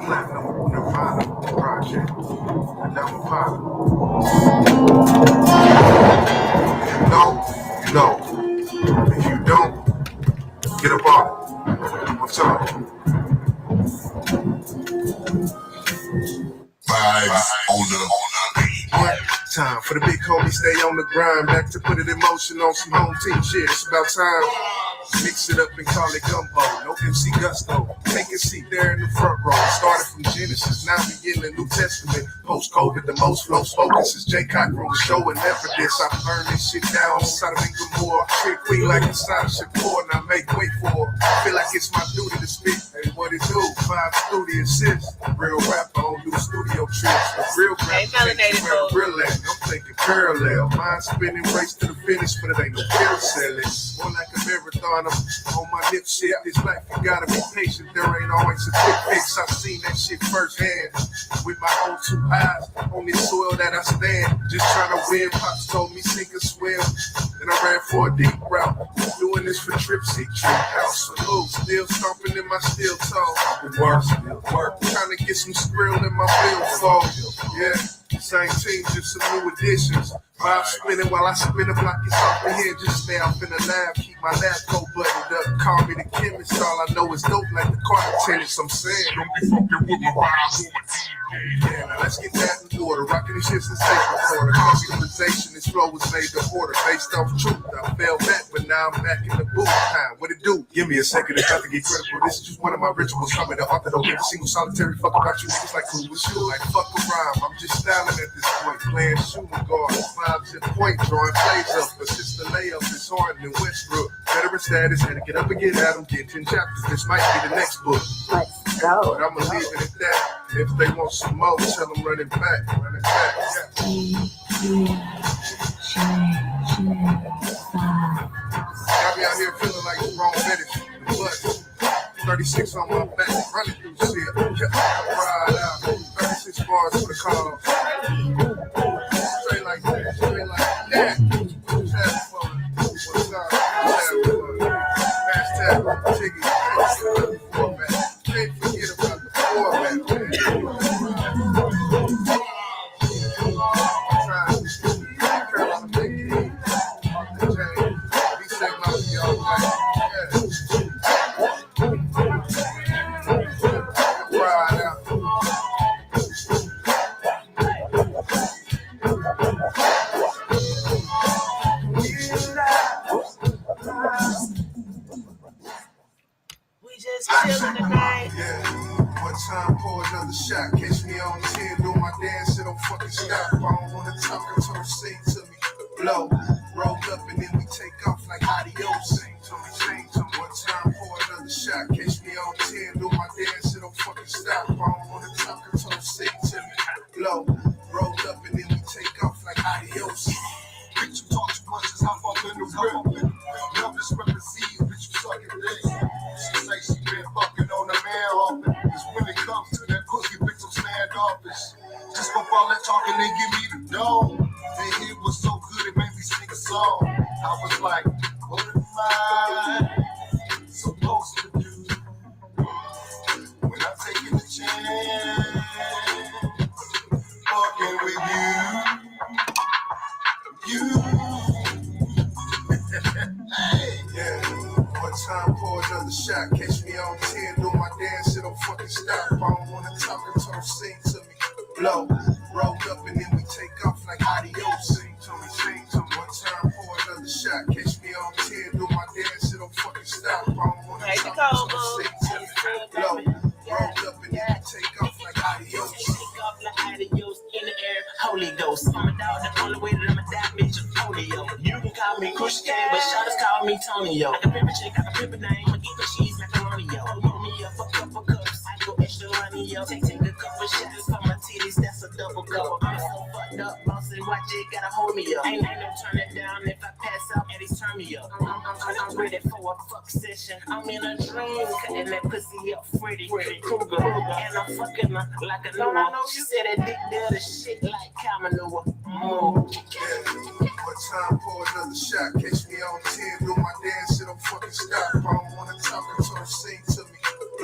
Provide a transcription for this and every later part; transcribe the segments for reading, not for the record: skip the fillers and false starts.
Platinum Nirvana Project. Another pop. You know. If you don't, get up on it. What's up? Vibes on the beat. Time for the big homie, stay on the grind. Back to put it in motion on some home team shit. It's about time. Mix it up and call it gumbo. No MC gusto. Take a seat there in the front row. Started from Genesis, now begin the New Testament. Post-COVID, the most flows focus is J. Cockroach showing evidence. I burn this shit down inside of Inglemoore. Trick queen like a side shit pour, and I make way for it. Feel like it's my duty to speak. Hey, what it do? 5 studio assists. Real rapper on new studio trips. Real rapper takes where real at. I'm thinking parallel. Mind spinning, race to the finish, but it ain't no pill selling. More like a marathon. On my lip shit, this life you gotta be patient. There ain't always a quick fix. I've seen that shit firsthand with my own 2 eyes on this soil that I stand. Just trying to win. Pops told me sink or swim, and I ran for a deep route. Doing this for TripCTreehouse. Salute, still stomping in my steel toe. Work, trying to get some skrill in my billfold. Yeah. Same team, just some new additions. Vibe spinning while I spin a block. It's off the head, just stay up in the lab. Keep my lab coat buttoned up. Call me the chemist. All I know is dope like the car attendants. I'm saying, don't be fucking with my vibes on my team. Yeah, now let's get that in order. Rocking the shit since tape recorder. Computerization, this flow was made to order. Based off truth, I fell back, but now I'm back in the booth. Time, what it do? Give me a second, it's about to get critical. This is just one of my rituals. I'm in the author, don't give a single solitary fuck about you niggas like who was you. Like fuck a rhyme, I'm just styling at this point. Playing shooting guard, vibes at point, drawing plays up. Assist the layup, it's Harden and Westbrook. Veteran status, had to get up and get at them. Get 10 chapters, this might be the next book. Let's go. But I'ma leave it at that. If they want some more, tell them run it back. Yeah. Got me out here feeling like the wrong fetish. But 36 on my back, running through shit. Ride out. 36 bars for the call. Straight like that. Straight like that. Have fun. What's up? Have fun. Hashtag Tiggy. Format. Can't forget about the format, man. Time pour another shot, catch me on 10, do my dance, it don't fucking stop. I don't wanna talk until sing to me, blow, roll up and then we take off like adios. Sing to me, one time pour another shot, catch me on 10, do my dance, it don't fucking stop. I don't wanna talk until sing to me, blow, roll up and then we take off like adios. Bitch, you talk too much, just hop up in the whip. Love this represent, bitch, you sucking dick. She say she been fucking on the man hopping. Cause when it comes to that pussy, bitch, I'm standoffish. Just before that talking, they give me the dough. They hit was so good, it made me sing a song. I was like, what am I supposed to do when I'm taking a chance? Fucking with you. Hey, yeah. One time pour another shot, catch me on 10, do my dance, it don't fucking stop. I don't wanna talk until sing to me, blow, roll up and then we take off like adios. Sing to me, one time pour another shot, catch me on 10, do my dance, it don't fucking stop. I don't wanna talk until sing to me, blow, roll up and then we take off like adios. Take off like adios in the air, Holy Ghost. I'm a dog, the only way that I'm a die, bitch, polio. You can call me Christian, but shotters call me Tonyo. I can pimp a chick, I can pimp a name, I eat the cheese, macaroni, yo. Roll me up a couple cups, I go extra money, yo. Take a couple shots for my titties, that's a double cup. I'm so fucked up, boss, and watch it, gotta hold me up. Ain't no turn it down, if I pass out, Eddie's turn me up. I'm ready for a fuck session, I'm in a dream, cutting that pussy up, Freddy Krueger. And I'm fucking her like a new one. She said that dick did the shit like cow manure. One time pour another shot, catch me on 10, do my dance, it don't fucking stop. I don't wanna talk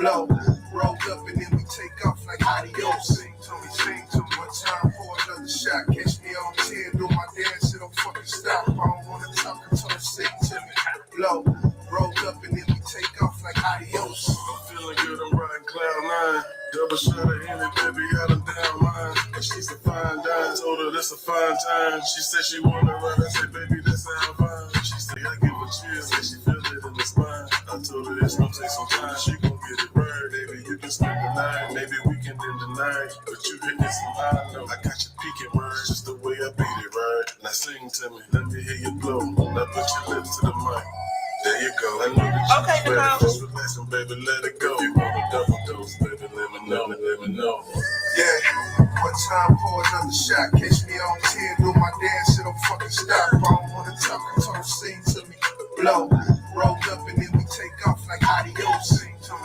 blow. Rolled up and then we take off like adios. Sing to me, one time pour another shot. Catch me on 10, do my dance, it don't fucking stop. I don't wanna talk until they sing to me. Blow, rolled up and then we take off like adios. I'm feeling good, I'm riding cloud 9. Double shot of Henny, baby, I done down mine. And she's a fine dime, told her that's a fine time. She said she wanna ride, I said, baby, that sound fine. She said, I give her chills, and she feel it in the spine. I told her it's gonna take some time, she gon' get it right. Baby, you can spend the night, maybe we can end the night. But you hitting some high note, I got you peeking words, just the way I beat it, right? Now sing to me, let me hear you blow. Now put your lips to the mic. There you go. I know that you're ready. Just relaxing, baby, let it go. You want a double dose, baby, let me know. Yeah, one time pour another shot. Catch me on 10, do my dance, it don't fucking stop. I don't wanna talk until sing to me. Blow, rolled up and then we take off like adios. Sing to me.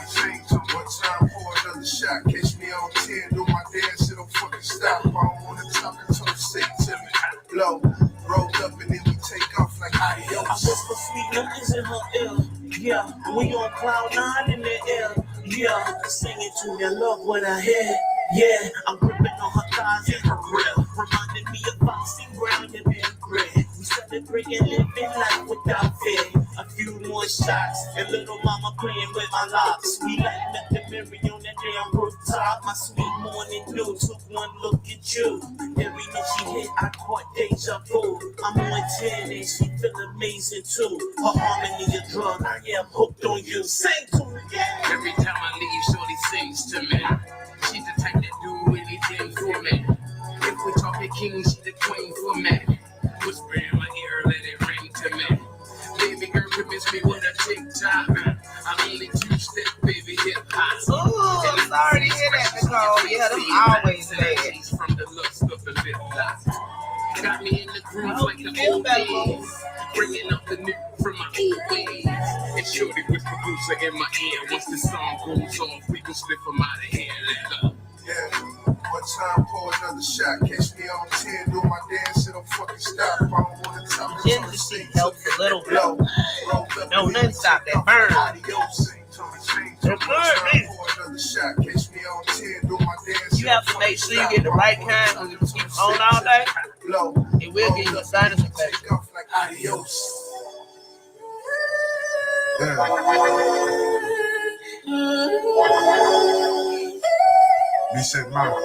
One time pour another shot. Catch me on 10, do my dance, it don't fucking stop. I don't wanna talk until sing to me. Blow, rolled up and then we take off like adios. I whisper sweet nothings in her ear. Yeah, we on cloud 9 in the air. Yeah, singing to me, I love what I hear. Yeah, I'm gripping on her thighs and her grill, reminding me of Foxy Brown and Ben Gray. We celebrating living life without fear. A few more shots, and little mama playing with my locks. We lighting up the Mary on that damn rooftop. My sweet morning dew took one look at you. Every minute she hit, I caught deja vu. I'm on 10 and she feel amazing too. Her harmony a drug, I am hooked on you. Sing to me, yeah. Every time I leave, shorty sings to me. She's the type that do anything for me. If we talking king, she the queen for me. Whisper in my ear, let it ring to me. Baby girl, convince me with a TikTok. I'm only 2-step, baby, hip hop. Ooh, I'm sorry to hear that, Nicole. Yeah, them always bad. From the looks of the lip lock. Got me in the groove like the old days. Bringing up the new from my old ways. And shorty with producer in my ear. Once the song goes off, we gon' slip them out of here. Let go. Yeah, one time pour another shot. Catch me on 10, do my dance, it don't fucking stop. I don't wanna talk. Ginger shit helps a little bit. No, nothing stop that burn. You have to make sure you get the right kind when you keep on all day. It will give you a sinus infection. Adios. Me say mouth.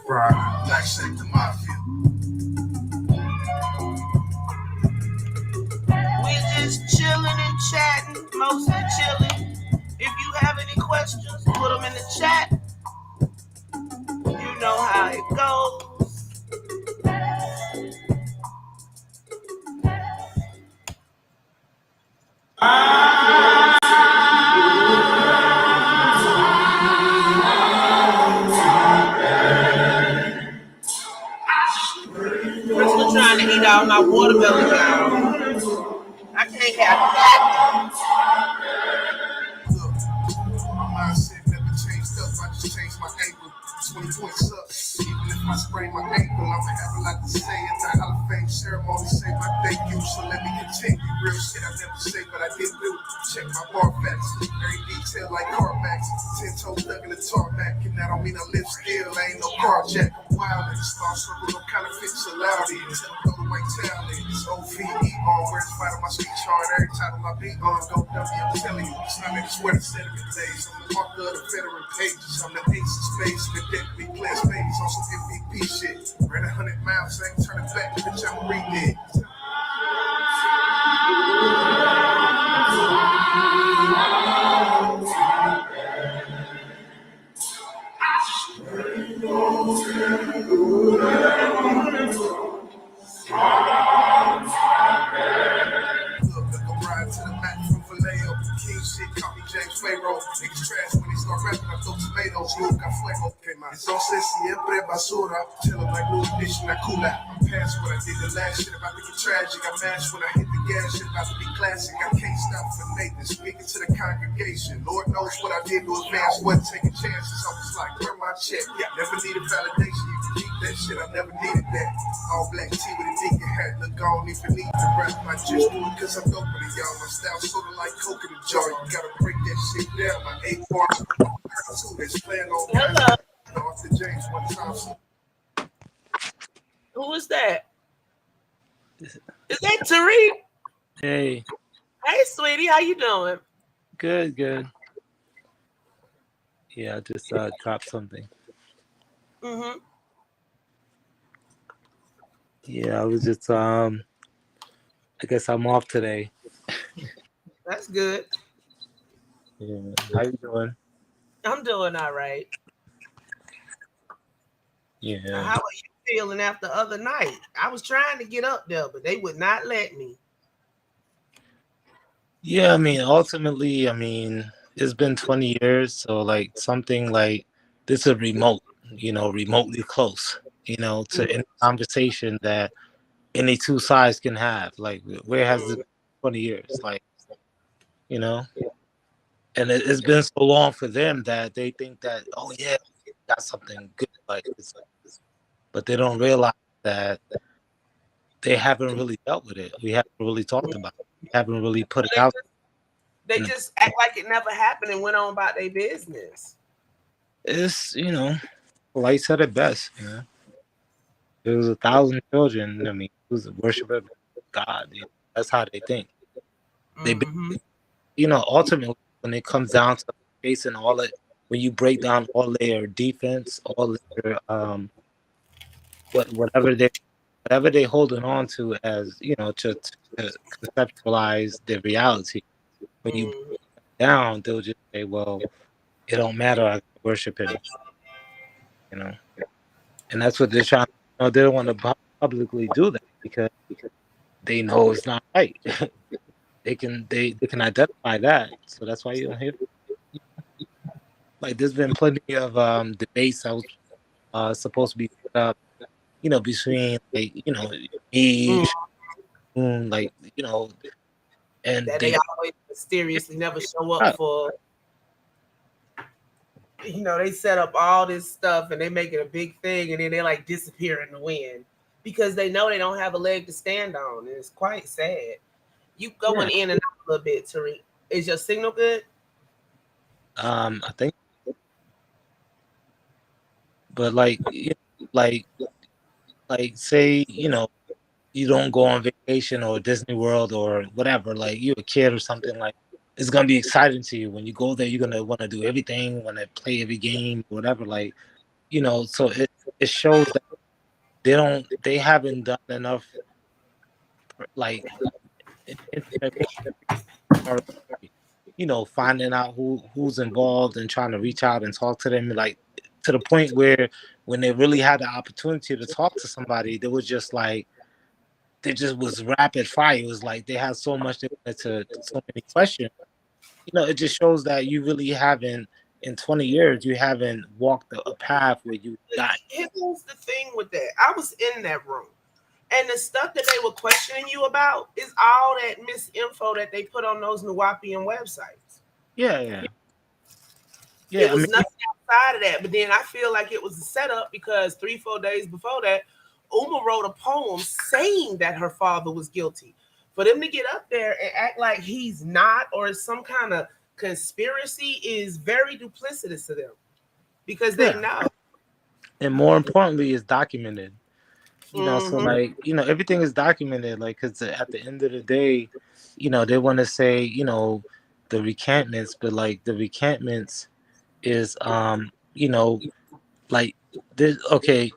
Right. Black shake the mafia. We're just chilling and chatting, mostly chilling. If you have any questions, put them in the chat. You know how it goes. I'm still trying to eat all my watermelon, y'all. I can't have that. My mindset never changed up. I just changed my angle. 20 points up. Even if I sprain my ankle, I'ma have a lot to say at the Hall of Fame ceremony. Say my thank you, so let me continue. Real shit I never say, but I did do. Check my bar facts. Very detailed like Carmax. 10 toes stuck in the tarmac. And that don't mean I live still. I ain't no carjack. I'm wild in the small circle. No kind of fits allowed in. Tell them go to White Town in. It's OVE on. Where's fight on my speech hard? Every title my beat on. Go W, I'm telling you. It's not like it's where the sediment lays. I'm the marker of the veteran pages. I'm the ace of space. The deck be playing spades on some MVP shit. Ran 100 miles, I ain't turning back. Bitch, I'm redid. Ride to the mat from Vallejo. King shit, call me James Pharaoh. Niggas trash when they start rapping. I throw tomatoes. Nunca fuego. Entonces siempre basura. Tell them like new edition, I cool out. I'm past what I did the last shit about to get tragic. I mash when I hit the gas. Shit about to be classic. I can't stop for Nathan. Speaking to the congregation. Lord knows what I did to advance. Wasn't taking chances. I was like, where my check? Yeah, never needed validation. You can keep that shit. I never needed that. All black tea with a Take your hat, look, I don't even need to rap. I just do it cause I'm dope with it, y'all. My style sorta like coke in the jar. You gotta break that shit down. My 8 bars, too. That's playing on Hello. Arthur James one time. Who is that? Is that Tariq? Hey. Hey, sweetie, how you doing? Good. Yeah, I just dropped something. Mm-hmm. Yeah, I was just I guess I'm off today. That's good. Yeah. How you doing? I'm doing all right. Yeah. How are you feeling after the other night? I was trying to get up there, but they would not let me. Yeah, I mean, ultimately, it's been 20 years, so like something like this is remote, remotely close, to any conversation that any two sides can have. Like, where has it been 20 years? Like, and it's been so long for them that they think that, oh yeah, got something good, but they don't realize that they haven't really dealt with it. We haven't really talked about it. We haven't really put it out. They just act like it never happened and went on about their business. It's, Light said it best, There was 1,000 children. I mean, it was worshiping God. That's how they think. Ultimately, when it comes down to facing all it, when you break down all their defense, all their whatever they holding on to as to conceptualize their reality. When you break it down, they'll just say, "Well, it don't matter. I can worship him," and that's what they're trying. They don't want to publicly do that because they know it's not right. they can identify that, so that's why you don't hear. Like, there's been plenty of debates that was supposed to be set up, between me, like and that they always mysteriously never show up for. They set up all this stuff and they make it a big thing, and then they like disappear in the wind because they know they don't have a leg to stand on. And it's quite sad. You going in and out a little bit, Tariq. Is your signal good? I think, but like say you don't go on vacation or Disney World or whatever, like you're a kid or something, like it's gonna be exciting to you when you go there. You're gonna want to do everything, want to play every game, whatever. Like so it shows that they haven't done enough, like finding out who's involved and trying to reach out and talk to them, like to the point where when they really had the opportunity to talk to somebody, they was just like. They just was rapid fire. It was like they had so much they wanted to so many questions. It just shows that you really haven't, in 20 years, you haven't walked a path where you got. Here's the thing with that. I was in that room, and the stuff that they were questioning you about is all that misinfo that they put on those Nuwapian websites. Yeah. It was nothing outside of that. But then I feel like it was a setup because 3-4 days before that, Uma wrote a poem saying that her father was guilty. For them to get up there and act like he's not, or some kind of conspiracy, is very duplicitous to them because they know. And more importantly, it's documented. So like, everything is documented. Like, because at the end of the day, they want to say, the recantments, but like the recantments is, like this. Okay.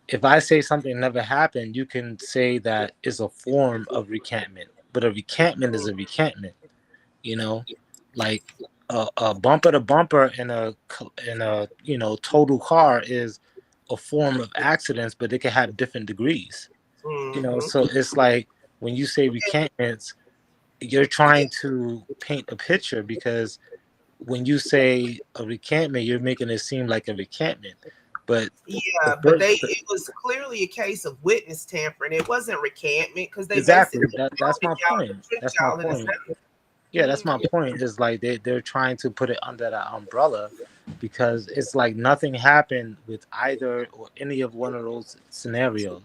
If I say something never happened, you can say that is a form of recantment, but a recantment is a recantment. Like a bumper to bumper in a total car is a form of accidents, but they can have different degrees. So it's like when you say recantments, you're trying to paint a picture, because when you say a recantment, you're making it seem like a recantment. But it was clearly a case of witness tampering. It wasn't recantment because they that's my point. That's my point. Yeah, that's my point. Is like they're trying to put it under that umbrella, because it's like nothing happened with either or any of one of those scenarios.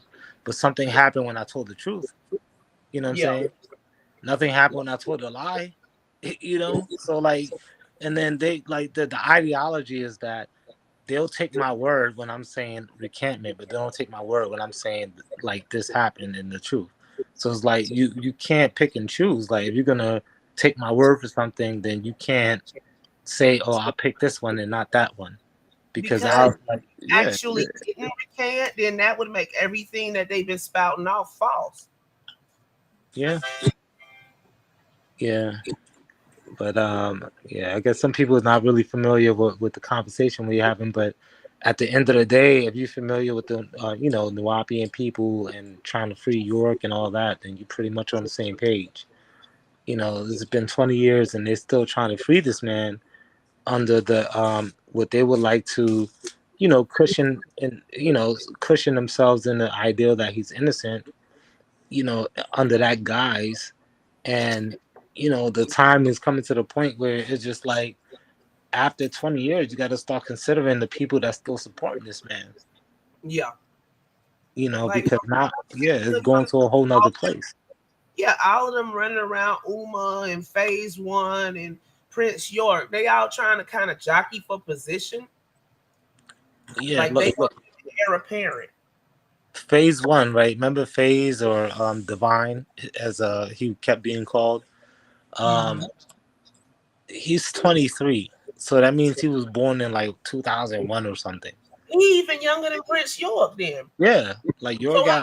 but something happened when I told the truth. You know what I'm Yeah. saying? Nothing happened when I told a lie. You know, so like, and then they like the ideology is that they'll take my word when I'm saying recantment, but they don't take my word when I'm saying like this happened in the truth. So it's like you can't pick and choose. Like if you're gonna take my word for something, then you can't say, "Oh, I'll pick this one and not that one," because Because I'll like, yeah, actually didn't recant, then that would make everything that they've been spouting off false. yeah, yeah. But yeah, I guess some people are not really familiar with the conversation we're having. But at the end of the day, if you're familiar with the Nuwapian people and trying to free York and all that, then you're pretty much on the same page. You know, it's been 20 years and they're still trying to free this man under the what they would like to, cushion and cushion themselves in the ideal that he's innocent. Under that guise, and the time is coming to the point where it's just like after 20 years, you got to start considering the people that's still supporting this man. Yeah. Like, Because now, yeah, it's going to a whole nother place. Yeah, all of them running around Uma and Phase One and Prince York. They all trying to kind of jockey for position. Yeah, like they want the heir apparent. Phase One, right? Remember Phase or Divine, as he kept being called. He's 23, so that means he was born in like 2001 or something. He even younger than Prince York then. Yeah, like your So guy,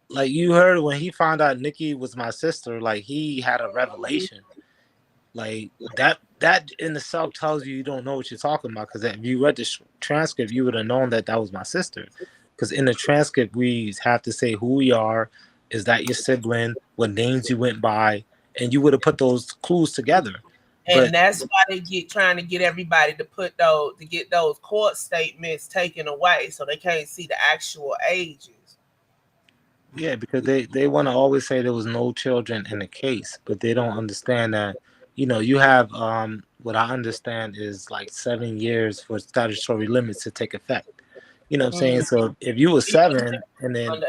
like you heard when he found out Nikki was my sister, like he had a revelation. Like that in itself tells you don't know what you're talking about, because if you read the transcript, you would have known that was my sister. Because in the transcript, we have to say who we are, is that your sibling, what names you went by, and you would have put those clues together. And that's why they trying to get everybody to get those court statements taken away, so they can't see the actual ages. Yeah, because they want to always say there was no children in the case, but they don't understand that, you have what I understand is like 7 years for statutory limits to take effect. You know what I'm saying? So if you were 7 and then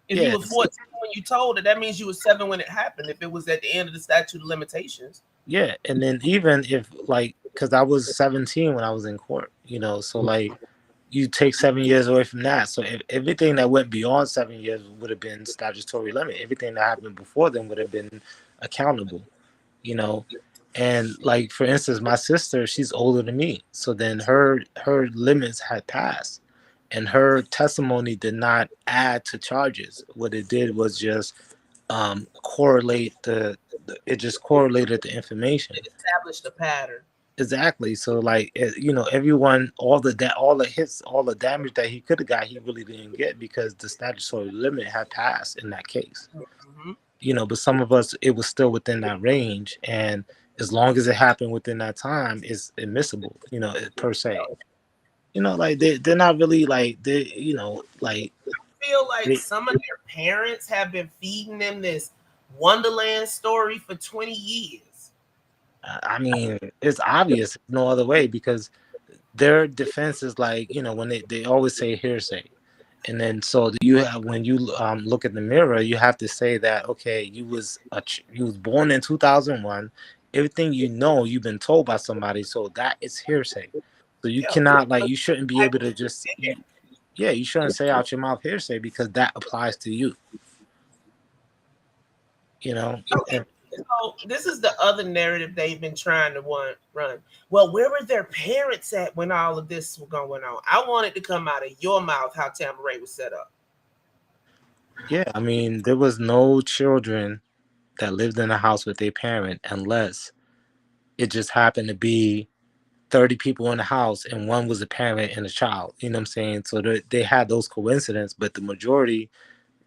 if you were 14 when you told it, that means you were 7 when it happened. If it was at the end of the statute of limitations. Yeah, and then even if like, because I was 17 when I was in court, so like you take 7 years away from that. So if everything that went beyond 7 years would have been statutory limit. Everything that happened before then would have been accountable, And like for instance, my sister, she's older than me, so then her limits had passed, and her testimony did not add to charges. What it did was just correlate it just correlated the information. It established a pattern. Exactly. So like everyone, all the hits, all the damage that he could have got, he really didn't get because the statutory limit had passed in that case. But some of us, it was still within that range, and as long as it happened within that time, it's admissible, per se. Like they're not really like like I feel like some of their parents have been feeding them this Wonderland story for 20 years. I mean, it's obvious, no other way, because their defense is like, when they always say hearsay. And then so you have, when you look at the mirror, you have to say that, okay, you was born in 2001. Everything you've been told by somebody, so that is hearsay. So you cannot, like, you shouldn't be able to just, you shouldn't say out your mouth hearsay, because that applies to you. So this is the other narrative they've been trying to run. Well, where were their parents at when all of this was going on? I want it to come out of your mouth how Tamaray was set up. Yeah, I mean, there was no children that lived in a house with their parent unless it just happened to be 30 people in the house and one was a parent and a child. You know what I'm saying? So they had those coincidences, but the majority,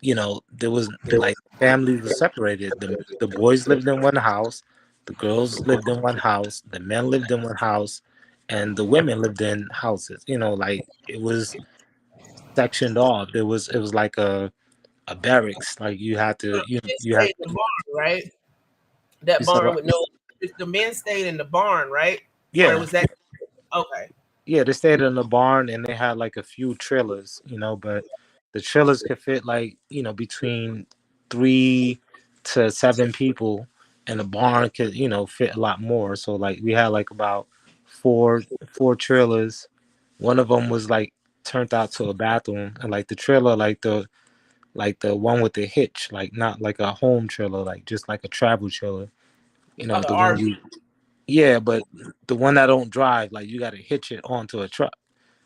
there was like families were separated. The boys lived in one house, the girls lived in one house, the men lived in one house, and the women lived in houses. Like it was sectioned off. It was like a barracks. Like you had to you had the barn, right? That barn with the men stayed in the barn, right? Yeah. Or was that okay? Yeah, they stayed in the barn and they had like a few trailers, but The trailers could fit like, between 3 to 7 people, and the barn could, fit a lot more. So like we had like about four trailers. One of them was like turned out to a bathroom, and like the trailer, like the one with the hitch, like not like a home trailer, like just like a travel trailer. Oh, the The one RV. you, yeah, but the one that don't drive, like you got to hitch it onto a truck,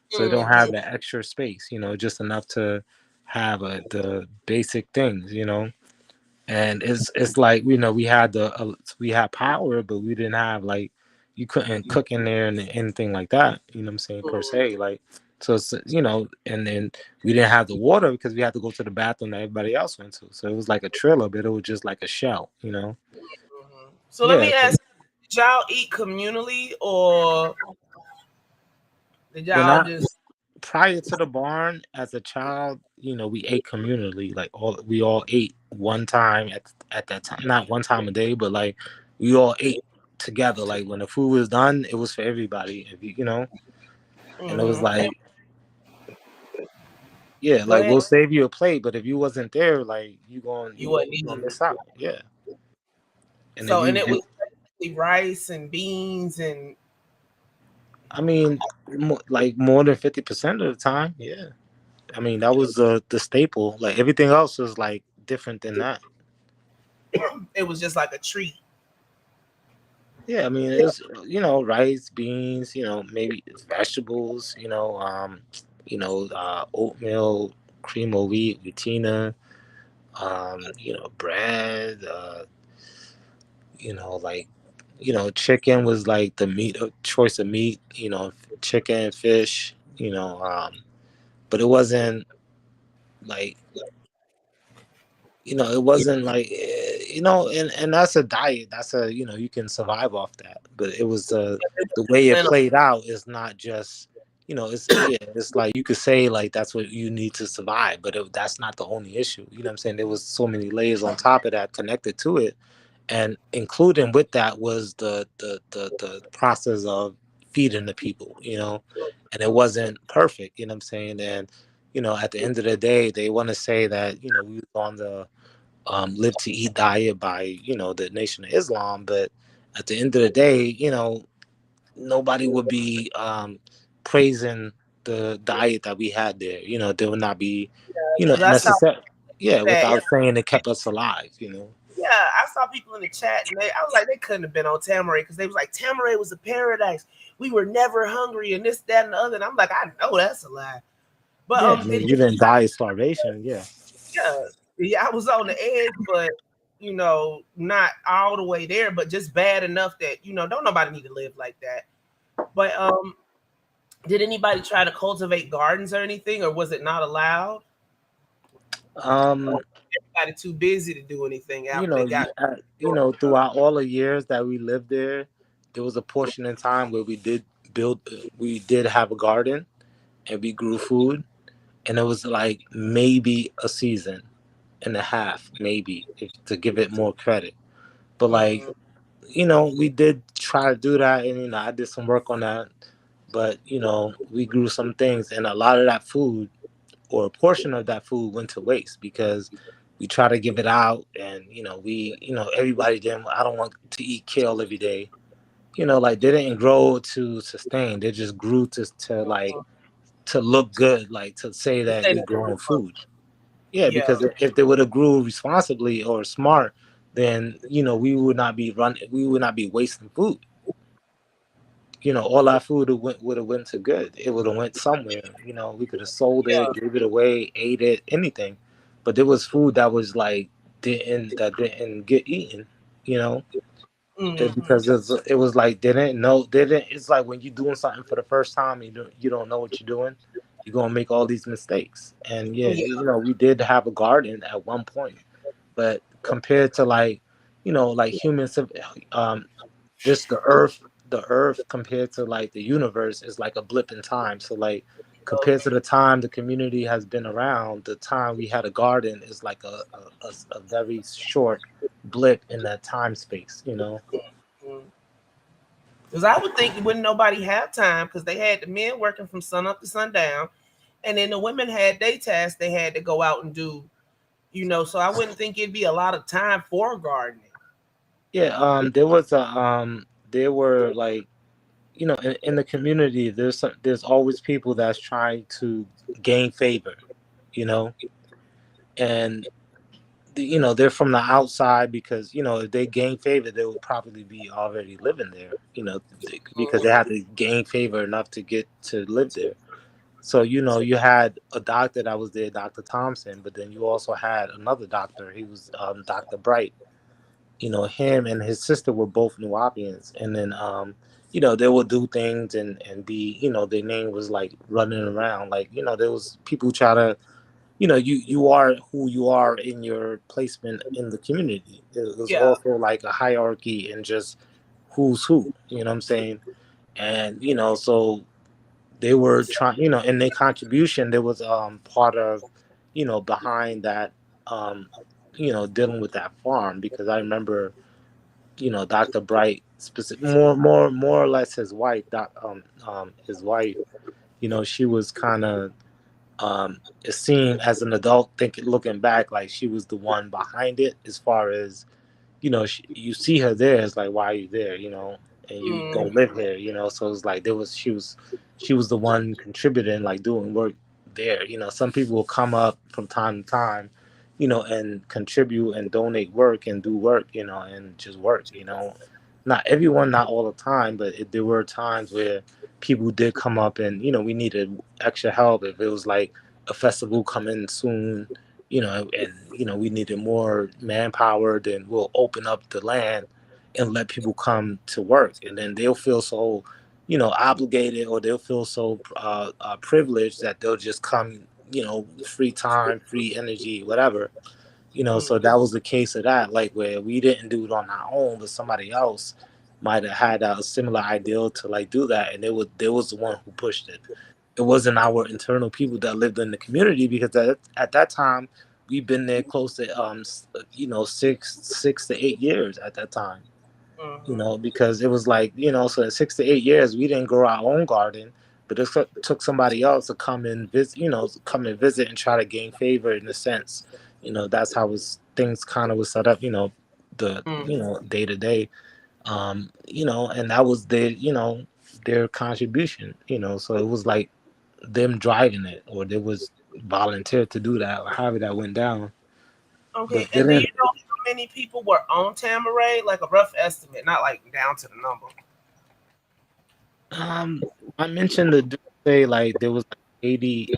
so it don't have that extra space. Just enough to have the basic things. And it's like, we had power, but we didn't have, like, you couldn't cook in there and anything like that. You know what I'm saying, per se, like. So it's, and then we didn't have the water because we had to go to the bathroom that everybody else went to. So it was like a trailer, but it was just like a shell. So let Yeah. me ask, did y'all eat communally, or did Well, y'all not just prior to the barn. As a child, we ate communally. Like, we all ate one time at that time, not one time a day, but like we all ate together. Like when the food was done, it was for everybody. If and it was like, yeah, go like ahead? we'll save you a plate, but if you wasn't there, like you going You you wasn't you gonna eating. miss out. Yeah. And if So, and you it did, was basically rice and beans and I mean, like more than 50% of the time, yeah. I mean, that was the staple. Like everything else was like different than that. it was just like a treat. Yeah, I mean, it's, rice, beans, maybe vegetables, oatmeal, cream of wheat, Vitina, bread, like, chicken was like the meat choice of meat, chicken, fish, but it wasn't like, it wasn't like, and that's a diet. That's you can survive off that. But it was the way it played out is not just, it's like you could say like that's what you need to survive, but that's not the only issue. You know what I'm saying? There was so many layers on top of that connected to it, and including with that was the process of feeding the people. And it wasn't perfect. You know what I'm saying? And at the end of the day, they want to say that we was on the live to eat diet by the Nation of Islam, but at the end of the day, nobody would be praising the diet that we had there. There would not be I saw necessary, yeah, that. without saying it kept us alive. Yeah, I saw people in the chat, and I was like, they couldn't have been on Tamaray, because they was like, Tamaray was a paradise. We were never hungry, and this, that, and the other. And I'm like, I know that's a lie. But Yeah, I mean, you didn't die of starvation. Yeah. yeah, I was on the edge, but not all the way there, but just bad enough that don't nobody need to live like that. But did anybody try to cultivate gardens or anything, or was it not allowed? Everybody too busy to do anything after they got. Throughout all the years that we lived there was a portion in time where we did have a garden, and we grew food, and it was like maybe a season and a half, maybe, to give it more credit. But like, we did try to do that, and I did some work on that. But we grew some things, and a lot of that food, or a portion of that food, went to waste because we try to give it out, and everybody didn't. I don't want to eat kale every day. Like they didn't grow to sustain. They just grew to like to look good, like to say that we growing food. Yeah, because if they would have grew responsibly or smart, then we would not be wasting food. All our food would have went to good. It would have went somewhere. We could have sold it, gave it away, ate it, anything. But there was food that was like didn't get eaten. You know, because it was like didn't. It's like when you're doing something for the first time, you don't know what you're doing. You're gonna make all these mistakes. And yeah, we did have a garden at one point, but compared to like, like humans, just the earth compared to like the universe is like a blip in time. So like compared to the time the community has been around, the time we had a garden is like a very short blip in that time space. Because I would think wouldn't nobody have time, because they had the men working from sun up to sundown, And then the women had their tasks they had to go out and do, so I wouldn't think it'd be a lot of time for gardening. Yeah, there were like, in the community, there's always people that's trying to gain favor, you know, and they're from the outside because if they gain favor, they would probably be already living there, because they had to gain favor enough to get to live there. So you had a doctor that was there, Dr. Thompson, but then you also had another doctor. He was Dr. Bright. Him and his sister were both Nuwapians, and then they would do things and be, their name was like running around, like there was people try to, you are who you are in your placement in the community. It was Yeah. also like a hierarchy and just who's who, you know what I'm saying? And so they were trying, in their contribution there was part of, behind that, um dealing with that farm, because I remember, Dr. Bright, specific, more or less his wife, his wife, she was kind of, it seemed as an adult, thinking, looking back, like she was the one behind it, as far as, you see her there, it's like, why are you there, and you don't live here, so it's like she was the one contributing, like doing work there. Some people will come up from time to time, and contribute and donate work and do work, and just work, not everyone, not all the time, but there were times where people did come up and, we needed extra help. If it was like a festival coming soon, and we needed more manpower, then we'll open up the land and let people come to work, and then they'll feel so, obligated, or they'll feel so privileged that they'll just come, free time, free energy, whatever. So that was the case of that, like where we didn't do it on our own, but somebody else might have had a similar ideal to like do that, and they was the one who pushed it. It wasn't our internal people that lived in the community, because at that time we've been there close to 6 to 8 years at that time. Because it was like, so in 6 to 8 years we didn't grow our own garden, but it took somebody else to come and visit, come and visit and try to gain favor, in a sense. That's how things kind of was set up, the day to day, and that was their contribution, so it was like them driving it, or they was volunteered to do that, or however that went down. Okay, But they and do you didn't. know how many people were on Tamaray? Like a rough estimate, not like down to the number. um I mentioned the dude say like there was like 80.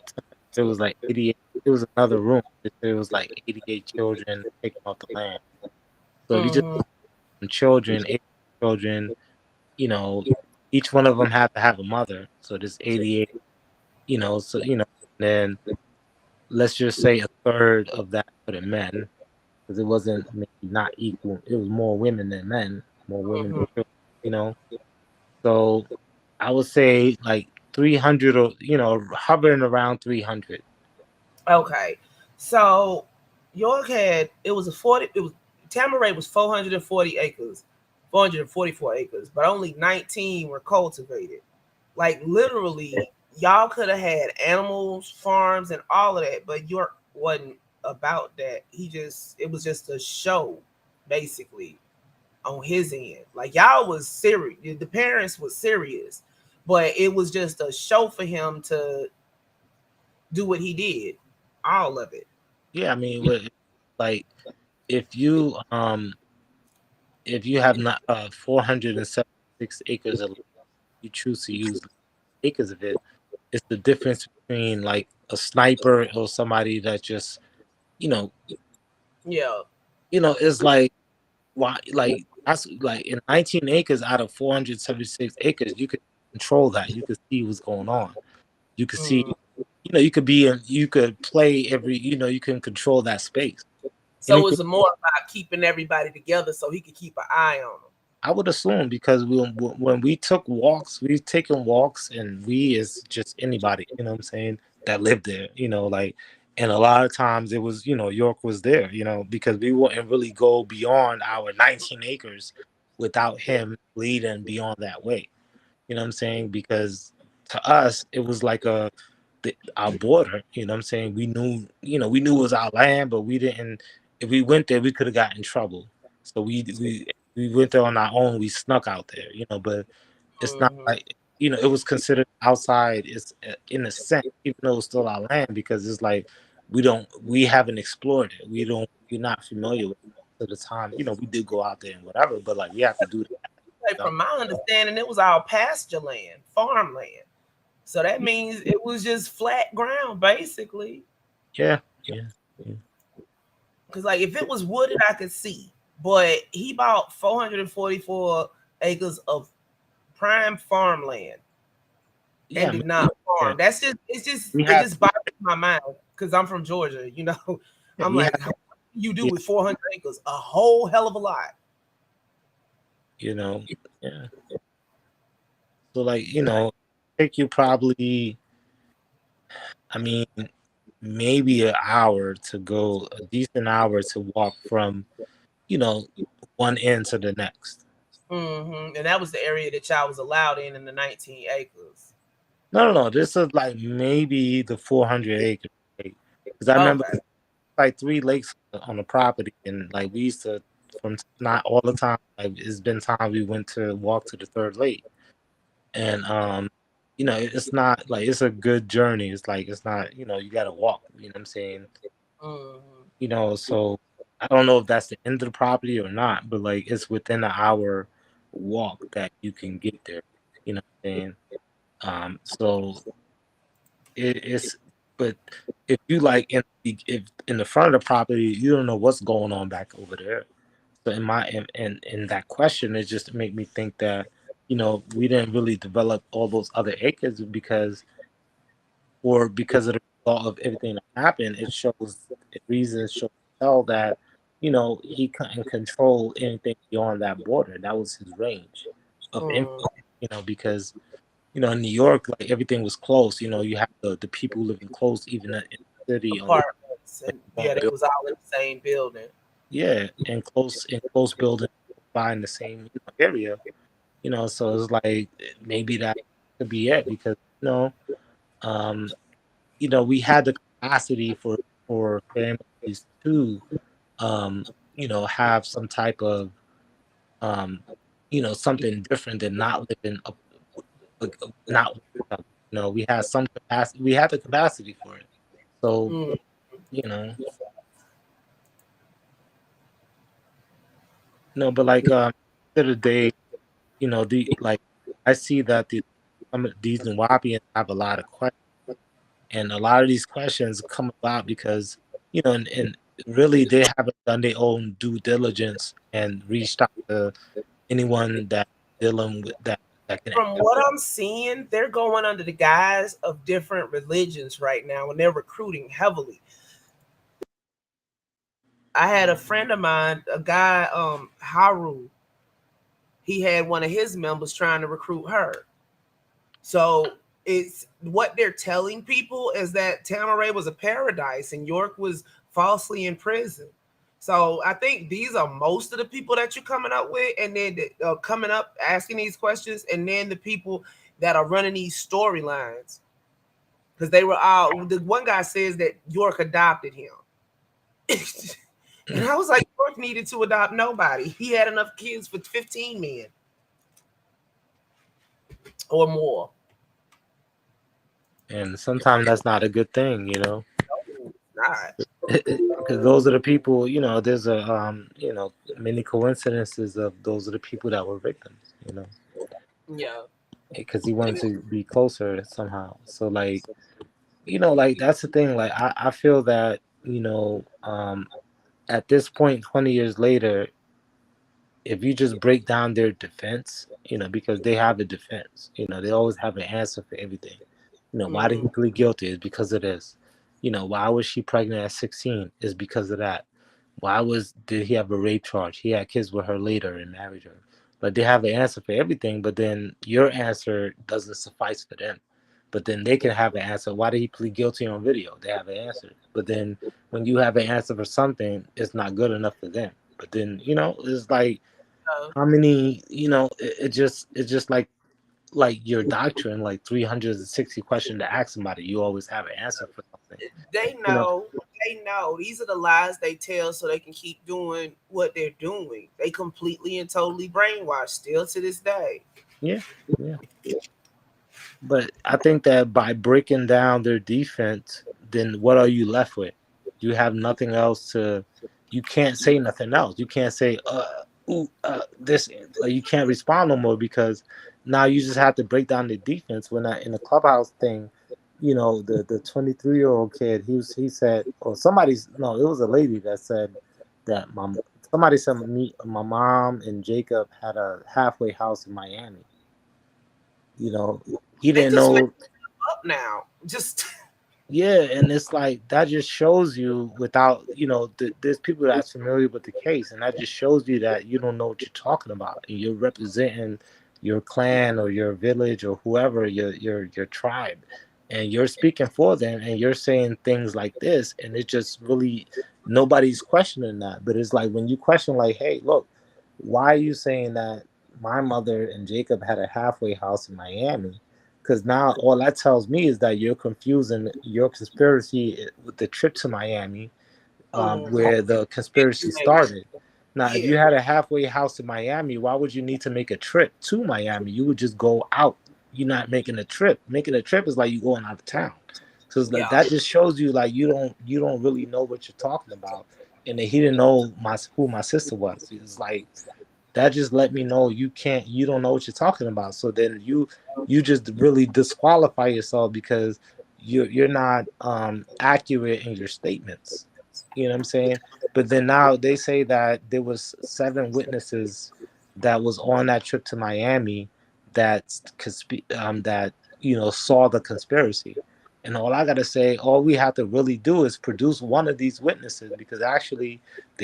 There was like 88. It was another room. There was like 88 children taken off the land. So if you just Mm-hmm. children, 8 children, you know, each one of them had to have a mother. So there's 88. So then let's just say a third of that for the men, because it wasn't maybe not equal. It was more women than men, more women than children. You know, so I would say like 300, or hovering around 300. Okay, so York had it was a 40. It was Tamaray was 440 acres, 444 acres, but only 19 were cultivated. Like literally, y'all could have had animals, farms, and all of that, but York wasn't about that. It was just a show, basically, on his end. Like y'all was serious. The parents was serious, but it was just a show for him to do what he did, all of it. Yeah, I mean, like if you have not 476 acres of land, you choose to use acres of it. It's the difference between like a sniper or somebody that just you know Yeah. it's like, why, like that's like in 19 acres out of 476 acres, you could control that. You could see what's going on. You could see, Mm. you could play every, you can control that space. So Anything, it's more about keeping everybody together so he could keep an eye on them. I would assume, because when we took walks, we've taken walks, and we is just anybody, what I'm saying, that lived there, like, and a lot of times it was, York was there, because we wouldn't really go beyond our 19 acres without him leading beyond that way. You know what I'm saying? Because to us, it was like a our border. You know what I'm saying? We knew it was our land, but we didn't. If we went there, we could have got in trouble. So we went there on our own. We snuck out there, but it's not like it was considered outside. It's in a sense, even though it's still our land, because it's like we haven't explored it. We're not familiar with it at the time. We did go out there and whatever, but like we have to do that. Like, from my understanding, it was all pasture land, farmland. So that means it was just flat ground, basically. Yeah. Because, like, if it was wooded, I could see. But he bought 444 acres of prime farmland and did not farm. Yeah. It just boggles my mind because I'm from Georgia. I'm like, how you do with 400 acres? A whole hell of a lot. Yeah. So, like, take you probably, I mean, maybe an hour to go, a decent hour to walk from, one end to the next. And that was the area that y'all was allowed in the 19 acres. No. This is like maybe the 400 acres. Because I remember like 3 lakes on the property, and like we used to, from not all the time, like it's been time we went to walk to the 3rd lake. And it's not like it's a good journey. It's like it's not, you gotta walk, you know what I'm saying? So I don't know if that's the end of the property or not, but like it's within an hour walk that you can get there, you know what I'm saying? So it's, but if you like if in the front of the property, you don't know what's going on back over there. So in that question, it just made me think that we didn't really develop all those other acres because of the result of everything that happened. Reasons show tell that he couldn't control anything beyond that border. That was his range of influence. Because in New York, like everything was close. You have the people living close, even in the city. Apartments, they was all in the same building. Yeah, and close buildings in the same area. So it's like maybe that could be it, because we had the capacity for families to have some type of something different than not living not we had some capacity. We had the capacity for it. So but like the other day, I see that these Nuwapians have a lot of questions, and a lot of these questions come about because and really they haven't done their own due diligence and reached out to anyone that dealing with that can. From what I'm seeing, they're going under the guise of different religions right now, and they're recruiting heavily. I had a friend of mine, a guy, Haru. He had one of his members trying to recruit her. So it's what they're telling people is that Tamaray was a paradise and York was falsely in prison. So I think these are most of the people that you're coming up with, and then coming up asking these questions, and then the people that are running these storylines, because they were all. The one guy says that York adopted him, and I was like, York needed to adopt nobody. He had enough kids for 15 men or more. And sometimes that's not a good thing, Not. Because those are the people, there's many coincidences of those are the people that were victims, Yeah. Because he wanted to be closer somehow. So like, like that's the thing. Like I feel that, at this point, 20 years later, if you just break down their defense, because they have a defense, they always have an answer for everything. Why did he plead guilty? Is because of this. Why was she pregnant at 16? Is because of that. Did he have a rape charge? He had kids with her later and married her. But they have an answer for everything, but then your answer doesn't suffice for them. But then they can have an answer. Why did he plead guilty on video? They have an answer. But then when you have an answer for something, it's not good enough for them. But then, it's like how many, it's just like like your doctrine, like 360 questions to ask somebody. You always have an answer for something. They You know, know. They know. These are the lies they tell so they can keep doing what they're doing. They completely and totally brainwashed still to this day. yeah, yeah. But I think that by breaking down their defense, then what are you left with? You have nothing else to. You can't say nothing else. You can't say this. Like you can't respond no more because now you just have to break down the defense. When I in the clubhouse thing, you know, the 23-year-old kid, he said, or somebody's no, it was a lady that said that somebody said my mom and Jacob had a halfway house in Miami. You know, he They didn't just make know. it up now. Just Yeah, and it's like that just shows you without, you know, there's people that's familiar with the case, and that just shows you that you don't know what you're talking about, and you're representing your clan or your village or whoever your tribe, and you're speaking for them, and you're saying things like this, and it's just really nobody's questioning that, but it's like when you question, like, hey, look, why are you saying that my mother and Jacob had a halfway house in Miami? Because now all that tells me is that you're confusing your conspiracy with the trip to Miami, where the conspiracy started. Now, if yeah. you had a halfway house in Miami, why would you need to make a trip to Miami? You would just go out. You're not making a trip. Making a trip is like you going out of town. So it's like Yeah. that just shows you like you don't really know what you're talking about. And then he didn't know who my sister was. It's like that just let me know you don't know what you're talking about. So then you just really disqualify yourself because you're not accurate in your statements. You know what I'm saying? But then now they say that there was 7 witnesses that was on that trip to Miami that saw the conspiracy. And all I gotta say, all we have to really do is produce one of these witnesses because they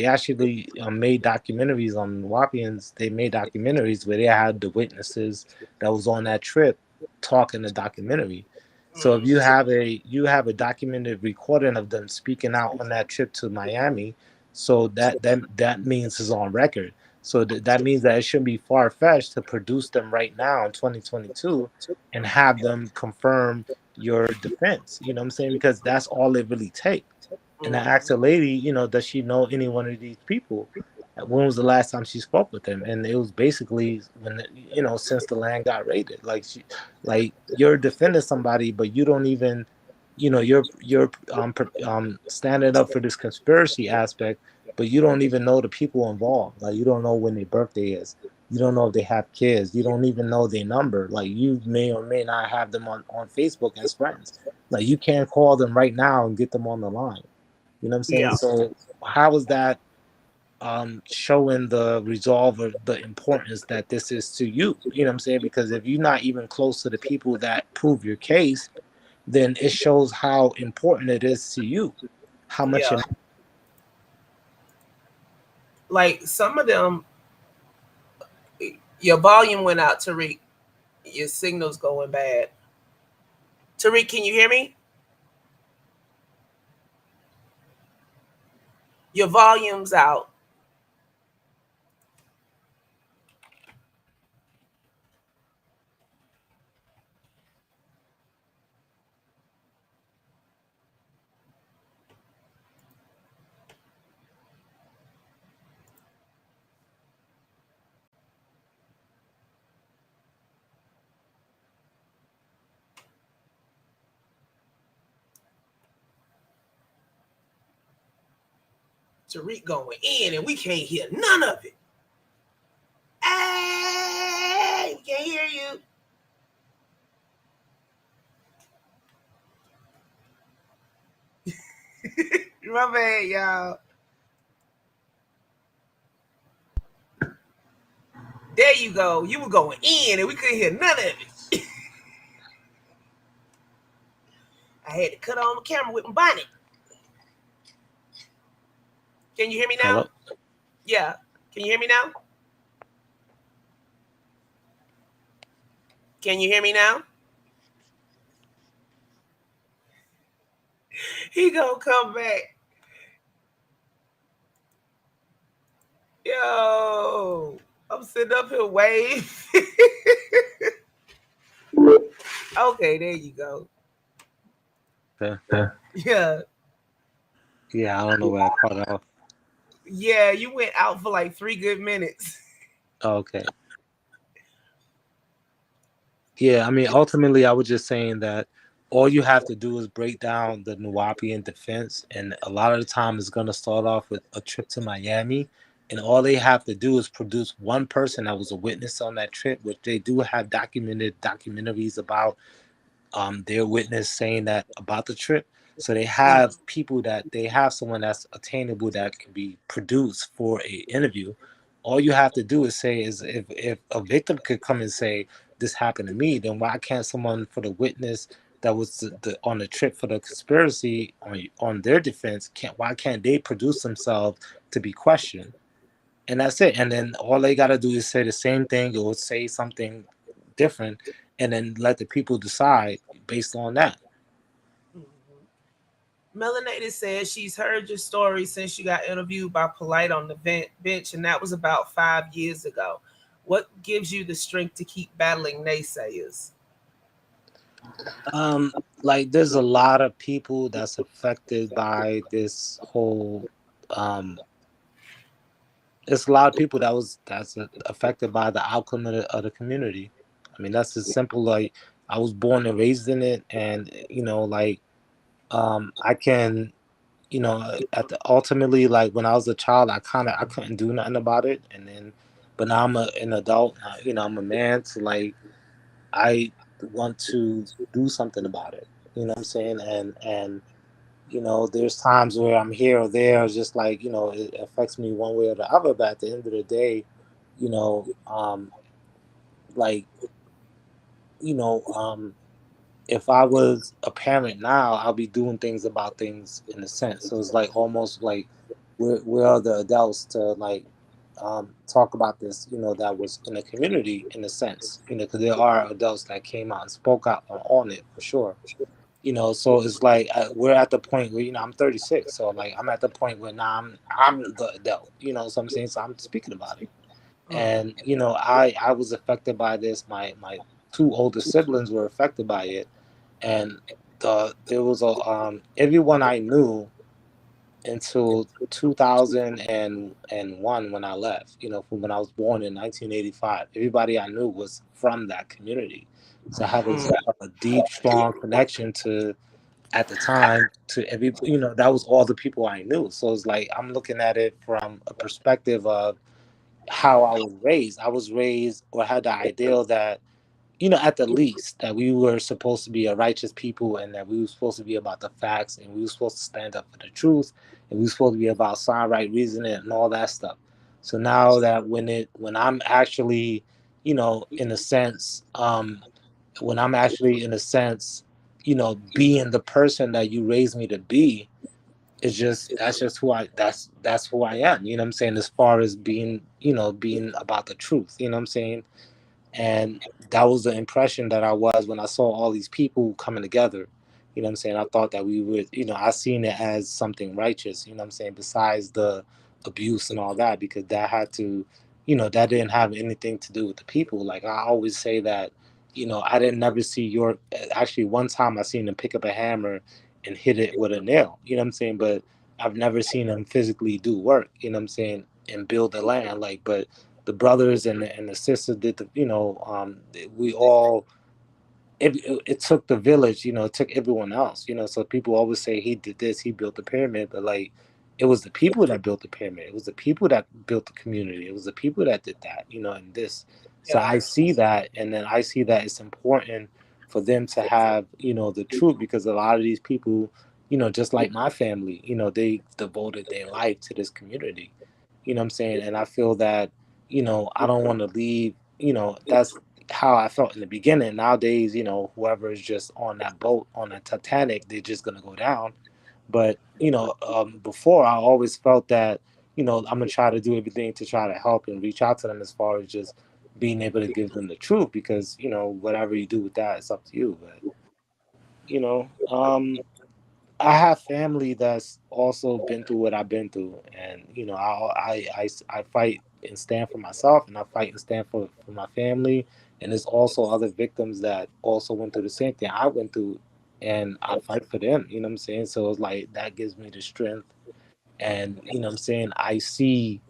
actually made documentaries on Wapians. They made documentaries where they had the witnesses that was on that trip talking the documentary. So if you have a documented recording of them speaking out on that trip to Miami, so that means it's on record. So that means that it shouldn't be far fetched to produce them right now in 2022 and have them confirm your defense. You know what I'm saying? Because that's all it really takes. And I asked a lady, does she know any one of these people? When was the last time she spoke with them? And it was basically when since the land got raided. Like you're defending somebody, but you don't even, you're standing up for this conspiracy aspect, but you don't even know the people involved. Like you don't know when their birthday is. You don't know if they have kids. You don't even know their number. Like you may or may not have them on Facebook as friends. Like you can't call them right now and get them on the line. You know what I'm saying? Yeah. So how is that showing the resolve or the importance that this is to you? You know what I'm saying? Because if you're not even close to the people that prove your case, then it shows how important it is to you. How much Yeah. it Like some of them, your volume went out, Tariq. Your signal's going bad. Tariq, can you hear me? Your volume's out. Tariq going in and we can't hear none of it. Hey, we can't hear you. My bad, y'all. There you go. You were going in and we couldn't hear none of it. I had to cut on the camera with my bonnet. Can you hear me now? hello? Yeah. Can you hear me now? Can you hear me now? He gonna come back. Yo, I'm sitting up here waving. Okay, there you go. Okay. Yeah. Yeah, I don't know where I caught off. Yeah, you went out for like 3 good minutes. Oh, okay. Yeah, I mean, ultimately, I was just saying that all you have to do is break down the Nuwapian defense, and a lot of the time it's going to start off with a trip to Miami, and all they have to do is produce one person that was a witness on that trip, which they do have documented documentaries about their witness saying that about the trip. So they have people that they have someone that's attainable that can be produced for a interview. All you have to do is say is if a victim could come and say this happened to me, then why can't someone for the witness that was on the trip for the conspiracy on their defense can't why can't they produce themselves to be questioned? And that's it. And then all they gotta do is say the same thing or say something different, and then let the people decide based on that. Melanated says she's heard your story since you got interviewed by Polite on the bench, and that was about 5 years ago. What gives you the strength to keep battling naysayers? Like there's a lot of people that's affected by this whole. Um, it's a lot of people that's affected by the outcome of the community. I mean, that's as simple. Like I was born and raised in it, and like I can at the ultimately like when I was a child I couldn't do nothing about it, and then but now an adult, I'm a man, so like I want to do something about it, what I'm saying, and there's times where I'm here or there, just like it affects me one way or the other, but at the end of the day, you know like you know if I was a parent now, I'll be doing things about things in a sense. So it's like almost like we're the adults to like talk about this, that was in the community in a sense, because there are adults that came out and spoke out on it for sure. So it's like we're at the point where I'm 36, so like I'm at the point where now I'm the adult, so I'm saying, so I'm speaking about it. And I was affected by this. My two older siblings were affected by it, and there was a everyone I knew until 2001 when I left. From when I was born in 1985. Everybody I knew was from that community, so I had a deep, strong connection to at the time to every. That was all the people I knew. So it's like I'm looking at it from a perspective of how I was raised. I was raised or had the ideal that at the least, that we were supposed to be a righteous people, and that we were supposed to be about the facts, and we were supposed to stand up for the truth, and we were supposed to be about sound right reasoning and all that stuff. So now that when I'm actually, in a sense, when I'm actually in a sense, being the person that you raised me to be, it's just that's who that's who I am. You know what I'm saying? As far as being, being about the truth. You know what I'm saying? And that was the impression that I was when I saw all these people coming together. You know what I'm saying? I thought that we would, I seen it as something righteous, you know what I'm saying, besides the abuse and all that, because that had to, that didn't have anything to do with the people. Like I always say that, I didn't never see York. Actually, one time I seen him pick up a hammer and hit it with a nail, you know what I'm saying? But I've never seen him physically do work, you know what I'm saying, and build the land. Like, but the brothers and the sisters did the, we all, it took the village, it took everyone else, so people always say he did this, he built the pyramid, but like it was the people that built the pyramid, it was the people that built the community, it was the people that did that, and this. So Yeah. I see that, and then I see that it's important for them to have, the truth, because a lot of these people, just like my family, they devoted their life to this community, what I'm saying, and I feel that, I don't want to leave, that's how I felt in the beginning. Nowadays, whoever is just on that boat on that Titanic, they're just gonna go down. But before, I always felt that I'm gonna try to do everything to try to help and reach out to them as far as just being able to give them the truth, because whatever you do with that, it's up to you. But you know, I have family that's also been through what I've been through, and I fight and stand for myself, and I fight and stand for my family, and there's also other victims that also went through the same thing I went through, and I fight for them. You know what I'm saying? So it's like that gives me the strength, and you know what I'm saying. I see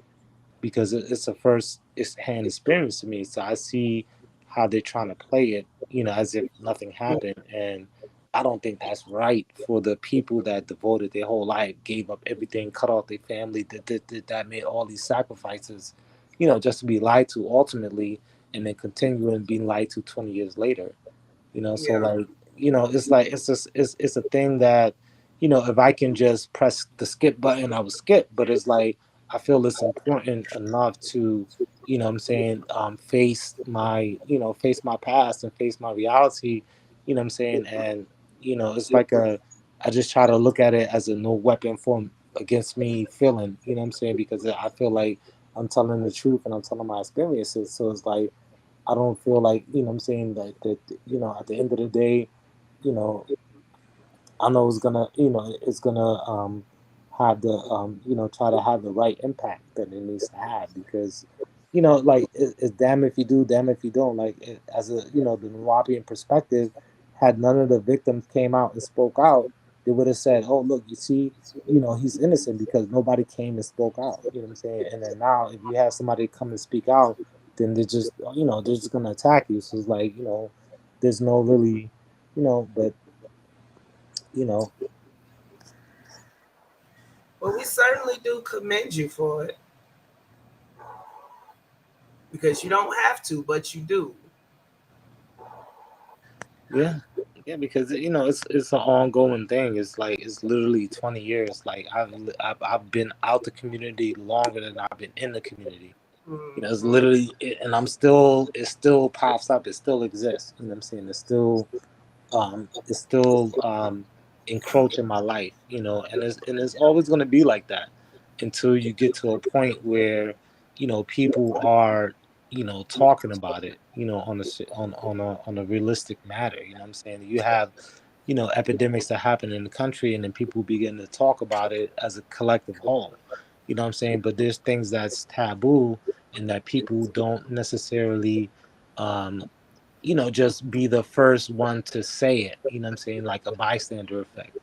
because it's a first it's hand experience to me. So I see how they're trying to play it, you know, as if nothing happened. And I don't think that's right for the people that devoted their whole life, gave up everything, cut off their family, that made all these sacrifices, you know, just to be lied to ultimately, and then continue and being lied to 20 years later. You know, so Yeah. like, you know, it's like it's just it's a thing that, you know, if I can just press the skip button, I would skip. But it's like I feel it's important enough to, you know what I'm saying, face my, you know, face my past and face my reality, you know what I'm saying. And you know, it's like a I just try to look at it as a no weapon form against me feeling, you know what I'm saying, because I feel like I'm telling the truth and I'm telling my experiences. So it's like I don't feel like, you know what I'm saying, that you know, at the end of the day, you know, I know it's gonna, you know, it's gonna have the you know, try to have the right impact that it needs to have, because you know, like it's damn if you do, damn if you don't. Like as a, you know, the Nuwapian perspective, had none of the victims came out and spoke out, they would have said, oh look, you see, you know, he's innocent because nobody came and spoke out. You know what I'm saying? And then now if you have somebody come and speak out, then they're just, you know, they're just gonna attack you. So it's like, you know, there's no really, you know, but you know. Well, we certainly do commend you for it because you don't have to, but you do. Yeah, yeah, because you know it's an ongoing thing. It's like it's literally 20 years. Like I've been out the community longer than I've been in the community. You know, it's Mhm. literally, and I'm still, it still pops up. It still exists. You know what I'm saying? It's still encroaching my life. You know, and it's always going to be like that until you get to a point where, you know, people are, you know, talking about it, you know, on a realistic matter. You know what I'm saying? You have, you know, epidemics that happen in the country, and then people begin to talk about it as a collective whole. You know what I'm saying? But there's things that's taboo and that people don't necessarily um, you know, just be the first one to say it. You know what I'm saying? Like a bystander effect.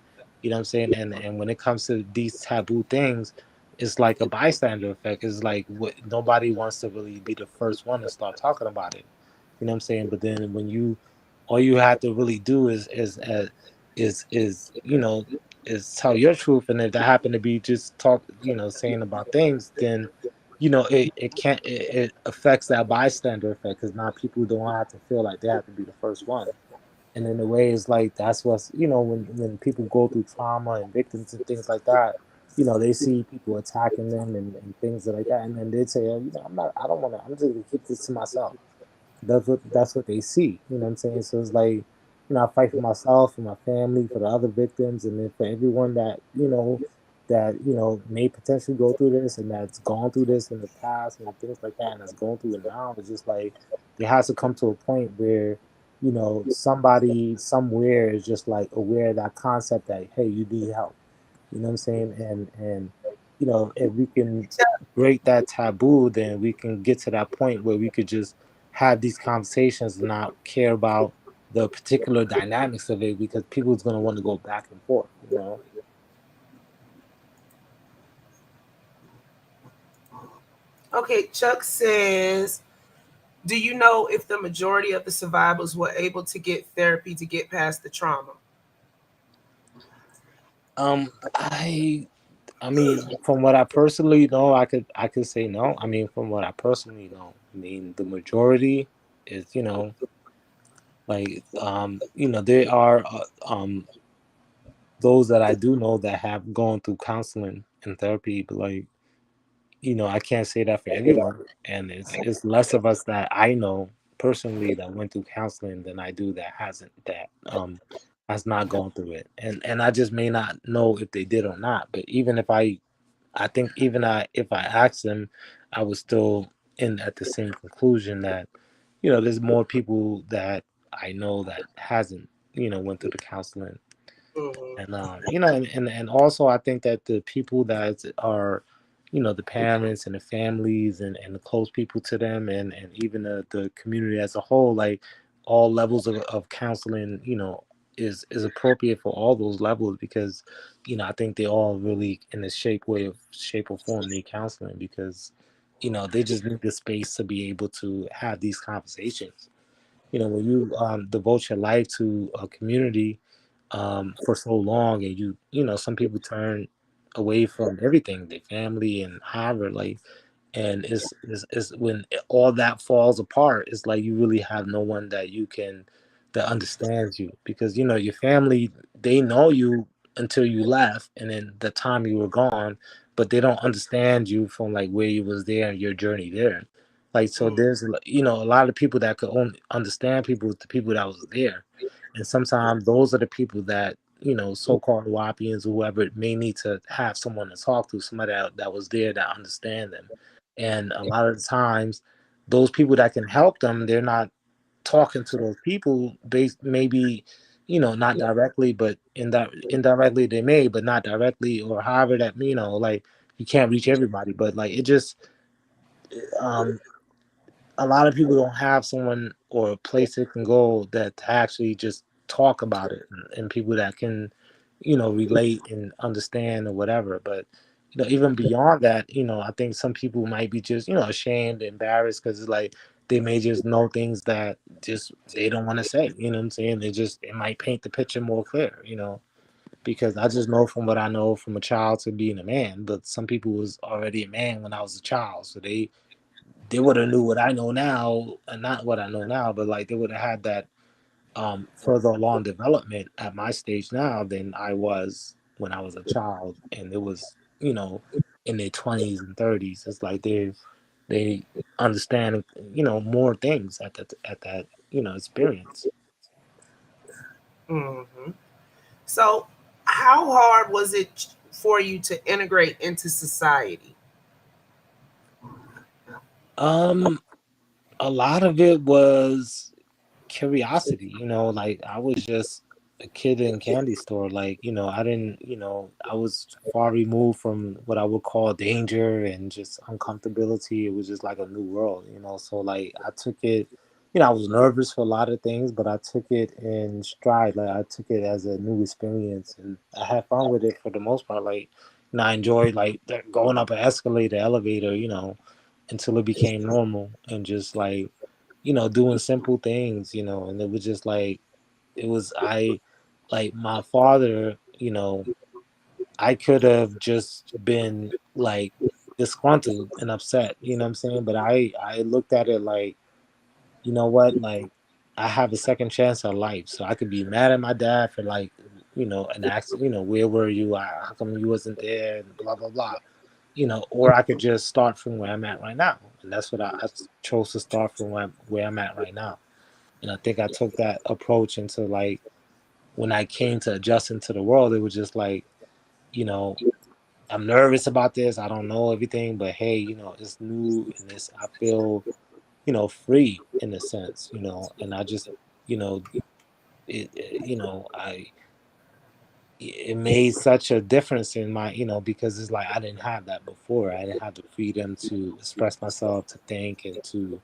You know what I'm saying? And when it comes to these taboo things, it's like a bystander effect. It's like what nobody wants to really be the first one to start talking about it. You know what I'm saying? But then when you, all you have to really do is you know, is tell your truth. And if that happen to be just talk, you know, saying about things, then you know it can't it affects that bystander effect, because now people don't have to feel like they have to be the first one. And in a way it's like that's what's, you know, when people go through trauma and victims and things like that, you know, they see people attacking them and things like that, and then they'd say, oh, you know, I don't want to, I'm just gonna keep this to myself. That's what they see. You know what I'm saying? So it's like, you know, I fight for myself, for my family, for the other victims, and then for everyone that, you know, may potentially go through this and that's gone through this in the past and things like that, and that's going through it now. It's just like it has to come to a point where, you know, somebody somewhere is just like aware of that concept that, hey, you need help. You know what I'm saying? And you know, if we can break that taboo, then we can get to that point where we could just have these conversations and not care about the particular dynamics of it, because people's gonna want to go back and forth, you know. Okay, Chuck says, do you know if the majority of the survivors were able to get therapy to get past the trauma? Um, I mean, from what I personally know, I could say no. I mean, from what I personally know, I mean, the majority is, you know, like you know, there are those that I do know that have gone through counseling and therapy, but like, you know, I can't say that for everyone, and it's less of us that I know personally that went through counseling than I do that hasn't, that has not gone through it, and I just may not know if they did or not. But even if I think even if I asked them, I was still in at the same conclusion that, you know, there's more people that I know that hasn't, you know, went through the counseling. Mhm. And you know, and also I think that the people that are, the parents and the families and the close people to them, and even the community as a whole, like all levels of counseling, is appropriate for all those levels, because I think they all really in a shape or form need counseling, because they just need the space to be able to have these conversations. When you devote your life to a community for so long, and some people turn away from everything, their family and however, like, and it's when all that falls apart, it's like you really have no one that understands you, because your family, they know you until you left, and then the time you were gone, but they don't understand you from like where you was there and your journey there. Like, so there's a lot of people that could only understand people, the people that was there, and sometimes those are the people that so-called Wapians or whoever may need to have someone to talk to, somebody that was there that understand them. And a lot of the times, those people that can help them, they're not talking to those people based, maybe not directly, but indirectly they may, but not directly, or however that, like, you can't reach everybody, but like it just um a lot of people don't have someone or a place they can go that actually just talk about it, and people that can, relate and understand or whatever. But even beyond that, I think some people might be just ashamed, embarrassed, because it's like they may just know things that just they don't want to say. You know what I'm saying? It might paint the picture more clear. Because I just know from what I know from a child to being a man, but some people was already a man when I was a child, so they would have knew what I know now, and not what I know now, but like they would have had that further along development at my stage now than I was when I was a child, and it was in their 20s and 30s. It's like they understand more things at that experience. Mm-hmm. So, how hard was it for you to integrate into society? Um, a lot of it was curiosity, like I was just a kid in a candy store, like, I didn't, I was far removed from what I would call danger and just uncomfortability. It was just like a new world, so like I took it, I was nervous for a lot of things, but I took it in stride. Like I took it as a new experience, and I had fun with it for the most part. Like, I enjoyed like going up an escalator, elevator, until it became normal, and just like doing simple things, and it was just like it was I like my father, I could have just been like disgruntled and upset, what I'm saying? But I looked at it like, what, like I have a second chance at life. So I could be mad at my dad for like, and ask, where were you? How come you wasn't there? And blah blah blah. Or I could just start from where I'm at right now. And that's what I chose to start from where I'm at right now. And I think I took that approach into like when I came to adjusting to the world, it was just like, you know, I'm nervous about this. I don't know everything, but hey, it's new and I feel, free in a sense, and I just, you know, it made such a difference in my, because it's like I didn't have that before. I didn't have the freedom to express myself, to think, and to,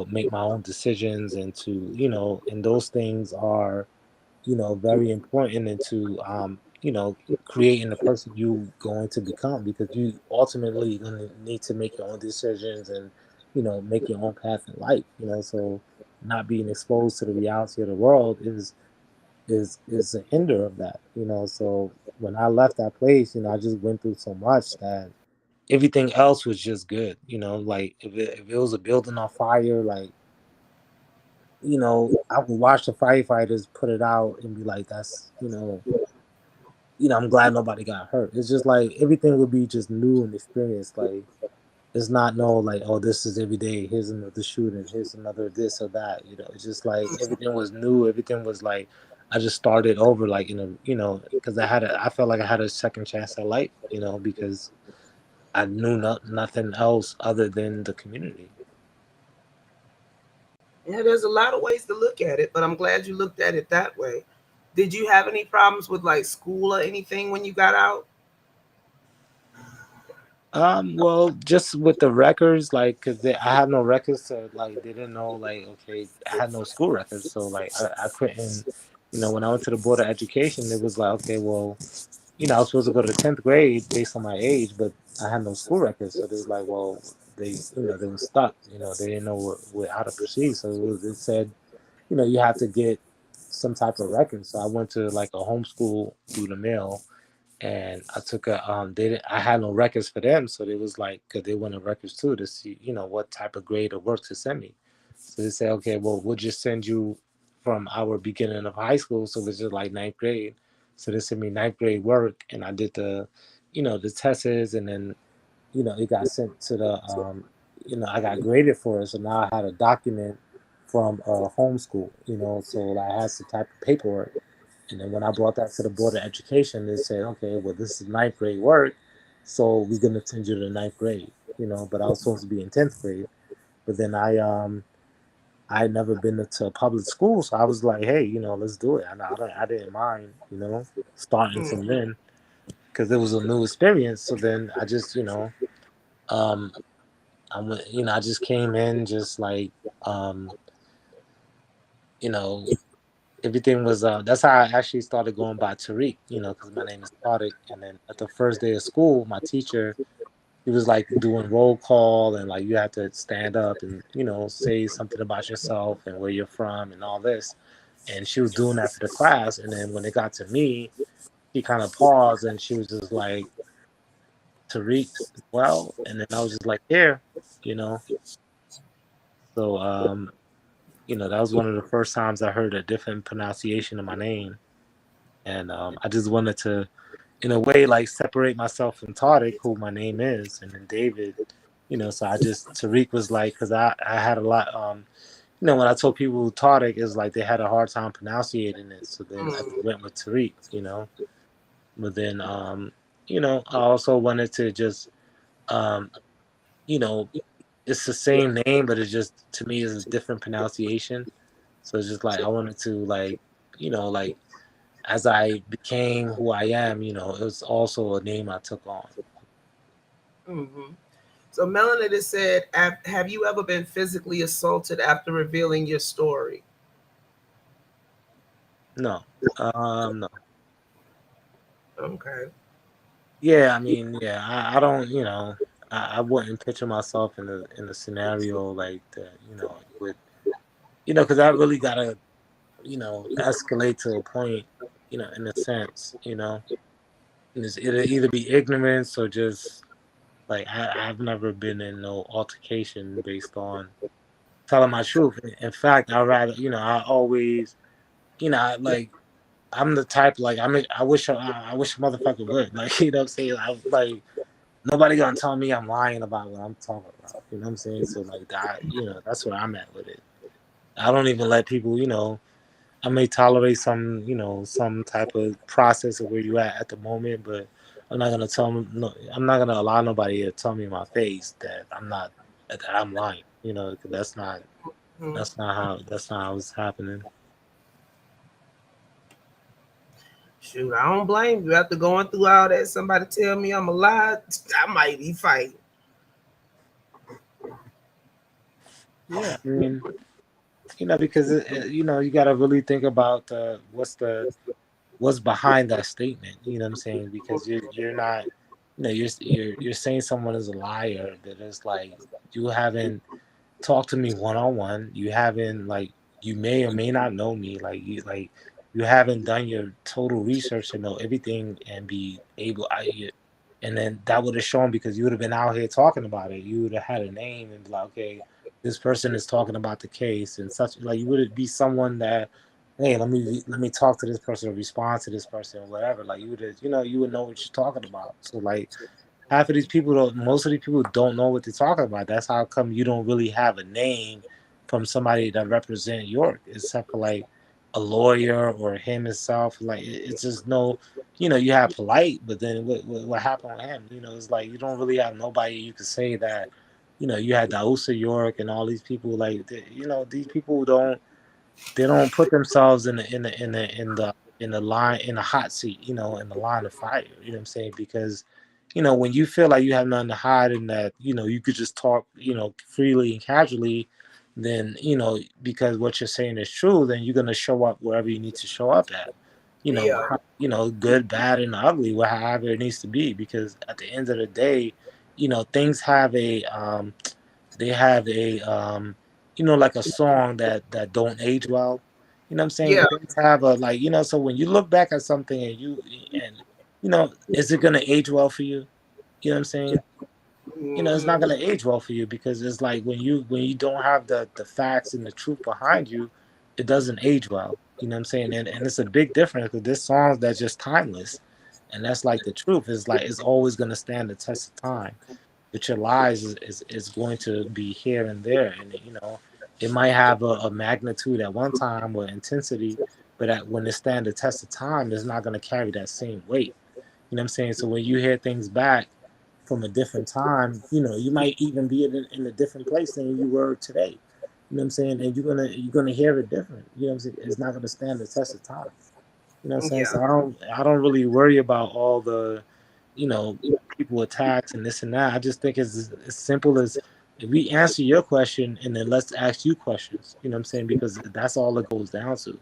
make my own decisions, and to, and those things are, very important into, creating the person you going to become, because you ultimately going to need to make your own decisions and, make your own path in life, so not being exposed to the reality of the world is a hinder of that, so when I left that place, I just went through so much that everything else was just good, like if it was a building on fire, like, I would watch the firefighters put it out and be like, that's, I'm glad nobody got hurt. It's just like everything would be just new and experienced. Like it's not no like, oh, this is every day. Here's another shooting. Here's another this or that. It's just like everything was new. Everything was like I just started over, like because I felt like I had a second chance at life. Because I knew nothing else other than the community. Yeah, there's a lot of ways to look at it, but I'm glad you looked at it that way. Did you have any problems with like school or anything when you got out? Well, just with the records, like, cause I had no records, so like they didn't know, like, okay, I had no school records, so like I couldn't, when I went to the board of education, it was like, okay, well, I was supposed to go to 10th grade based on my age, but I had no school records, so they was like, well, they were stuck, they didn't know how to proceed, so it said, you have to get some type of record, so I went to like a homeschool through the mail, and I took a they didn't, I had no records for them, so they was like, because they wanted records too to see what type of grade of work to send me. So they say, okay, well, we'll just send you from our beginning of high school, so it's just like 9th grade. So they sent me 9th grade work, and I did the tests, and then it got sent to the I got graded for it, so now I had a document from homeschool, so I had some type of paperwork. And then when I brought that to the board of education, they said, okay, well, this is 9th grade work, so we're gonna send you to 9th grade, But I was supposed to be in 10th grade, but then I had never been to a public school, so I was like, hey, let's do it. I didn't mind, starting from Mm-hmm. then because it was a new experience. So then I just, um, I just came in just like, um, you know, everything was that's how I actually started going by Tariq, because my name is Tariq. And then at the first day of school, my teacher, he was like doing roll call, and like you have to stand up and say something about yourself and where you're from and all this. And she was doing that for the class. And then when it got to me, she kind of paused and she was just like, Tariq, well, and then I was just like, here, you know. So that was one of the first times I heard a different pronunciation of my name. And I just wanted to, in a way, like separate myself from Tariq, who my name is, and then David, so I just, Tariq was like, because I had a lot, when I told people who Tariq is like, they had a hard time pronouncing it. So then I just went with Tariq, but then, I also wanted to just, um, you know, it's the same name, but it's just, to me, is a different pronunciation. So it's just like, I wanted to like, as I became who I am, it was also a name I took on. Mm-hmm. So Melanie has said, have you ever been physically assaulted after revealing your story? No, no. Okay. Yeah, I mean, yeah, I don't, I wouldn't picture myself in a scenario like that, with, because I really gotta, escalate to a point, in a sense, and it'll either be ignorance or just like I've never been in no altercation based on telling my truth. In fact, I rather, I always, like I'm the type, like I wish a motherfucker would, like, what I'm saying, like nobody gonna tell me I'm lying about what I'm talking about. You know what I'm saying? So like that, that's where I'm at with it. I don't even let people, I may tolerate some type of process of where you at the moment, but I'm not gonna tell them. No, I'm not gonna allow nobody to tell me in my face that I'm lying. 'Cause Mm-hmm. that's not how it's happening. Shoot, I don't blame you. After going through all that, somebody tell me I'm a lie, I might be fighting. Yeah, I mean, because you got to really think about what's behind that statement. You know what I'm saying? Because you're not, you're saying someone is a liar. That is like you haven't talked to me one on one. You haven't, like, you may or may not know me. You haven't done your total research to know everything and be able. And then that would have shown because you would have been out here talking about it. You would have had a name and be like, okay, this person is talking about the case and such. Like you would be someone that, hey, let me talk to this person or respond to this person or whatever. Like you would have, you would know what you're talking about. So like half of these people don't, most of these people don't know what they're talking about. That's how come you don't really have a name from somebody that represent York, except for like a lawyer or him himself. Like it's just no, you have polite, but then what happened with him? It's like you don't really have nobody you could say that. You had Dausa York and all these people. Like these people they don't put themselves in the line in the hot seat. In the line of fire. You know what I'm saying? Because when you feel like you have nothing to hide and that, you could just talk, freely and casually, then, because what you're saying is true, then you're going to show up wherever you need to show up at, Yeah. good, bad, and ugly, however it needs to be. Because at the end of the day, things have they have like a song that don't age well. You know what I'm saying? Yeah. Things have a, like, so when you look back at something and is it going to age well for you? You know what I'm saying? It's not Mhm. going to age well for you, because it's like when you don't have the facts and the truth behind you, it doesn't age well. You know what I'm saying? And it's a big difference, because there's songs that's just timeless, and that's like the truth. Is like it's always going to stand the test of time. But your lies is going to be here and there, and it might have a magnitude at one time or intensity, but when it stand the test of time, it's not going to carry that same weight. You know what I'm saying? So when you hear things back from a different time, you might even be in a different place than you were today. You know what I'm saying? And you're gonna hear it different. You know what I'm saying? It's not gonna stand the test of time. You know what I'm saying? Yeah. So I don't really worry about all the, you know, people attacks and this and that. I just think it's as simple as, if we answer your question, and then let's ask you questions. You know what I'm saying? Because that's all it goes down to.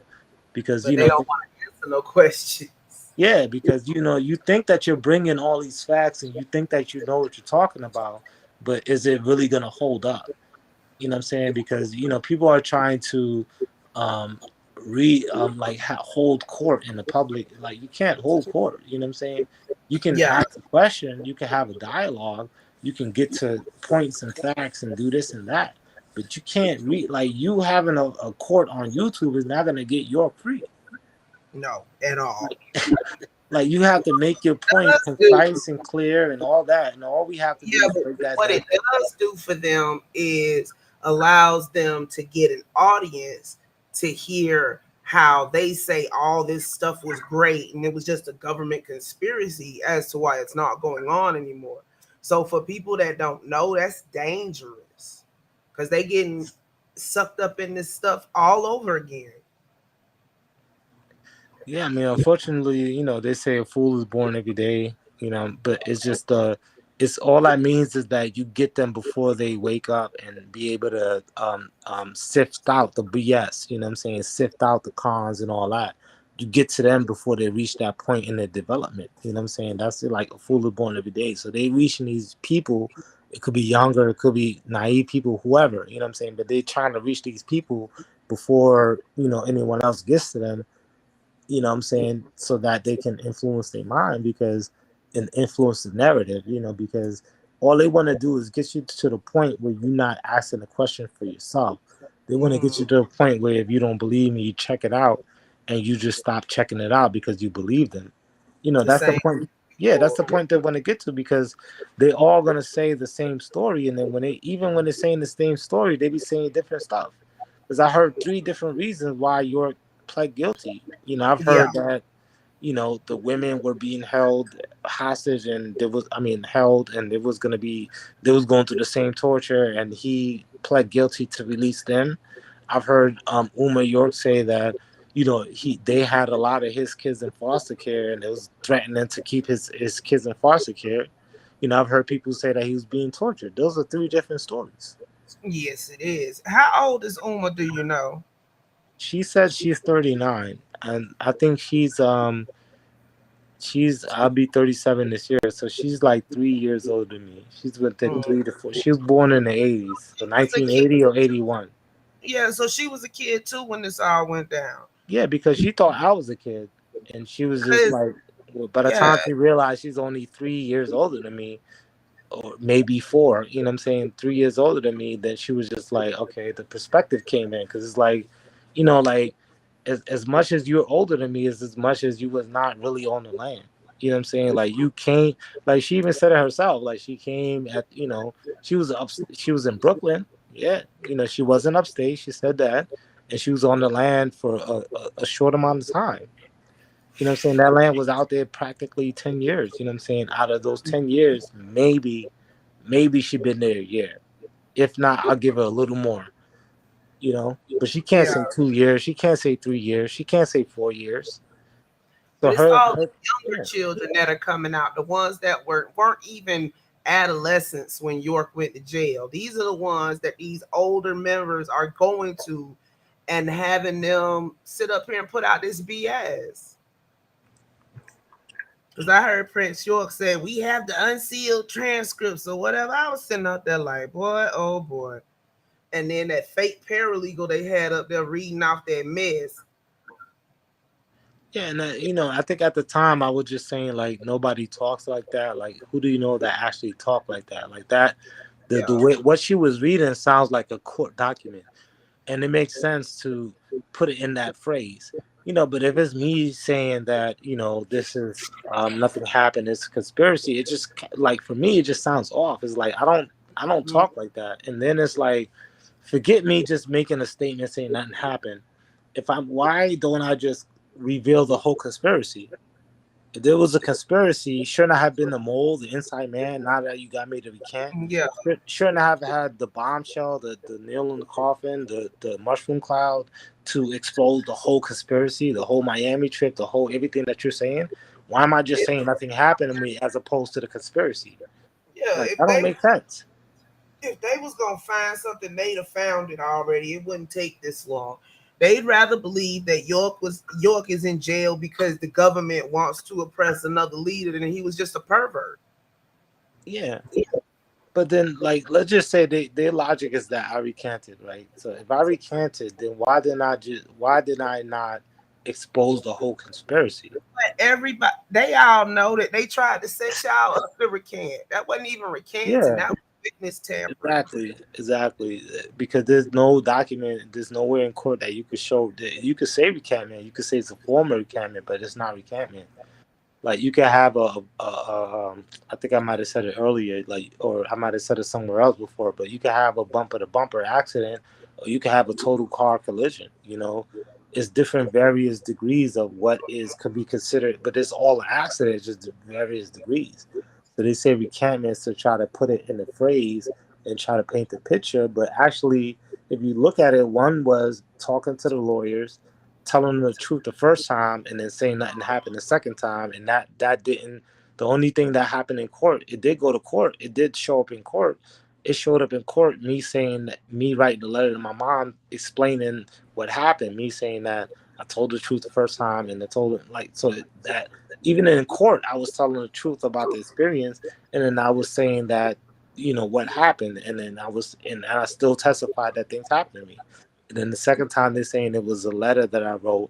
Because But they don't want to answer no questions. yeah, because you think that you're bringing all these facts, and you think that you know what you're talking about, but is it really gonna hold up? You know what I'm saying? Because people are trying to um hold court in the public. Like, you can't hold court. You know what I'm saying? You can Yeah. ask a question, you can have a dialogue, you can get to points and facts and do this and that, but you can't read. Like, you having a court on YouTube is not gonna get your free. No, at all. Like, you have to make your point Does do. concise and clear and all that, and all we have to do Yeah, is but break that what down. it does do for them is allows them to get an audience to hear how they say all this stuff was great and it was just a government conspiracy as to why it's not going on anymore. So for people that don't know, that's dangerous because they getting sucked up in this stuff all over again. Yeah, I mean, unfortunately, they say a fool is born every day, but it's just it's all that means is that you get them before they wake up and be able to sift out the BS. You know what I'm saying? Sift out the cons and all that. You get to them before they reach that point in their development. You know what I'm saying? That's it, like a fool is born every day. So they reaching these people. It could be younger, it could be naive people, whoever. You know what I'm saying? But they trying to reach these people before anyone else gets to them. You know what I'm saying, so that they can influence their mind, and influence the narrative, because all they want to do is get you to the point where you're not asking the question for yourself. They want to get you Mm, to the point where, if you don't believe me, you check it out, and you just stop checking it out because you believe them. the That's the same point. Yeah, that's people. the point they want to get to, because they all gonna say the same story, and then when they're saying the same story, they be saying different stuff. Because I heard three different reasons why York pled guilty. I've Yeah, heard that the women were being held hostage, and held, and they was going through the same torture, and he pled guilty to release them. I've heard Uma York say that they had a lot of his kids in foster care, and it was threatening to keep his kids in foster care. I've heard people say that he was being tortured. Those are three different stories. yes, it is. How old is Uma? Do you know? She said she's 39, and I think I'll be 37 this year, so she's like 3 years older than me. She's within Mm. 3 to 4. She was born in the 80s, so Was a kid. 1980 or 81. Yeah, so she was a kid too when this all went down. Yeah, because she thought I was a kid, and she was just Cause like, well, by the yeah, time she realized she's only 3 years older than me, or maybe four, 3 years older than me, then she was just like, okay, the perspective came in, because it's like, like, as much as you're older than me is as much as you was not really on the land. You know what I'm saying? Like, you came, like, she even said it herself, like, she came at, she was in Brooklyn. Yeah, she wasn't upstate. She said that, and she was on the land for a short amount of time. You know what I'm saying? That land was out there practically 10 years. You know what I'm saying? Out of those 10 years, maybe she been there a year. If not, I'll give her a little more. But she can't yeah, say 2 years. She can't say 3 years. She can't say 4 years. But So it's all the yeah. younger children that are coming out, the ones that weren't even adolescents when York went to jail. These are the ones that these older members are going to and having them sit up here and put out this BS. Because I heard Prince York say, we have the unsealed transcripts or whatever. I was sitting up there like, boy, oh boy. And then that fake paralegal they had up there reading off that mess. Yeah, and I think at the time I was just saying like nobody talks like that. Like, who do you know that actually talk like that? Like that, the Yeah. way what she was reading sounds like a court document, and it makes sense to put it in that phrase. But if it's me saying that this is nothing happened, it's a conspiracy, it just like for me it just sounds off. It's like I don't talk like that, and then it's like forget me just making a statement saying nothing happened. Why don't I just reveal the whole conspiracy? If there was a conspiracy, shouldn't I have been the mole, the inside man? Now that you got me to recant, Yeah. shouldn't I have had the bombshell, the nail in the coffin, the mushroom cloud to expose the whole conspiracy, the whole Miami trip, the whole everything that you're saying? Why am I just saying nothing happened to me as opposed to the conspiracy? Yeah. Like that don't make sense. If they was gonna find something, they'd have found it already. It wouldn't take this long. They'd rather believe that York is in jail because the government wants to oppress another leader than he was just a pervert. Yeah. But then, like, let's just say their logic is that I recanted, right? So if I recanted, then why did I not expose the whole conspiracy? But everybody, they all know that they tried to set y'all up to recant. That wasn't even recanting. Yeah, That was witness tampering. exactly. Because there's no document, there's nowhere in court that you could show that you could say recantment. You could say it's a form of recantment, but it's not recantment. Like you could have I think I might have said it earlier, like, or I might have said it somewhere else before, but you could have a bumper to bumper accident, or you could have a total car collision. It's different various degrees of what is could be considered, but it's all an accident, just various degrees. So they say recantment is to try to put it in a phrase and try to paint the picture, but actually, if you look at it, one was talking to the lawyers, telling the truth the first time and then saying nothing happened the second time, and that didn't. The only thing that happened in court, it did go to court, it did show up in court. It showed up in court, me writing a letter to my mom explaining what happened, me saying that I told the truth the first time, and I told it like so that even in court I was telling the truth about the experience, and then I was saying that what happened, and then I still testified that things happened to me. And then the second time they're saying it was a letter that I wrote,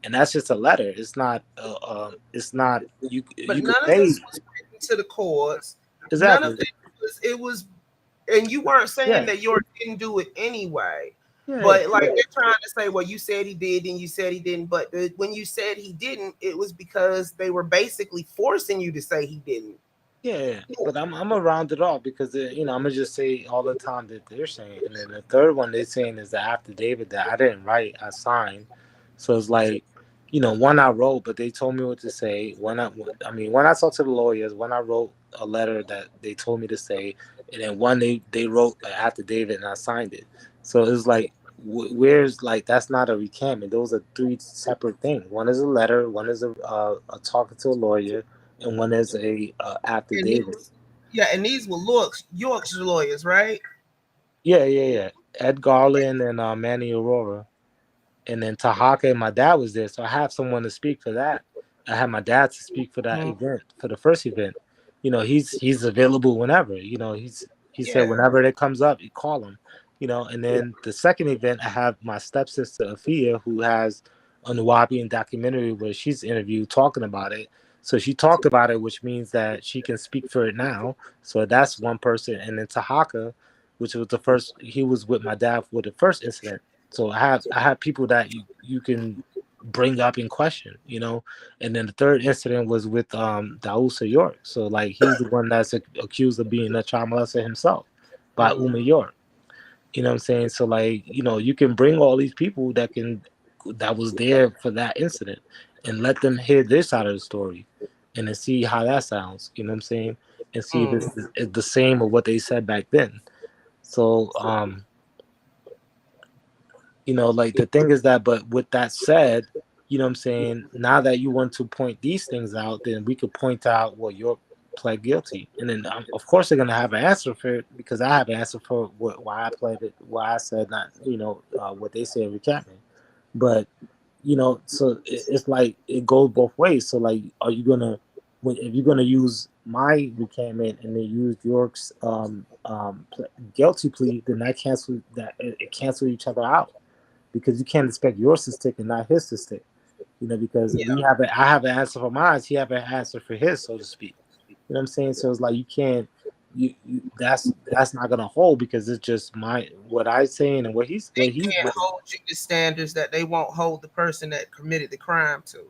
and that's just a letter. It's not. It's not. But You could none of say this was written to the courts. None of exactly. it was, and you weren't saying Yeah. that York didn't do it anyway. Yeah. But like they're trying to say, well, you said he did, and you said he didn't. But when you said he didn't, it was because they were basically forcing you to say he didn't. Yeah, but I'm gonna round it off because I'm gonna just say all the time that they're saying, and then the third one they're saying is the affidavit that I didn't write, I signed. So it's like, one I wrote, but they told me what to say. When I talked to the lawyers, when I wrote a letter that they told me to say, and then one they wrote an affidavit and I signed it. So it's like, where's like that's not a recantment. Those are three separate things. One is a letter, one is a talking to a lawyer, and one is a And affidavit. these were York's lawyers, right? Yeah. Ed Garland and Manny Aurora, and then Tahaka and my dad was there, so I have someone to speak for that. I had my dad to speak for that event, for the first event. He's available whenever. He said Yeah. whenever it comes up, you call him. And then the second event, I have my stepsister Afia, who has a Nuwabian documentary where she's interviewed talking about it. So she talked about it, which means that she can speak for it now. So that's one person. And then Tahaka, which was the first, he was with my dad for the first incident. So I have people that you can bring up in question, And then the third incident was with Dausa York. So like he's the one that's accused of being a child molester himself by Uma York. You know what I'm saying? So like, you can bring all these people that was there for that incident and let them hear their side of the story and then see how that sounds, you know what I'm saying? And see if it's the same of what they said back then. So like the thing is that, but with that said, you know what I'm saying? Now that you want to point these things out, then we could point out, well, York pled guilty, and then of course they're gonna have an answer for it because I have an answer for why I pled it, why I said not, what they say in recantment. But so it's like it goes both ways. So like, are you gonna, if you're gonna use my recantment and then use York's guilty plea, then that cancel that it cancel each other out because you can't expect yours to stick and not his to stick. Because I have an answer for mine, he have an answer for his, so to speak. You know what I'm saying? So it's like you can't, that's not gonna hold because it's just what I saying and what he's They what he's can't hold you to standards that they won't hold the person that committed the crime to.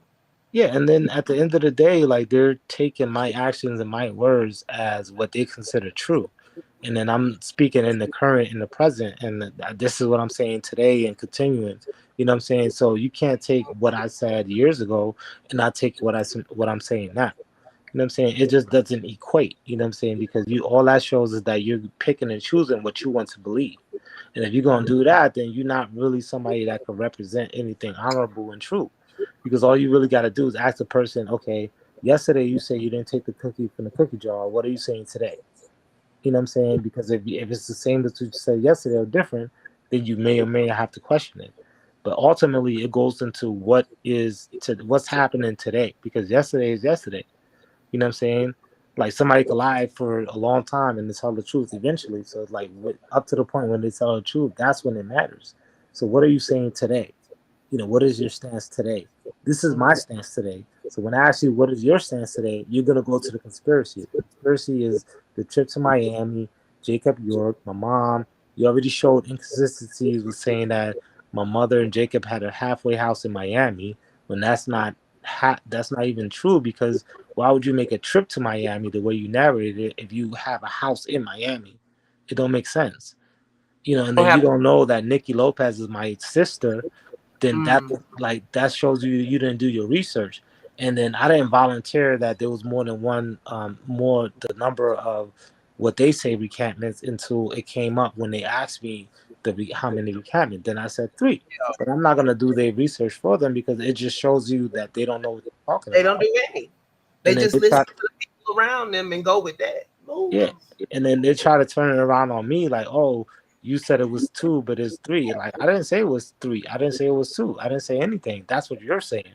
yeah. And then at the end of the day, like they're taking my actions and my words as what they consider true. And then I'm speaking in the current, in the present, and this is what I'm saying today and continuing. You know what I'm saying? So you can't take what I said years ago and not take what I'm saying now. You know what I'm saying? It just doesn't equate. You know what I'm saying? Because all that shows is that you're picking and choosing what you want to believe. And if you're gonna do that, then you're not really somebody that can represent anything honorable and true. Because all you really got to do is ask the person, okay, yesterday you say you didn't take the cookie from the cookie jar. What are you saying today? You know what I'm saying? Because if it's the same as what you said yesterday or different, then you may or may not have to question it. But ultimately, it goes into what's happening today. Because yesterday is yesterday. You know what I'm saying? Like somebody could lie for a long time and they tell the truth eventually. So it's like up to the point when they tell the truth, that's when it matters. So what are you saying today? What is your stance today? This is my stance today. So when I ask you what is your stance today, you're gonna go to the conspiracy. The conspiracy is the trip to Miami, Jacob York, my mom. You already showed inconsistencies with saying that my mother and Jacob had a halfway house in Miami when that's not even true because why would you make a trip to Miami the way you narrated it if you have a house in Miami? It don't make sense. And then you don't know that Nikki Lopez is my sister, then that shows you didn't do your research. And then I didn't volunteer that there was more than one, more the number of what they say recantments until it came up when they asked me how many recantments. Then I said 3, but I'm not gonna do their research for them because it just shows you that they don't know what they're talking They about. don't do any. They And then just listen to the people around them and go with that. Ooh. yeah, and then they try to turn it around on me like, oh, you said it was 2, but it's 3. Like I didn't say it was 3. I didn't say it was 2. I didn't say anything. That's what you're saying.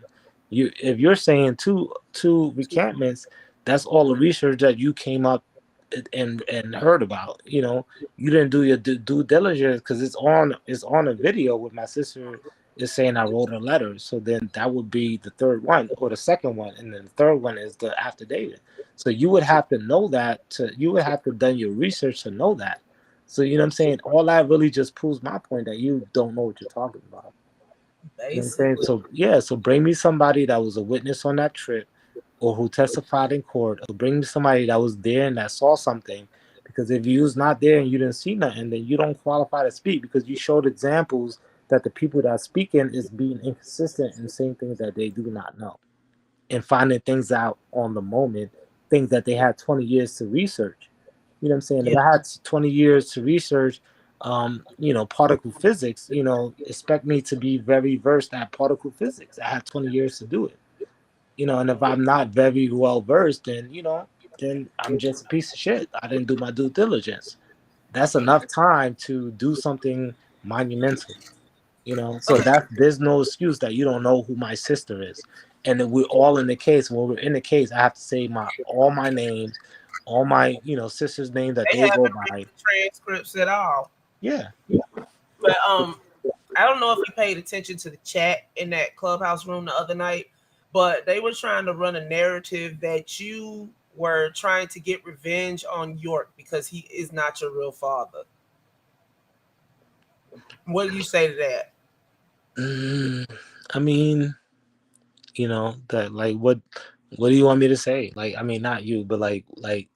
If you're saying two recantments, that's all the research that you came up and heard about. You didn't do your due diligence because it's on a video with my sister is saying I wrote a letter. So then that would be the third one or the second one, and then the third one is the affidavit. So you would have to know that you would have to done your research to know that. So you know what I'm saying? All that really just proves my point that you don't know what you're talking about. You know what I'm saying? So yeah, so bring me somebody that was a witness on that trip or who testified in court, or bring me somebody that was there and that saw something. Because if you was not there and you didn't see nothing, then you don't qualify to speak because you showed examples that the people that are speaking is being inconsistent and saying things that they do not know and finding things out on the moment, things that they had 20 years to research. You know what I'm saying? If I had 20 years to research, particle physics, expect me to be very versed at particle physics. I had 20 years to do it. And if I'm not very well versed, then I'm just a piece of shit. I didn't do my due diligence. That's enough time to do something monumental. So there's no excuse that you don't know who my sister is. And then we're all in the case. When we're in the case, I have to say all my names, all my sister's name that They they go haven't read by. the transcripts at all. Yeah. But I don't know if you paid attention to the chat in that clubhouse room the other night, but they were trying to run a narrative that you were trying to get revenge on York because he is not your real father. What do you say to that? I mean, that like what do you want me to say? Like, I mean, not you, but like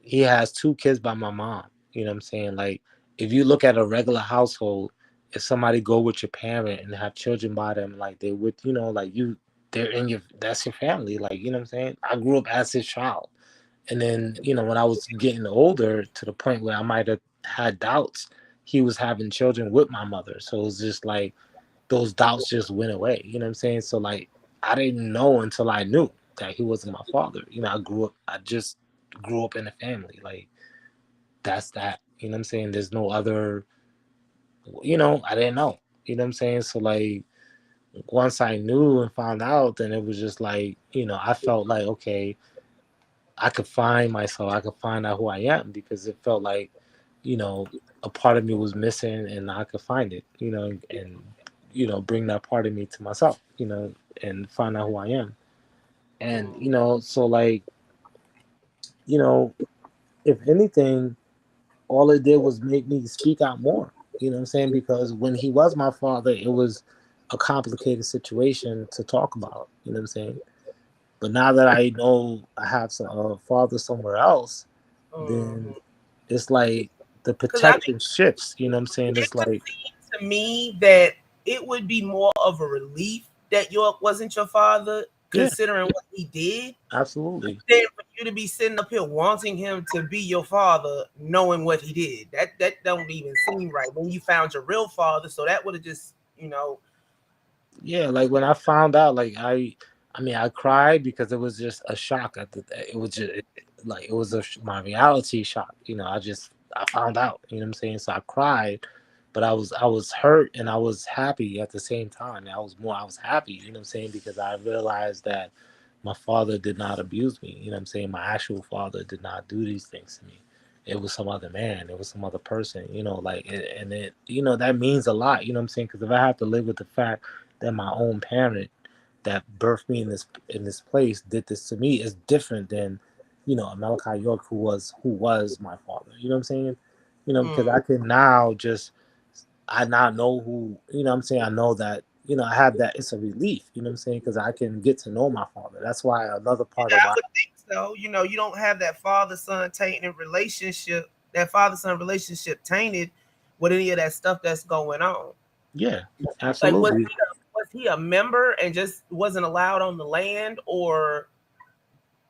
he has 2 kids by my mom. You know what I'm saying? Like, if you look at a regular household, if somebody go with your parent and have children by them, like they with, like that's your family. Like, you know what I'm saying? I grew up as his child. And then, when I was getting older to the point where I might have had doubts, he was having children with my mother. So it was just like, those doubts just went away. You know what I'm saying? So like I didn't know until I knew that he wasn't my father. You know, I just grew up in a family. Like that's that. You know what I'm saying? There's no other, you know, I didn't know. You know what I'm saying? So like once I knew and found out, then it was just like, you know, I felt like, okay, I could find myself, I could find out who I am, because it felt like, you know, a part of me was missing and I could find it, you know, and you know, bring that part of me to myself, you know, and find out who I am. And, you know, so like, you know, if anything, all it did was make me speak out more. You know what I'm saying? Because when he was my father, it was a complicated situation to talk about. You know what I'm saying? But now that I know I have a father somewhere else, then it's like the Because I think protection shifts. You know what I'm saying? it It's would like, seem to me that it would be more of a relief that York wasn't your father, yeah, considering what he did, absolutely. than for you to be sitting up here wanting him to be your father, knowing what he did. That don't even seem right. When you found your real father, so that would have just, Yeah, like when I found out, like I mean, I cried because it was just a shock. It was just like it was my reality shock. You know, I found out. You know what I'm saying? So I cried, but I was hurt and I was happy at the same time. I was happy. You know what I'm saying? Because I realized that my father did not abuse me. You know what I'm saying? My actual father did not do these things to me. It was some other man. It was some other person. You know, like and it. You know that means a lot. You know what I'm saying? Because if I have to live with the fact that my own parent that birthed me in this place did this to me is different than, you know, Malachi York who was my father. You know what I'm saying? You know, because I can now just I now know who, you know what I'm saying? I know that, you know, I have that, it's a relief, you know what I'm saying? Because I can get to know my father. That's why another part of I why would think so. You don't have that father son tainted relationship, that father son relationship tainted with any of that stuff that's going on. yeah, Like, absolutely. was he a member and just wasn't allowed on the land, or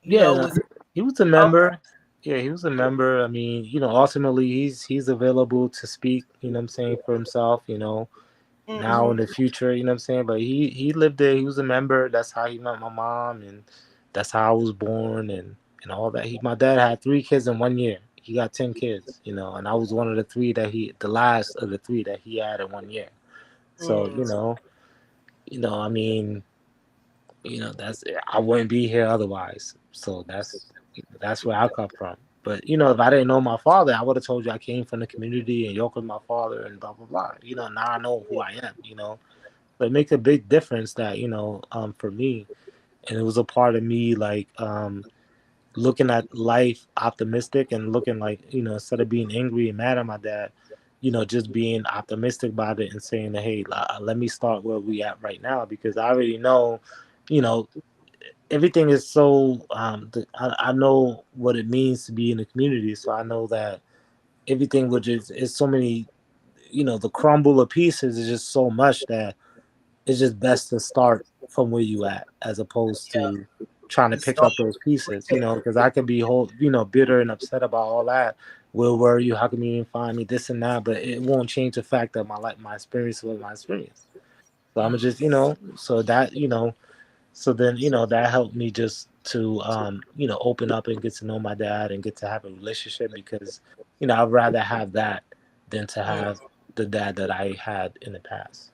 Yeah, was he was a okay? member. Yeah, he was a member. I mean, you know, ultimately he's available to speak, you know what I'm saying, for himself, you know, now in Mm-hmm. the future, you know what I'm saying? But he lived there, he was a member. That's how he met my mom and that's how I was born and all that. My dad had 3 kids in 1 year. He got 10 kids, you know, and I was one of the last of the three that he had in 1 year. So, I mean, you know, that's I wouldn't be here otherwise. So that's where I come from. But you know, if I didn't know my father, I would have told you I came from the community and York was my father and blah blah blah. You know, now I know who I am. You know, but it makes a big difference that for me, and it was a part of me like looking at life optimistic and looking like, you know, instead of being angry and mad at my dad, you know, just being optimistic about it and saying, hey, let me start where we at right now because I already know, you know, everything is so I know what it means to be in the community, so I know that everything which is so many, you know, the crumble of pieces is just so much that it's just best to start from where you at as opposed to trying to The pick start up those pieces, you there. know, because I could be bitter and upset about all that. Where were you? How come you didn't find me? This and that, but it won't change the fact that my experience was my experience. So I'm just, so that, so then, that helped me just to, open up and get to know my dad and get to have a relationship because, I'd rather have that than to have the dad that I had in the past.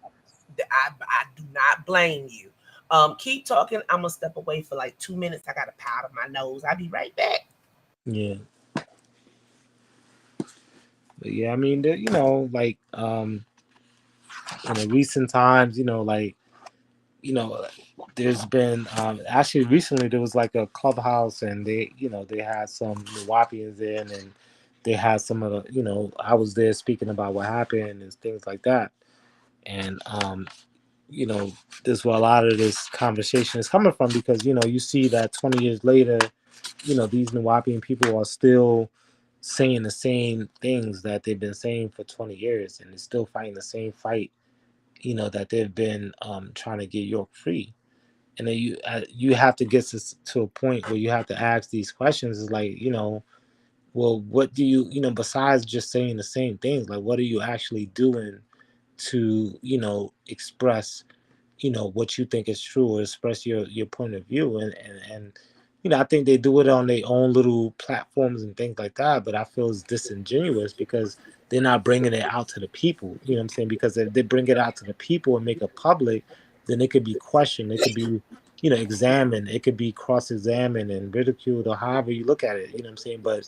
I do not blame you. Keep talking. I'm gonna step away for like 2 minutes. I got a powder my nose. I'll be right back. Yeah. But yeah, I mean, like, in the recent times, you know, there's been, actually recently there was like a clubhouse and they had some Milwaukeeans in and they had some of the, I was there speaking about what happened and things like that. And, you know, this is where a lot of this conversation is coming from because, you see that 20 years later, these Milwaukeean people are still saying the same things that they've been saying for 20 years and they're still fighting the same fight, that they've been trying to get York free. And then you have to get to a point where you have to ask these questions. Is like, well, what do you, besides just saying the same things, like what are you actually doing to, express, what you think is true, or express your point of view. And I think they do it on their own little platforms and things like that, but I feel it's disingenuous because they're not bringing it out to the people. You know what I'm saying? Because if they bring it out to the people and make it public, then it could be questioned, it could be, examined, it could be cross-examined and ridiculed, or however you look at it. You know what I'm saying? But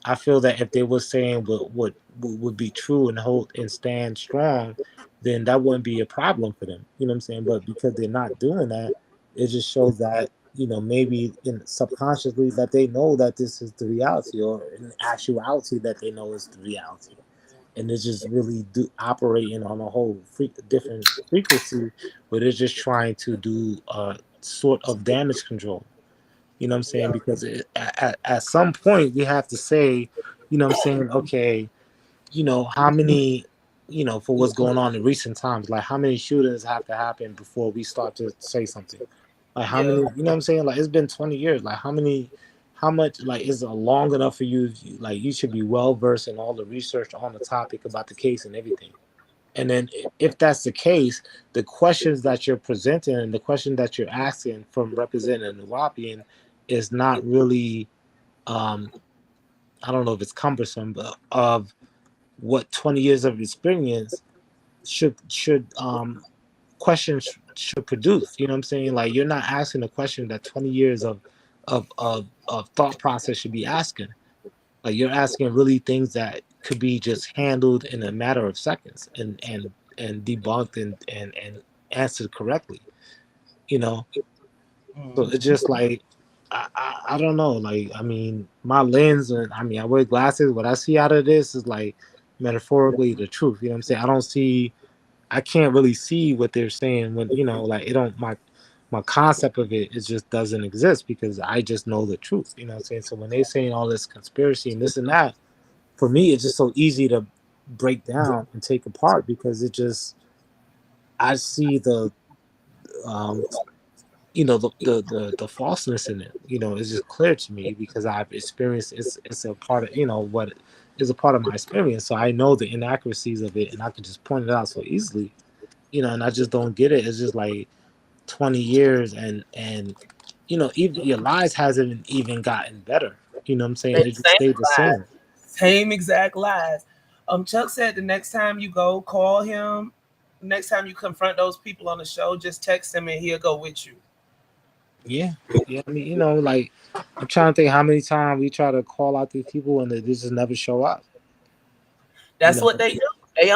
I feel that if they were saying what would be true and hold and stand strong, then that wouldn't be a problem for them. You know what I'm saying? But because they're not doing that, it just shows that, maybe in subconsciously that they know that this is the reality, or in actuality that they know is the reality. And they're just really operating on a whole different frequency, where they're just trying to do sort of damage control. You know what I'm saying? Because at some point we have to say, what I'm saying, okay, how many, for what's going on in recent times, like how many shootings have to happen before we start to say something? Like how many, you know what I'm saying? Like it's been 20 years. Like how much, like is it long enough for you? Like you should be well versed in all the research on the topic about the case and everything. And then if that's the case, the questions that you're presenting and the question that you're asking from representing the Wapian is not really, um, I don't know if it's cumbersome, but of what 20 years of experience should questions should produce. You know what I'm saying? Like you're not asking a question that 20 years of thought process should be asking. Like you're asking really things that could be just handled in a matter of seconds and debunked and answered correctly. You know, so it's just like I don't know. Like I mean, my lens, and I mean I wear glasses. What I see out of this is like metaphorically the truth. You know what I'm saying? I can't really see what they're saying when like it don't my concept of it just doesn't exist because I just know the truth. You know what I'm saying? So when they saying all this conspiracy and this and that, for me it's just so easy to break down and take apart because it just I see the um the falseness in it. It's just clear to me because I've experienced it's a part of what is a part of my experience. So I know the inaccuracies of it and I can just point it out so easily. And I just don't get it. It's just like 20 years and even your lives hasn't even gotten better. You know what I'm saying? It just Same stayed the lies. same. Same exact lies. Chuck said the next time you go, call him. Next time you confront those people on the show, just text him and he'll go with you. Yeah. Yeah. I mean, like I'm trying to think how many times we try to call out these people and they just never show up. You That's know, what they do. They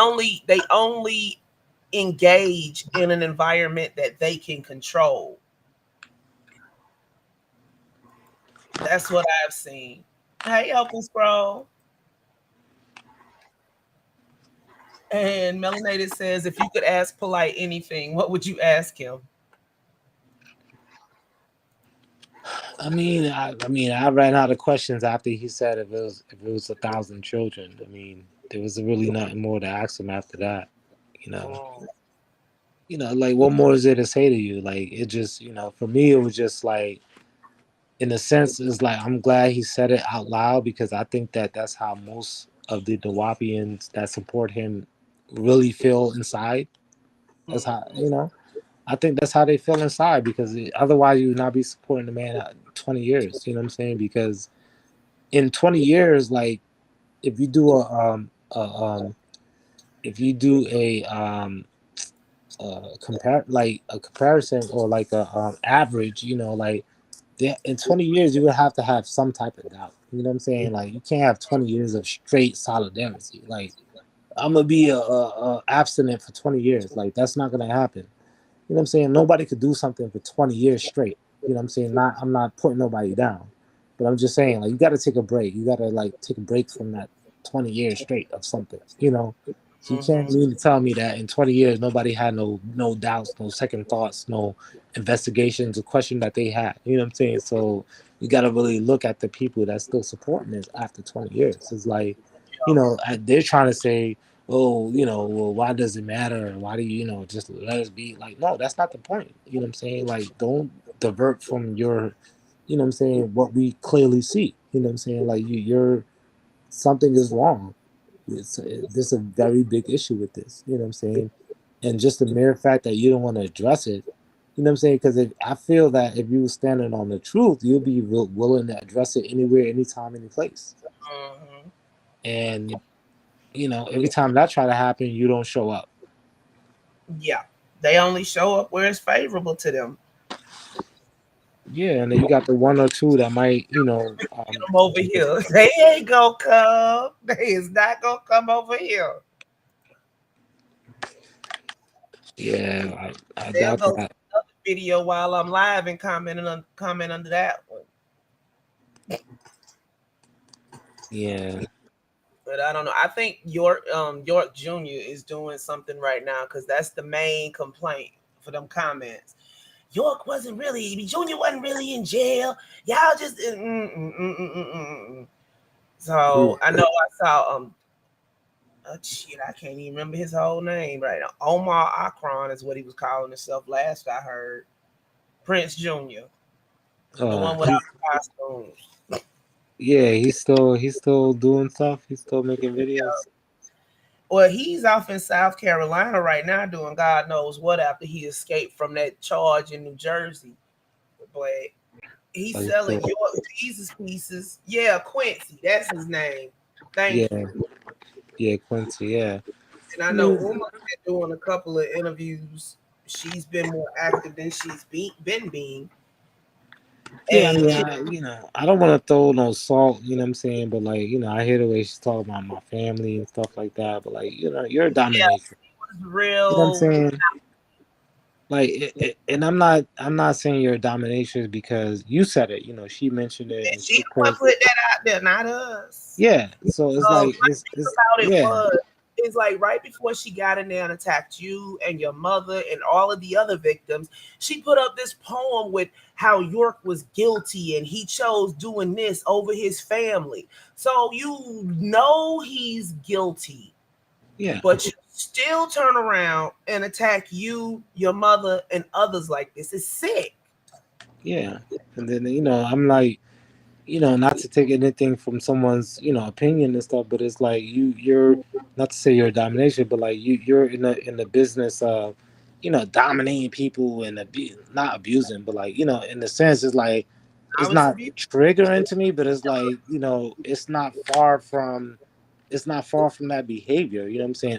only engage in an environment that they can control. That's what I've seen. Hey, Uncle Scroll. And Melanated says, if you could ask Polite anything, what would you ask him? I ran out of questions after he said if it was 1,000 children. I mean, there was really nothing more to ask him after that. You know, Mm. like what more is there to say to you? Like it just, for me, it was just like, in a sense, it's like I'm glad he said it out loud because I think that that's how most of the Nawapians that support him really feel inside. That's how I think that's how they feel inside because otherwise you would not be supporting the man 20 years. You know what I'm saying? Because in 20 years, like if you do if you do a comparison or like a average, like in 20 years you would have to have some type of doubt. You know what I'm saying? Like you can't have 20 years of straight solidarity. Like I'm gonna be abstinent for 20 years. Like that's not gonna happen. You know what I'm saying? Nobody could do something for 20 years straight. You know what I'm saying? I'm not putting nobody down. But I'm just saying, like, you gotta take a break. You gotta like take a break from that 20 years straight of something. So you can't Mhm. mean to tell me that in 20 years nobody had no doubts, no second thoughts, no investigations or question that they had. You know what I'm saying? So you gotta really look at the people that's still supporting this after 20 years. It's like, they're trying to say, oh, well, why does it matter? Why do just let us be? Like, no, that's not the point. You know what I'm saying? Like, don't divert from your, what I'm saying, what we clearly see. You know what I'm saying? Like, you're something is wrong. There's a very big issue with this. You know what I'm saying? And just the mere fact that you don't want to address it, you know what I'm saying? Because I feel that if you were standing on the truth, you'll be willing to address it anywhere, anytime, any place. Mhm. And every time that try to happen, you don't show up. Yeah, they only show up where it's favorable to them. Yeah, and then you got the one or two that might, Get them over here. They ain't gonna come. They is not gonna come over here. yeah, I They'll doubt go see that. another video while I'm live and comment under that one. Yeah, But I don't know. I think York Jr. is doing something right now because that's the main complaint for them comments. York wasn't really, Junior wasn't really in jail. Y'all just So I know I saw shit, I can't even remember his whole name right now. Omar Akron is what he was calling himself last I heard. Prince Jr. The one without the costumes. yeah, he's still doing stuff. He's still making videos. Well, he's off in South Carolina right now doing God knows what after he escaped from that charge in New Jersey. But he's So he's selling still, York Jesus pieces. Yeah, Quincy, that's his name. Thank yeah, you. yeah, Quincy, yeah. And I I know mean, Uma's been doing a couple of interviews. She's been more active than been being. yeah, I mean, And I don't want to throw no salt, you know what I'm saying, but like, I hear the way she's talking about my family and stuff like that, but like, you're a yeah, dominatrix. it was You know what I'm real. saying? Like, and I'm not saying you're a dominatrix because you said it. She mentioned it And and she she the one cursed. put that out there, not us. Yeah, so it's My like thing it's about it yeah, was, it's like right before she got in there and attacked you and your mother and all of the other victims, she put up this poem with how York was guilty and he chose doing this over his family. So you know he's guilty, yeah, but you still turn around and attack you, your mother, and others like this. It's sick. yeah. And then I'm like, not to take anything from someone's opinion and stuff, but it's like you're not to say you're a domination, but like you're in the business of dominating people and not abusing, but like in the sense it's like I it's was not abused. triggering to me, but it's like it's not far from that behavior. You know what I'm saying?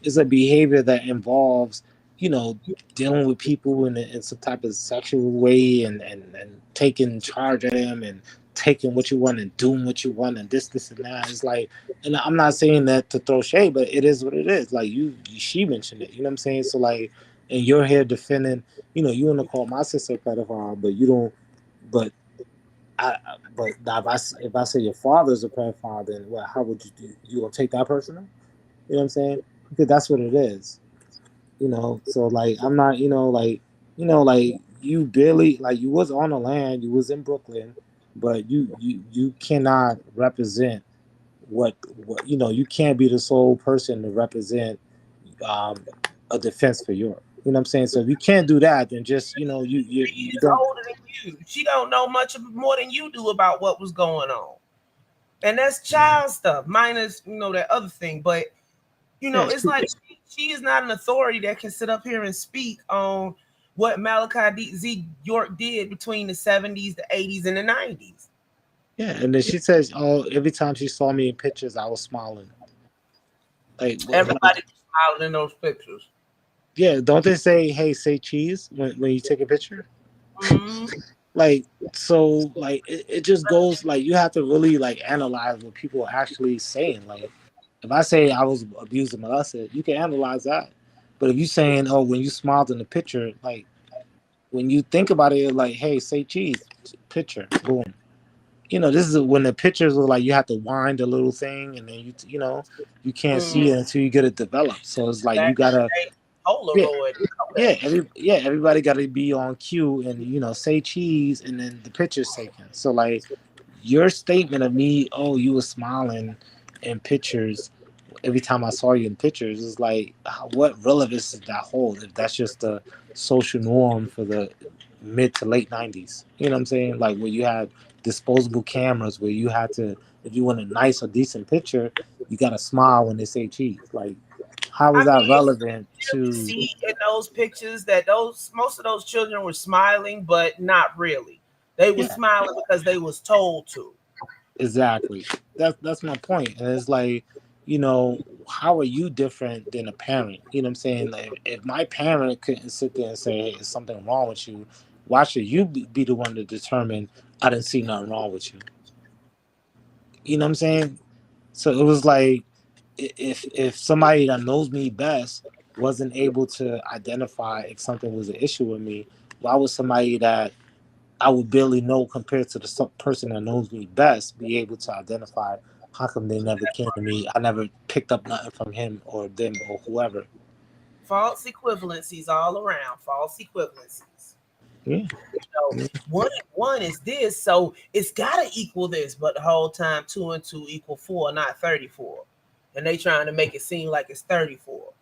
It's a behavior that involves you know dealing with people in some type of sexual way and taking charge of them and taking what you want and doing what you want and this and that. It's like, and I'm not saying that to throw shade, but it is what it is. Like she mentioned it. You know what I'm saying? So like, and you're here defending. You want to call my sister a pedophile, but you don't. But but now if I say your father's a pedophile, then what? How would you do? You gonna take that person? You know what I'm saying? Because that's what it is. So like I'm not. Like you barely like you was on the land. You was in Brooklyn, but you cannot represent what you can't be the sole person to represent um, a defense for Europe. You know what I'm saying? So if you can't do that, then just you Years don't. older than you. She don't know much more than you do about what was going on. And that's child stuff, minus, that other thing. But, Yeah, it's like she is not an authority that can sit up here and speak on what Malachi Z. York did between the 70s, the 80s, and the 90s. yeah, and then she says, "Oh, every time she saw me in pictures, I was smiling." Like, Everybody was smiling in those pictures. yeah, don't they say, "Hey, say cheese" when you take a picture? Mm-hmm. Like, so like it just goes like you have to really like analyze what people are actually saying. Like, if I say I was abusing Melissa, you can analyze that. But if you saying, "Oh, when you smiled in the picture," like when you think about it, like, "Hey, say cheese," picture, boom. This is when the pictures are like you have to wind a little thing, and then you can't Mm-hmm. see it until you get it developed. So it's like you Back in the gotta, day, yeah, Polaroid, yeah, Kodak. everybody gotta be on cue and say cheese, and then the picture's taken. So like your statement of me, oh, you were smiling in pictures every time I saw you in pictures is like, what relevance does that hold if that's just the social norm for the mid to late 90s? You know what I'm saying? Like where you had disposable cameras, where you had to if you want a nice or decent picture, you gotta smile when they say cheese. Like, how is I that mean, relevant you to see in those pictures that those most of those children were smiling, but not really. They were yeah, smiling because they was told to. exactly. That's my point. And it's like, how are you different than a parent? You know what I'm saying? Like, if my parent couldn't sit there and say, hey, is something wrong with you, why should you be the one to determine I didn't see nothing wrong with you? You know what I'm saying? So it was like, if somebody that knows me best wasn't able to identify if something was an issue with me, why would somebody that I would barely know compared to the person that knows me best be able to identify how come they never came to me? I never picked up nothing from him or them or whoever. False equivalencies all around. False equivalencies. Yeah. So one and one is this, so it's gotta equal this, but the whole time two and two equal four, not 34. And they trying to make it seem like it's 34.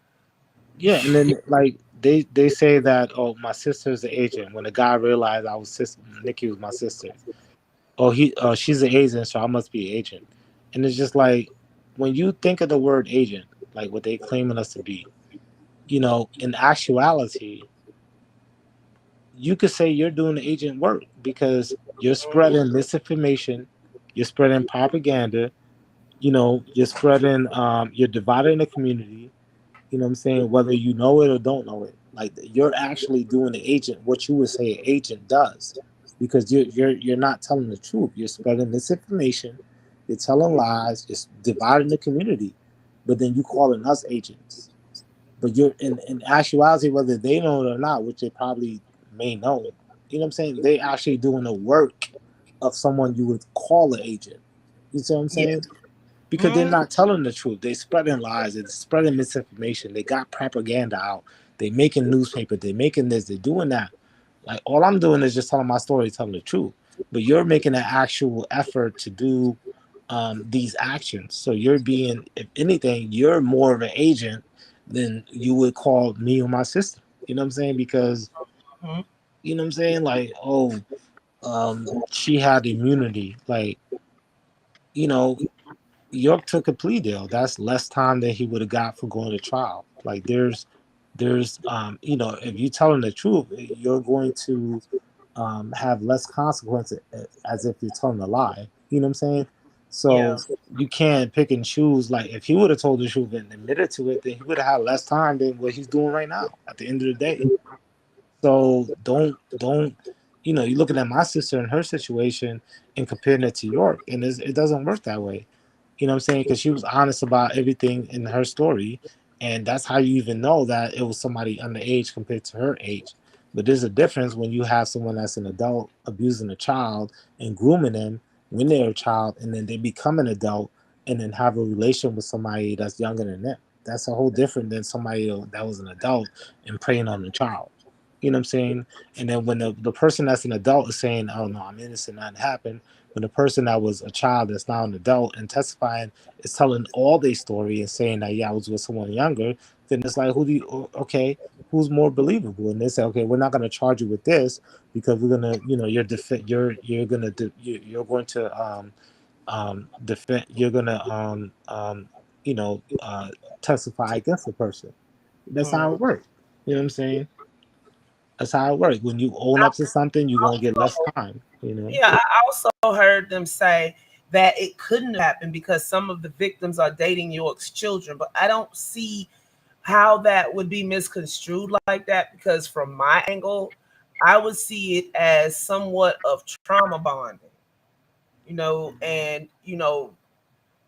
Yeah, and then like they say that, oh, my sister's the agent, when the guy realized I was Nikki was my sister. Oh, she's an agent, so I must be an agent. And it's just like, when you think of the word agent, like what they claiming us to be, in actuality, you could say you're doing agent work because you're spreading misinformation, you're spreading propaganda, you're spreading, you're dividing the community. You know what I'm saying? Whether you know it or don't know it, like, you're actually doing the agent what you would say an agent does, because you're not telling the truth. You're spreading misinformation, you're telling lies, you're dividing the community, but then you calling us agents. But you're in actuality, whether they know it or not, which they probably may know, you know what I'm saying? They actually doing the work of someone you would call an agent. You see what I'm Yeah. saying? Because they're Mm, not telling the truth. They spreading lies. They're spreading misinformation. They got propaganda out. They making newspaper. They making this. They're doing that. Like, all I'm doing is just telling my story, telling the truth. But you're making an actual effort to do these actions. So you're being, if anything, you're more of an agent than you would call me or my sister. You know what I'm saying? Because, mm, you know what I'm saying? Like, oh, she had immunity. Like, you know, York took a plea deal. That's less time than he would have got for going to trial. Like, there's if you telling the truth, you're going to have less consequences as if you're telling a lie. You know what I'm saying? yeah. So you can't pick and choose. Like, if he would have told the truth and admitted to it, then he would have had less time than what he's doing right now. At the end of the day, so don't you're looking at my sister and her situation and comparing it to York, and it doesn't work that way. You know what I'm saying? Because she was honest about everything in her story, and that's how you even know that it was somebody underage compared to her age. But there's a difference when you have someone that's an adult abusing a child and grooming them when they're a child, and then they become an adult and then have a relation with somebody that's younger than them. That's a whole different than somebody that was an adult and preying on a child. You know what I'm saying? And then when the person that's an adult is saying, oh no, I'm innocent, nothing happened. When the person that was a child that's now an adult and testifying is telling all their story and saying that, yeah, I was with someone younger, then it's like, okay, who's more believable? And they say, okay, we're not going to charge you with this because we're going to, you're going to, you're going to, defend, you're going to, testify against the person. That's how Mm. it works. You know what I'm saying? That's how it works. When you own I up to something, you're gonna get less also, time. yeah, I also heard them say that it couldn't happen because some of the victims are dating York's children, but I don't see how that would be misconstrued like that because from my angle, I would see it as somewhat of trauma bonding, and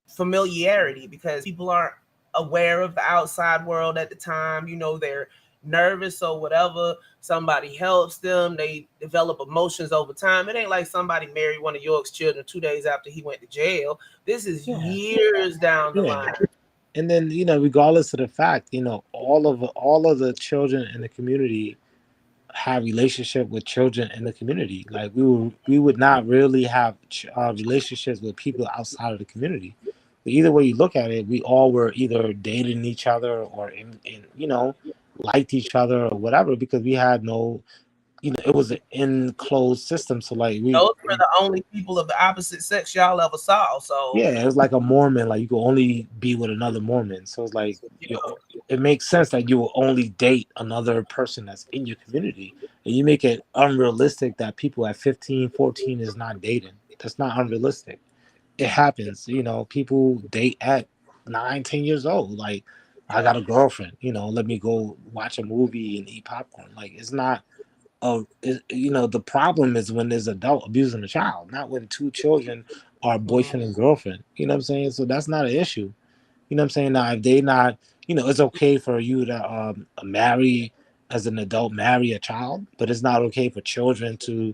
familiarity because people aren't aware of the outside world at the time. They're nervous or whatever. Somebody helps them. They develop emotions over time. It ain't like somebody married one of York's children 2 days after he went to jail. This is Yeah, years down the yeah. line. And then, regardless of the fact, all of the children in the community have relationship with children in the community. Like, we would not really have relationships with people outside of the community. But either way you look at it, we all were either dating each other or in liked each other or whatever, because we had no it was an enclosed system. So like Those were the only people of the opposite sex y'all ever saw. So yeah, it was like a Mormon. Like you could only be with another Mormon. So it's like it makes sense that you will only date another person that's in your community, and you make it unrealistic that people at 15, 14 is not dating. That's not unrealistic. It happens. People date at 9, 10 years old. Like, I got a girlfriend. Let me go watch a movie and eat popcorn. Like, it's not. The problem is when there's adult abusing a child, not when two children are boyfriend and girlfriend. You know what I'm saying? So that's not an issue. You know what I'm saying? Now, if they not, it's okay for you to marry as an adult, marry a child, but it's not okay for children to,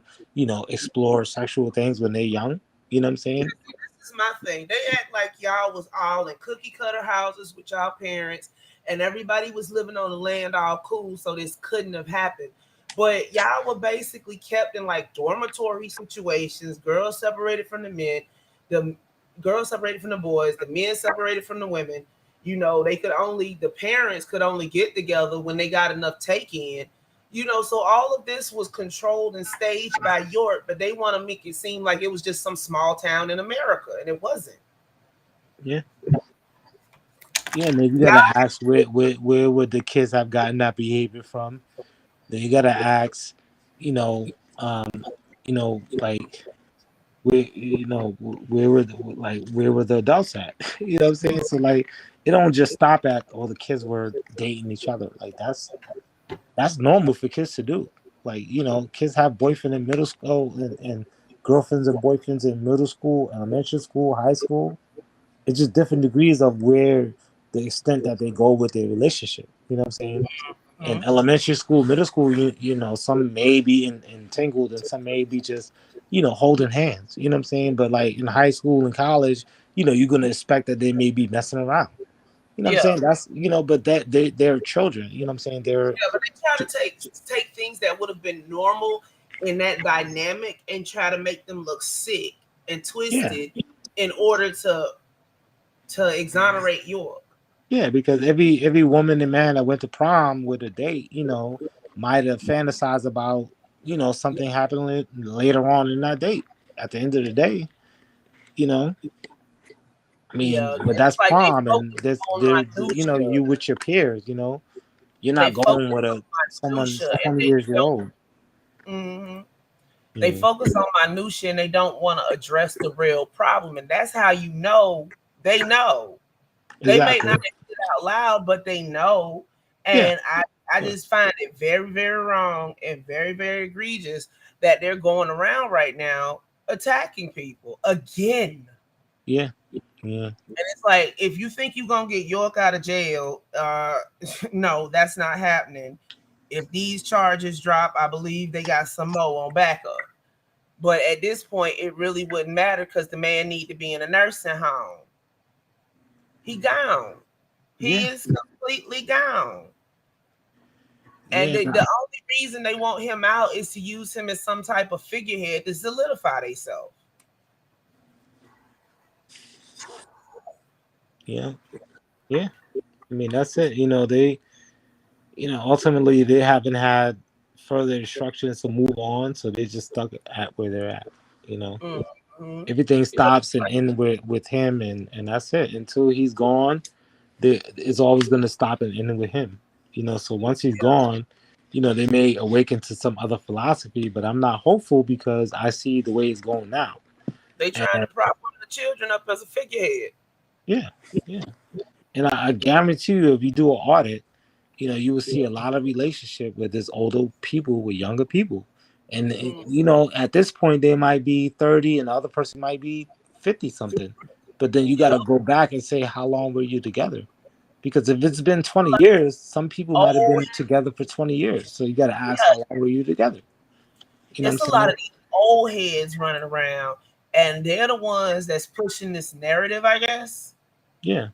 explore sexual things when they're young. You know what I'm saying? this is my thing. They act like y'all was all in cookie cutter houses with y'all parents, and everybody was living on the land all cool, so this couldn't have happened. But y'all were basically kept in like dormitory situations, girls separated from the men, the girls separated from the boys, the men separated from the women. The parents could only get together when they got enough take in. So all of this was controlled and staged by York, but they want to make it seem like it was just some small town in America, and it wasn't. Yeah. Yeah, man, you gotta ask where would the kids have gotten that behavior from? Then you gotta ask, you know, like where were the adults at? You know what I'm saying? So like, it don't just stop at the kids were dating each other. Like that's normal for kids to do. Like kids have boyfriend in middle school and girlfriends and boyfriends in middle school, elementary school, high school. It's just different degrees of where the extent that they go with their relationship. You know what I'm saying? In elementary school, middle school, some may be entangled and some may be just, holding hands. You know what I'm saying? But like in high school and college, you're gonna expect that they may be messing around. You know what I'm Yeah, saying? That's but they're children. You know what I'm saying? They're yeah, but they try to take things that would have been normal in that dynamic and try to make them look sick and yeah. twisted in order to exonerate York. Yeah, because every woman and man that went to prom with a date, might have fantasized about, something happening later on in that date. At the end of the day, you know, I mean, Yeah, but it's that's like they prom, and focus this on there, minutia. you with your peers, you're They not focus going with a on someone minutia, and 20 they years don't. old. Mhm. They Yeah, focus on minutia, and they don't want to address the real problem. And that's how you know they know. They may not exactly. say it out loud, but they know. Yeah, And I yeah, just find it very, very wrong and very, very egregious that they're going around right now attacking people again. yeah, yeah, And it's like, if you think you're gonna get York out of jail, no, that's not happening. If these charges drop, I believe they got some more on backup. But at this point, it really wouldn't matter because the man need to be in a nursing home. He gone. He yeah, is completely gone. And yeah, the only reason they want him out is to use him as some type of figurehead to solidify themselves. yeah, yeah. I mean, that's it. Ultimately they haven't had further instructions to move on, so they just stuck at where they're at. You know, Mm-hmm. everything stops and end with him, and that's it. Until he's gone, it's always going to stop and end with him. So once he's gone, they may awaken to some other philosophy, but I'm not hopeful because I see the way it's going now. They trying And to prop one of the children up as a figurehead. yeah, yeah, and I guarantee you, if you do an audit, you will see a lot of relationship with this older people with younger people. And at this point they might be 30 and the other person might be 50 something. But then you got Yeah. to go back and say, how long were you together? Because if it's been 20 years, some people might have Oh, been together for 20 years. So you got to ask, yeah. how long were you together? You know what It's a I'm lot saying? of these old heads running around, and they're the ones that's pushing this narrative, I guess. Yeah.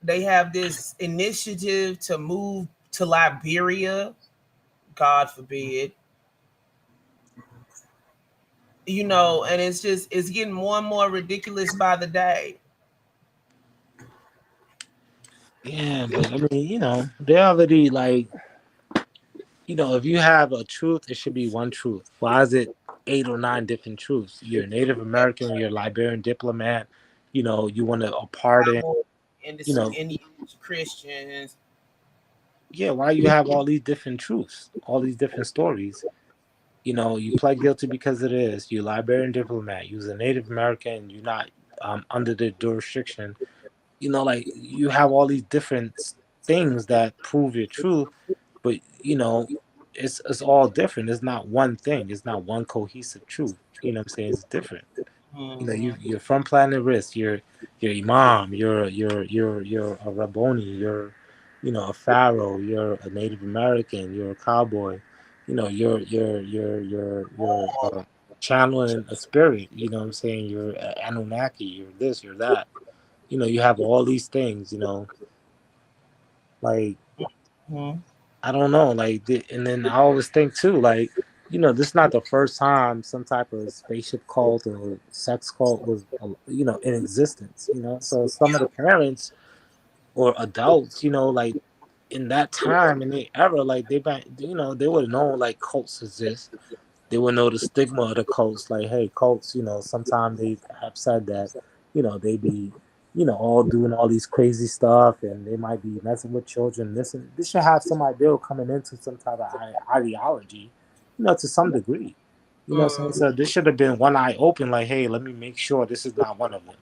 They have this initiative to move to Liberia, God forbid. And it's getting more and more ridiculous by the day. Yeah, but I mean, they already like if you have a truth, it should be one truth. Why is it 8 or 9 different truths? You're a Native American, you're a Liberian diplomat, you want to pardon, you know, Indians, Christians. yeah, why you have all these different truths, all these different stories? You pled guilty because it is. You're a Liberian diplomat, you're a Native American, you're not under the jurisdiction. Like you have all these different things that prove your truth, but it's all different. It's not one thing. It's not one cohesive truth. What I'm saying? It's different. You're from planet Risk. You're Imam. You're a Rabboni. You're a Pharaoh. You're a Native American. You're a cowboy. You're channeling a spirit. What I'm saying? You're a Anunnaki. You're this. You're that. You have all these things. Like Mhm. I don't know, and then I always think too, this is not the first time some type of spaceship cult or sex cult was, in existence. So some of the parents or adults, in that time in the era, they would have known like cults exist. They would know the stigma of the cults. Like, hey, cults, sometimes they have said that, they be, all doing all these crazy stuff and they might be messing with children. This should have some idea coming into some type of ideology, to some degree. What I'm saying? So this should have been one eye open, like, hey, let me make sure this is not one of them.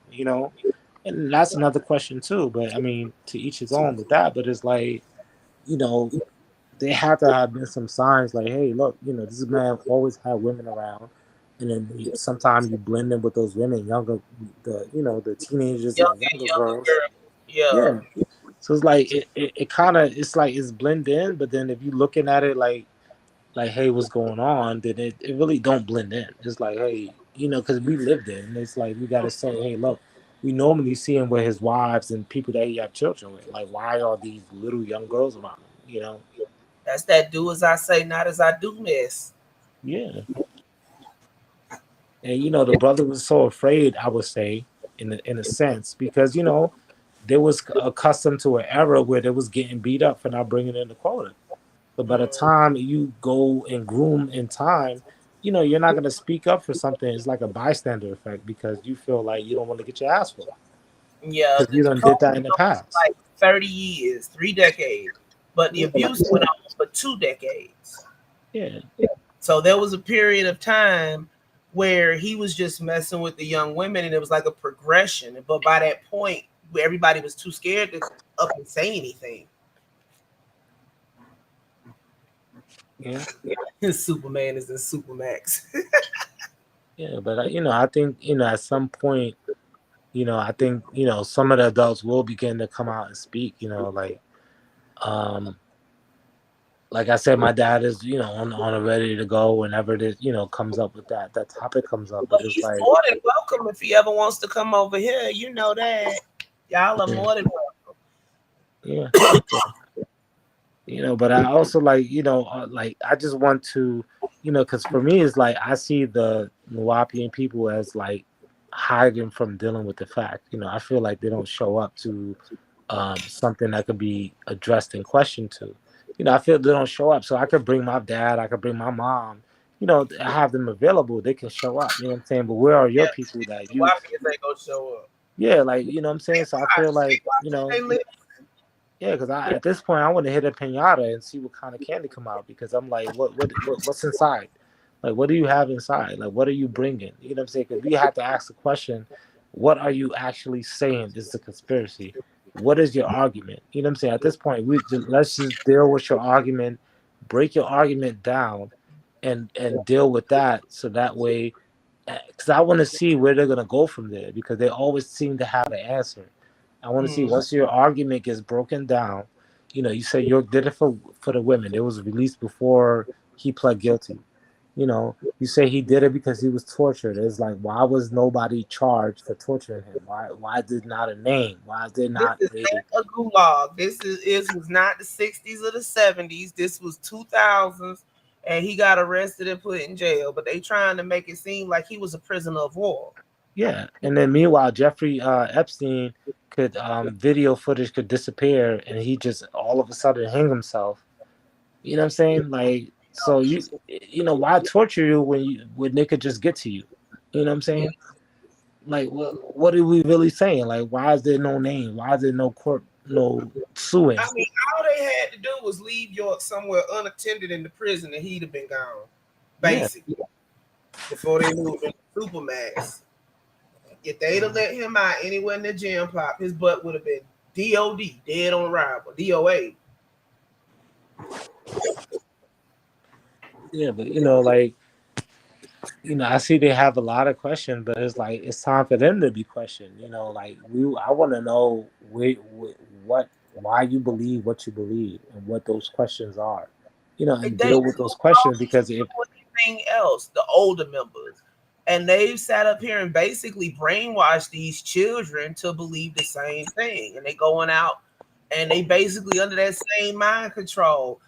And that's another question too. But I mean, to each his own with that. But it's like, you know, they had to have been some signs like, hey, look, this man always had women around, and then sometimes you blend in with those women, the teenagers Young and younger younger girls. girl. Yeah. Yeah. So it's like it kind of it's like it's blend in, but then if you looking at it like hey, what's going on, then it really don't blend in. It's like, hey, because we lived it, and it's like we got to say, hey, look, we normally see him with his wives and people that he have children with. Like, why are these little young girls around him? That's that do as I say, not as I do mess. Yeah. And the brother was so afraid, I would say, in a sense, because they was accustomed to an era where they was getting beat up for not bringing in the quota. So by the time you go and groom in time, you're not gonna speak up for something. It's like a bystander effect because you feel like you don't want to get your ass whooped Yeah, because you the done did that in code the was past. like 30 years, 3 decades, but the Yeah, abuse went on for 2 decades. yeah, So there was a period of time where he was just messing with the young women, and it was like a progression. But by that point, everybody was too scared to up and say anything. yeah, Superman is in Supermax. yeah. But I think at some point, I think some of the adults will begin to come out and speak. Um, like I said, my dad is on a ready to go whenever this comes up with that topic comes up. But Well, it's he's like, more than welcome if he ever wants to come over here. You know that. Y'all are yeah, more than welcome. yeah. But I also like, like I just want to, because for me it's like I see the Nuwapian people as like hiding from dealing with the fact. I feel like they don't show up to something that could be addressed and questioned to. I feel they don't show up. So I could bring my dad, I could bring my mom. I have them available. They can show up. You know what I'm saying? But where are your Yeah, people that the you? Wapians ain't gonna show up. Yeah, like what I'm saying. So I feel like They live. yeah, because at this point I want to hit a pinata and see what kind of candy come out because I'm like, what's inside? Like, what do you have inside? Like, what are you bringing? You know what I'm saying? Because we have to ask the question, what are you actually saying is a conspiracy? What is your argument? You know what I'm saying? At this point, let's just deal with your argument, break your argument down, and deal with that. So that way, because I want to see where they're gonna go from there because they always seem to have an answer. I want to see once your argument gets broken down. You say York did it for the women. It was released before he pled guilty. You say he did it because he was tortured. It's like why was nobody charged for torturing him? Why did not a name? Why did This not is a not a gulag. This was not the 60s or the 70s. This was 2000s, and he got arrested and put in jail. But they trying to make it seem like he was a prisoner of war. yeah? And then meanwhile, Jeffrey Epstein could video footage could disappear, and he just all of a sudden hang himself. You know what I'm saying? Like, so you know, why torture you when they could just get to you? You know what I'm saying? Like, what are we really saying? Like, why is there no name? Why is there no court, no suing? I mean, all they had to do was leave York somewhere unattended in the prison, and he'd have been gone, Yeah, basically, before they moved into Supermax. If they'd have let him out anywhere in the gym pop, his butt would have been DOD, dead on arrival, DOA. yeah, but you know, like, you know, I see they have a lot of questions, but it's like it's time for them to be questioned. You know, like I want to know what, why you believe what you believe, and what those questions are. You know, and They deal with those questions because if anything else, the older members. And they've sat up here and basically brainwashed these children to believe the same thing. And they going out and they basically under that same mind control.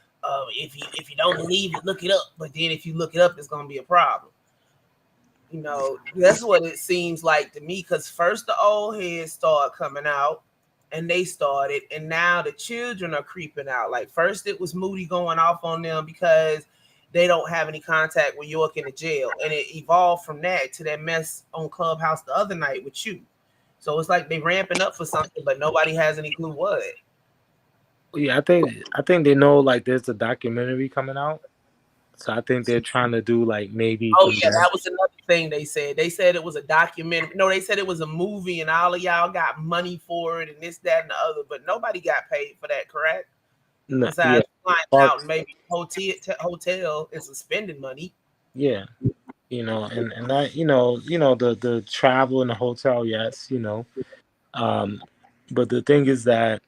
If you don't believe it, look it up. But then if you look it up, it's gonna be a problem. You know, that's what it seems like to me. Because first the old heads start coming out, and they started, and now the children are creeping out. Like first it was Moody going off on them because they don't have any contact with York in the jail, and it evolved from that to that mess on Clubhouse the other night with you. So it's like they ramping up for something, but nobody has any clue what. yeah, I think they know like there's a documentary coming out, so I think they're trying to do like maybe Oh from yeah, there. that was another thing they said. They said it was a documentary. No, they said it was a movie, and all of y'all got money for it, and this, that, and the other. But nobody got paid for that, correct? No, yeah, Besides flying but out and maybe hotel and suspending money. yeah, you know, and that the travel and the hotel, yes, you know, um, but the thing is that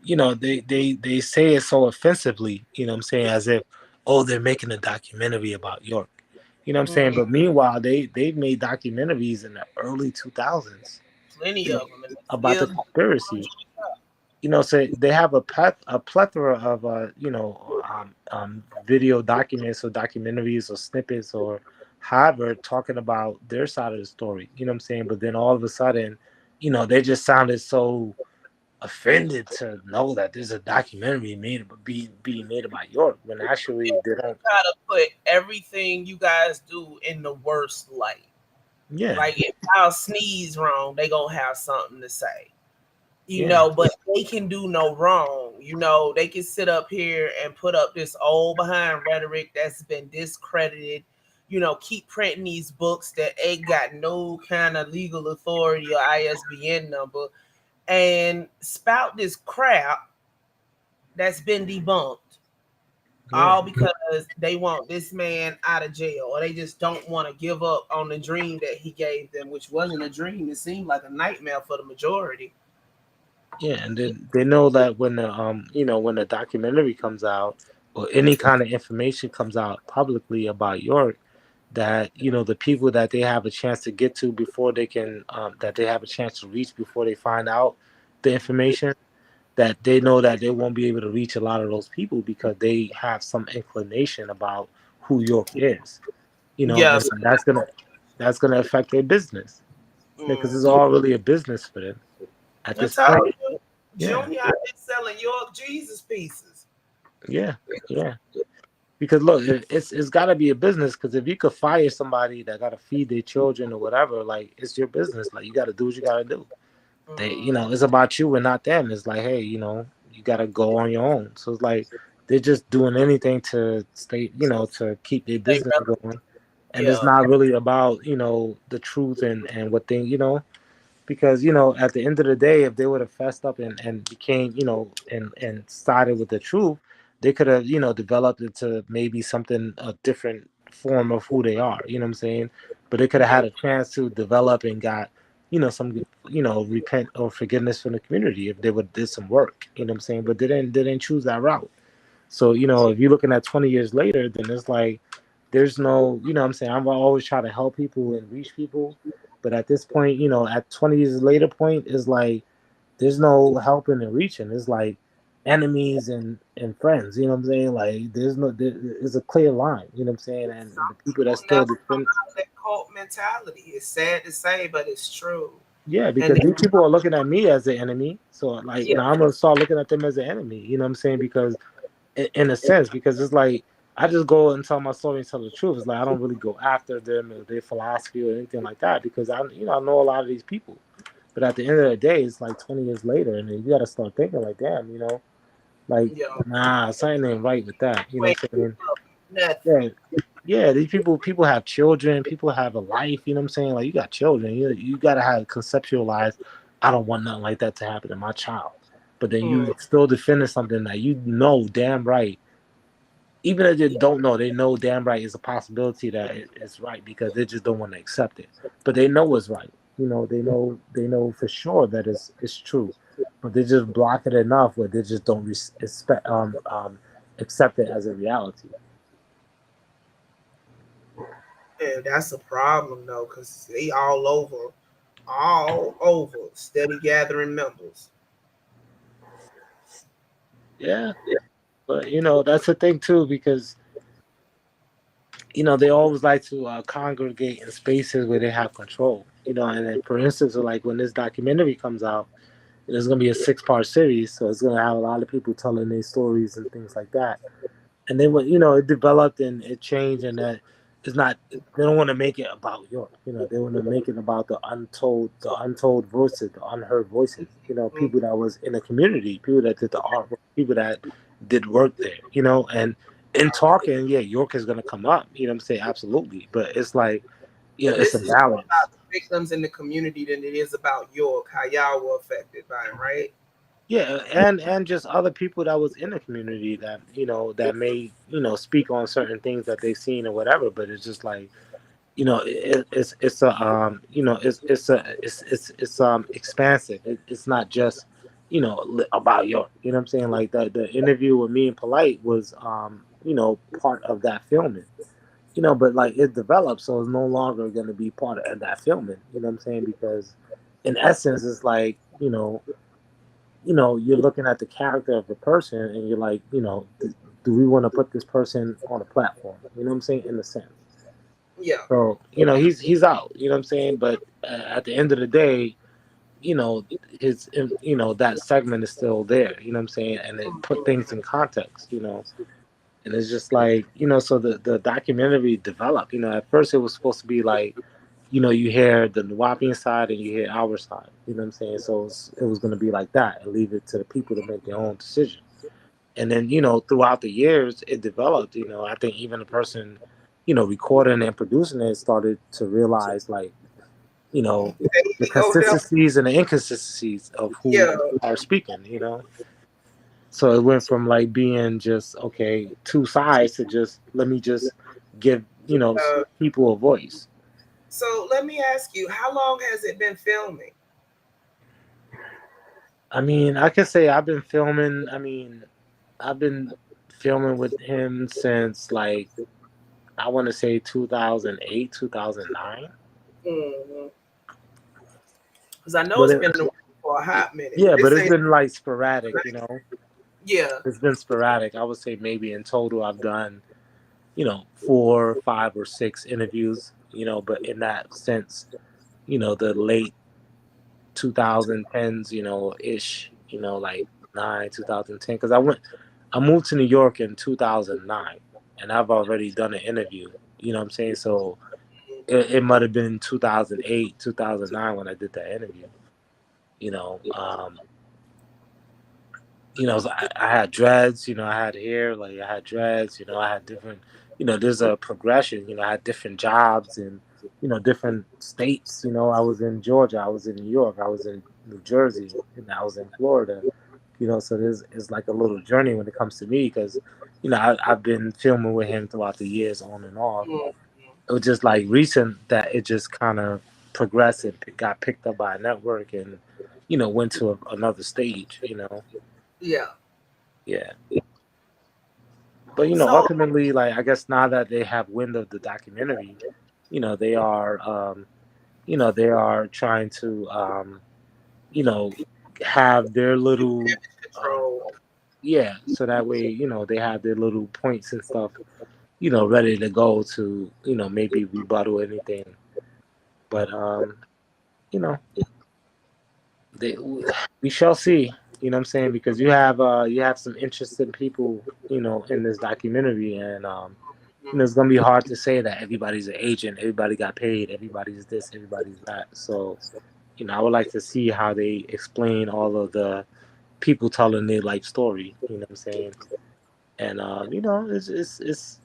you know they say it so offensively, you know what I'm saying, as if oh they're making a documentary about York, you know what I'm saying, Mm-hmm. but meanwhile they've made documentaries in the early 2000s, Plenty you know, of them, and about the still. conspiracy. You know, so they have a plethora of video documents or documentaries or snippets or however talking about their side of the story. You know what I'm saying? But then all of a sudden, you know, they just sounded so offended to know that there's a documentary being made about York when actually they don't. Try to put everything you guys do in the worst light. Yeah, Like if y'all sneeze wrong, they gonna have something to say. You yeah, know, but they can do no wrong. You know, they can sit up here and put up this old behind rhetoric that's been discredited. You know, keep printing these books that ain't got no kind of legal authority or ISBN number, and spout this crap that's been debunked. yeah. All because they want this man out of jail, or they just don't want to give up on the dream that he gave them, which wasn't a dream. It seemed like a nightmare for the majority. Yeah, and then they know that when the when the documentary comes out or any kind of information comes out publicly about York, that the people that they have a chance to get to before they can that they have a chance to reach before they find out the information, that they know that they won't be able to reach a lot of those people because they have some inclination about who York is, and Yes. that's gonna affect their business because it's Mm. all really a business for them at I this told point. you, Yeah. Junior out there selling York Jesus pieces. Yeah, yeah. Because look, it's got to be a business. Because if you could fire somebody that got to feed their children or whatever, like it's your business. Like you got to do what you got to do. Mm. It's about you and not them. It's like, hey, you got to go on your own. So it's like they're just doing anything to stay, to keep their They business relevant. going, and it's Yeah. not really about the truth and what thing, because at the end of the day, if they would have fessed up and became and sided with the truth, they could have developed into maybe something, a different form of who they are, you know what I'm saying, but they could have had a chance to develop and got some repent or forgiveness from the community if they would did some work, you know what I'm saying, but they didn't choose that route. So if you're looking at 20 years later, then it's like there's no, what I'm saying, I'm always try to help people and reach people, but at this point, at 20 years later point, is like there's no helping and reaching. It's like enemies and friends. You know what I'm saying? Like there's a clear line. You know what I'm saying? And the people that People still never come defend, out of that cult mentality. It's sad to say, but it's true. yeah, And because these people are looking at me as the enemy. So like yeah, now I'm gonna start looking at them as an enemy. You know what I'm saying? Because in a sense, because it's like I just go and tell my story and tell the truth. It's like I don't really go after them or their philosophy or anything like that, because I know a lot of these people. But at the end of the day, it's like 20 years later, and then you got to start thinking like, damn, like, Yeah. nah, something ain't right with that. You know Wait, what I'm saying? nothing. Yeah, yeah. These people have children. People have a life. You know what I'm saying? Like, you got children. You got to have conceptualize. I don't want nothing like that to happen to my child. But then Mm. you still defending something that you know damn right, even if they don't know, they know damn right it's a possibility that it's right, because they just don't want to accept it. But they know it's right. They know for sure that it's true, but they just block it enough where they just don't expect accept it as a reality. And that's a problem though, because they all over, steady gathering members. Yeah, but that's the thing too, because they always like to congregate in spaces where they have control. And then, for instance, like when this documentary comes out, there's going to be a 6-part series, so it's going to have a lot of people telling their stories and things like that. And then when it developed and it changed, and that it's not, they don't want to make it about York. They want to make it about the untold voices, the unheard voices. Mm. People that was in the community, people that did the artwork, people that did work there. And in talking, yeah, York is going to come up. You know what I'm saying? Absolutely, but it's like, But it's a this is more balance. about the victims in the community than it is about York, how y'all were affected by it, right? Yeah, and just other people that was in the community that that may speak on certain things that they've seen or whatever. But it's just like, it's a it's expansive. It's not just about York. You know what I'm saying? Like the interview with me and Polite was part of that filming. But like it developed, so it's no longer going to be part of that filming. You know what I'm saying? Because in essence, it's like you're looking at the character of the person, and you're like, do we want to put this person on a platform? You know what I'm saying? In a sense. Yeah. So, he's out, you know what I'm saying? But at the end of the day, his, that segment is still there, you know what I'm saying? And it put things in context, and it's just like, so the documentary developed, at first it was supposed to be like, you hear the Nuwapian side and you hear our side. You know what I'm saying? So it was going to be like that, and leave it to the people to make their own decision. And then, throughout the years, it developed. I think even the person, recording and producing it started to realize, like, you know, the Oh no. consistencies and the inconsistencies of who Yeah. are speaking. So it went from like being just, okay, two sides, to just, let me just give, people a voice. So let me ask you, how long has it been filming? I mean, I can say I've been filming. I mean, I've been filming with him since, like, I want to say 2008, 2009. Because I know But it's been around for a hot minute, but but this it's ain't been like sporadic. yeah. It's been sporadic. I would say maybe in total I've done, 4, 5, or 6 interviews. But in that sense, the late 2010s, ish. Like 2010, because I moved to New York in 2009, and I've already done an interview. You know what I'm saying? So it might have been 2008, 2009 when I did that interview. You know, um, so I had dreads. I had hair. Like, I had dreads. I had different. There's a progression. I had different jobs and different states. I was in Georgia. I was in New York. I was in New Jersey, and I was in Florida. So there's it's like a little journey when it comes to me, because I've been filming with him throughout the years, on and off. Mm. It was just like recent that it just kind of progressed. It got picked up by a network, and went to another stage. Yeah. Yeah. But So ultimately, like, I guess now that they have wind of the documentary, they are they are trying to you know have their little um, control. yeah, so that way, they have their little points and stuff, ready to go to, maybe rebuttal anything. But you know, they we shall see. You know what I'm saying? Because you have some interested people, in this documentary, and it's gonna be hard to say that everybody's an agent, everybody got paid, everybody's this, everybody's that. So, I would like to see how they explain all of the people telling their life story. You know what I'm saying? And it's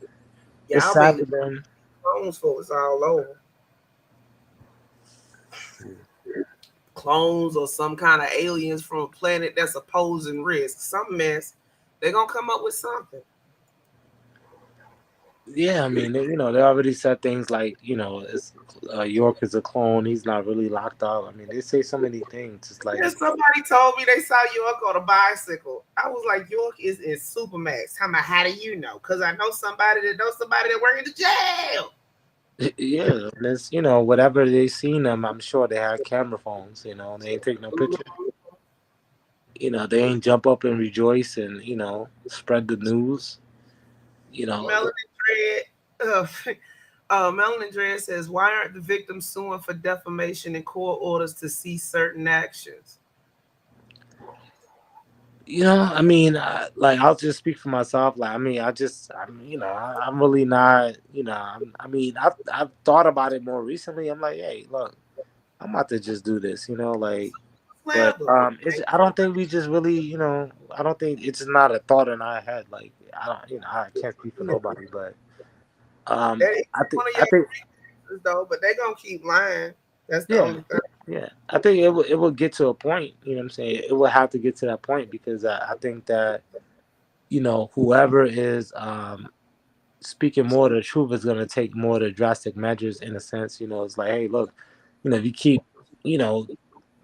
Y'all sad been for them. clones folks all over. Clones or some kind of aliens from a planet that's opposing risk. Some mess. They're gonna come up with something. Yeah, I mean, they already said things like, it's York is a clone. He's not really locked up. I mean, they say so many things. It's like, Yeah, somebody told me they saw York on a bicycle. I was like, York is in Supermax. How do you know? Because I know somebody that work in the jail. yeah, and it's, whatever they seen them, I'm sure they had camera phones. They ain't take no picture. They ain't jump up and rejoice and spread the news. Melanin Dread. Melanin Dread says, why aren't the victims suing for defamation and court orders to cease certain actions? I mean, I'll just speak for myself. Like, I mean, I'm really not, I've thought about it more recently. I'm like, hey, look, I'm about to just do this, but I don't think we just really, I don't think it's not a thought in our head. Like, I don't, I can't speak for nobody, but That is one of I think, your though, but they're gonna keep lying. That's the yeah. only thing. Yeah, I think it will get to a point. You know what I'm saying? It will have to get to that point because I think that whoever is speaking more of the truth is going to take more of the drastic measures. In a sense, it's like, hey, look, if you keep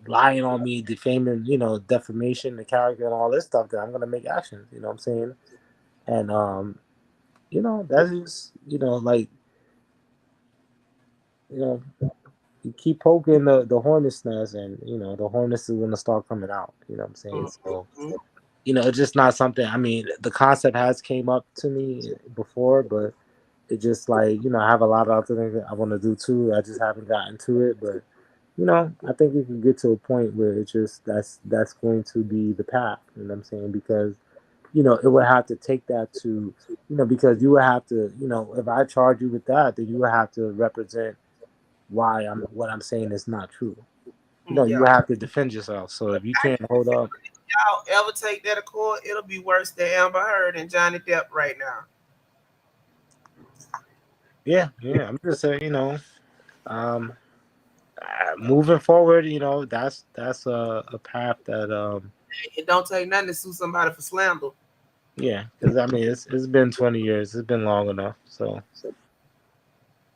lying on me, defaming, defamation, the character, and all this stuff, then I'm going to make actions. You know what I'm saying? And that is like you know. You keep poking the hornet's nest, and the hornets is gonna start coming out. You know what I'm saying? So it's just not something. I mean, the concept has came up to me before, but it just like I have a lot of other things that I want to do too. I just haven't gotten to it, but I think we can get to a point where it's just that's going to be the path. You know what I'm saying? Because it would have to take that to because you would have to if I charge you with that, then you would have to represent why what I'm saying is not true. You have to defend yourself. So if you can't hold up, Y'all ever take that to court, it'll be worse than Amber Heard and Johnny Depp right now. Yeah. I'm just saying, moving forward, that's a path that It don't take nothing to sue somebody for slander. yeah, because I mean it's been 20 years, it's been long enough, so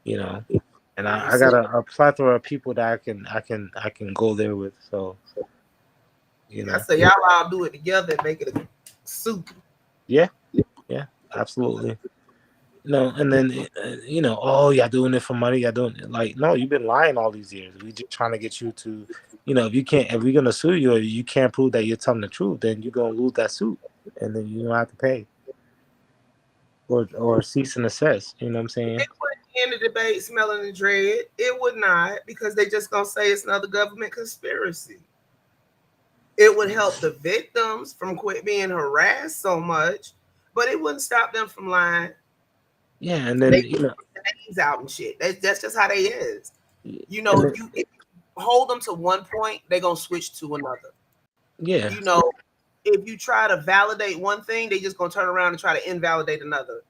and I got a plethora of people that I can go there with, so I say y'all all do it together and make it a suit. Yeah, absolutely. And then oh, y'all doing it for money, y'all doing it. Like, no, you've been lying all these years. We just trying to get you to, if we're gonna sue you or you can't prove that you're telling the truth, then you're gonna lose that suit, and then you don't have to pay or cease and assess. You know what I'm saying? It wouldn't end the debate, smelling the dread. It would not, because they just gonna say it's another government conspiracy. It would help the victims from quit being harassed so much, but it wouldn't stop them from lying. Yeah, and then they the names out and shit. That's just how they is. If you hold them to one point, they're gonna switch to another. Yeah. If you try to validate one thing, they just gonna turn around and try to invalidate another.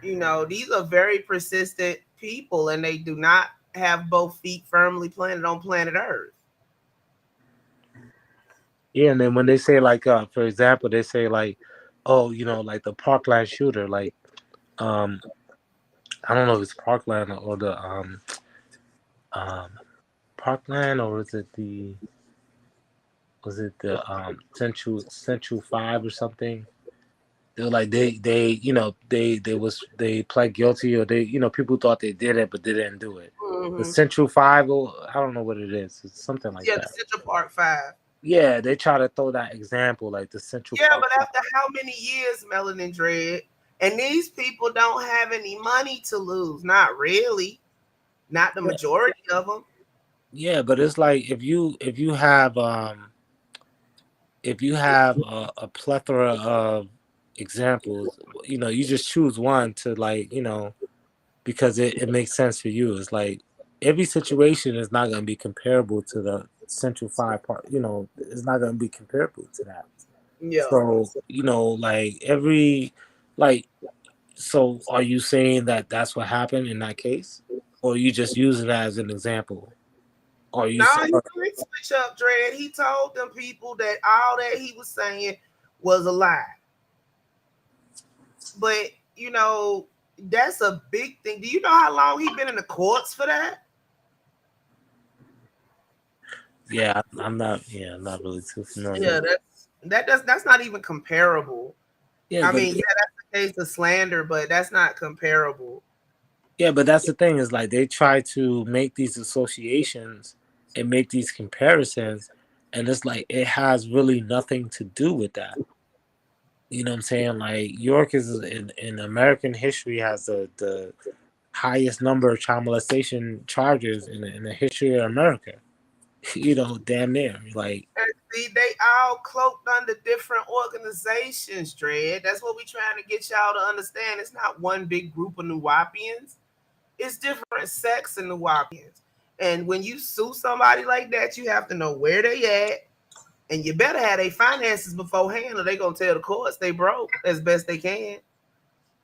These are very persistent people, and they do not have both feet firmly planted on planet Earth. Yeah, and then when they say like, for example, they say like, oh, like the Parkland shooter, like, I don't know if it's Parkland or the Parkland, or was it the Central 5 or something? They were like they pled guilty, or people thought they did it but they didn't do it. Mm-hmm. The Central 5, I don't know what it is. It's something like that. Yeah, the Central Park 5. Yeah, they try to throw that example, like the Central Park. Yeah, but after how many years, Melanin Dread? And these people don't have any money to lose. Not really. Not the majority of them. Yeah, but it's like if you have if you have a plethora of examples, you know, you just choose one to, like, you know, because it makes sense for you. It's like every situation is not going to be comparable to the central five part. You know, it's not going to be comparable to that. Yeah. So, you know, like every, like, so are you saying that that's what happened in that case, or are you just using that as an example? Or you No, say, he didn't switch up, Dread. He told them people that all that he was saying was a lie. But you know, that's a big thing. Do you know how long he been in the courts for that? yeah, I'm not, yeah, I'm not really too familiar. Yeah, that's not even comparable. Yeah, I but mean, yeah, that's the case of slander, but that's not comparable. yeah, but that's the thing is like they try to make these associations and make these comparisons, and it's like it has really nothing to do with that. You know what I'm saying? Like York is in American history has the highest number of child molestation charges in the history of America. You know, damn near. Like, And see, they all cloaked under different organizations, Dread. That's what we trying to get y'all to understand. It's not one big group of Nuwapians. It's different sects in Nuwapians. And when you sue somebody like that, you have to know where they at, and you better have their finances beforehand, or they gonna tell the courts they broke as best they can.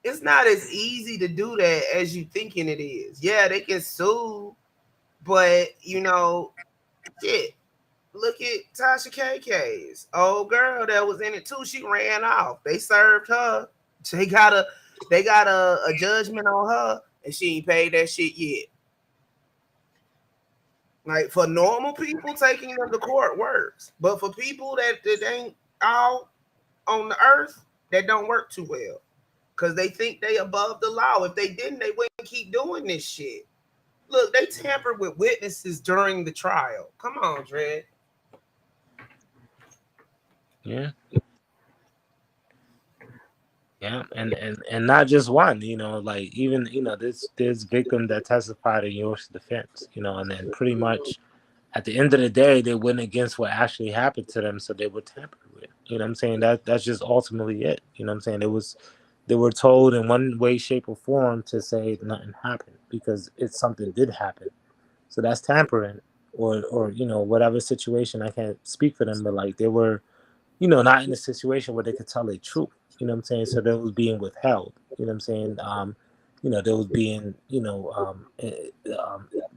It's not as easy to do that as you thinking it is. Yeah, they can sue, but you know, shit. Look at Tasha KK's old girl that was in it too. She ran off. They served her. They got a judgment on her, and she ain't paid that shit yet. Like for normal people, taking them to court works, but for people that ain't all on the earth, that don't work too well because they think they above the law. If they didn't, they wouldn't keep doing this shit. Look, they tampered with witnesses during the trial. Come on, Dred. yeah. Yeah, and not just one, you know, like even, you know, this victim that testified in York's defense, you know, and then pretty much at the end of the day they went against what actually happened to them, so they were tampered with. You know what I'm saying? That's just ultimately it. You know what I'm saying? It was they were told in one way, shape, or form to say nothing happened because it's something did happen. So that's tampering or you know, whatever situation. I can't speak for them, but like they were, you know, not in a situation where they could tell the truth. You know what I'm saying? So that was being withheld. You know what I'm saying? You know, there was being, you know,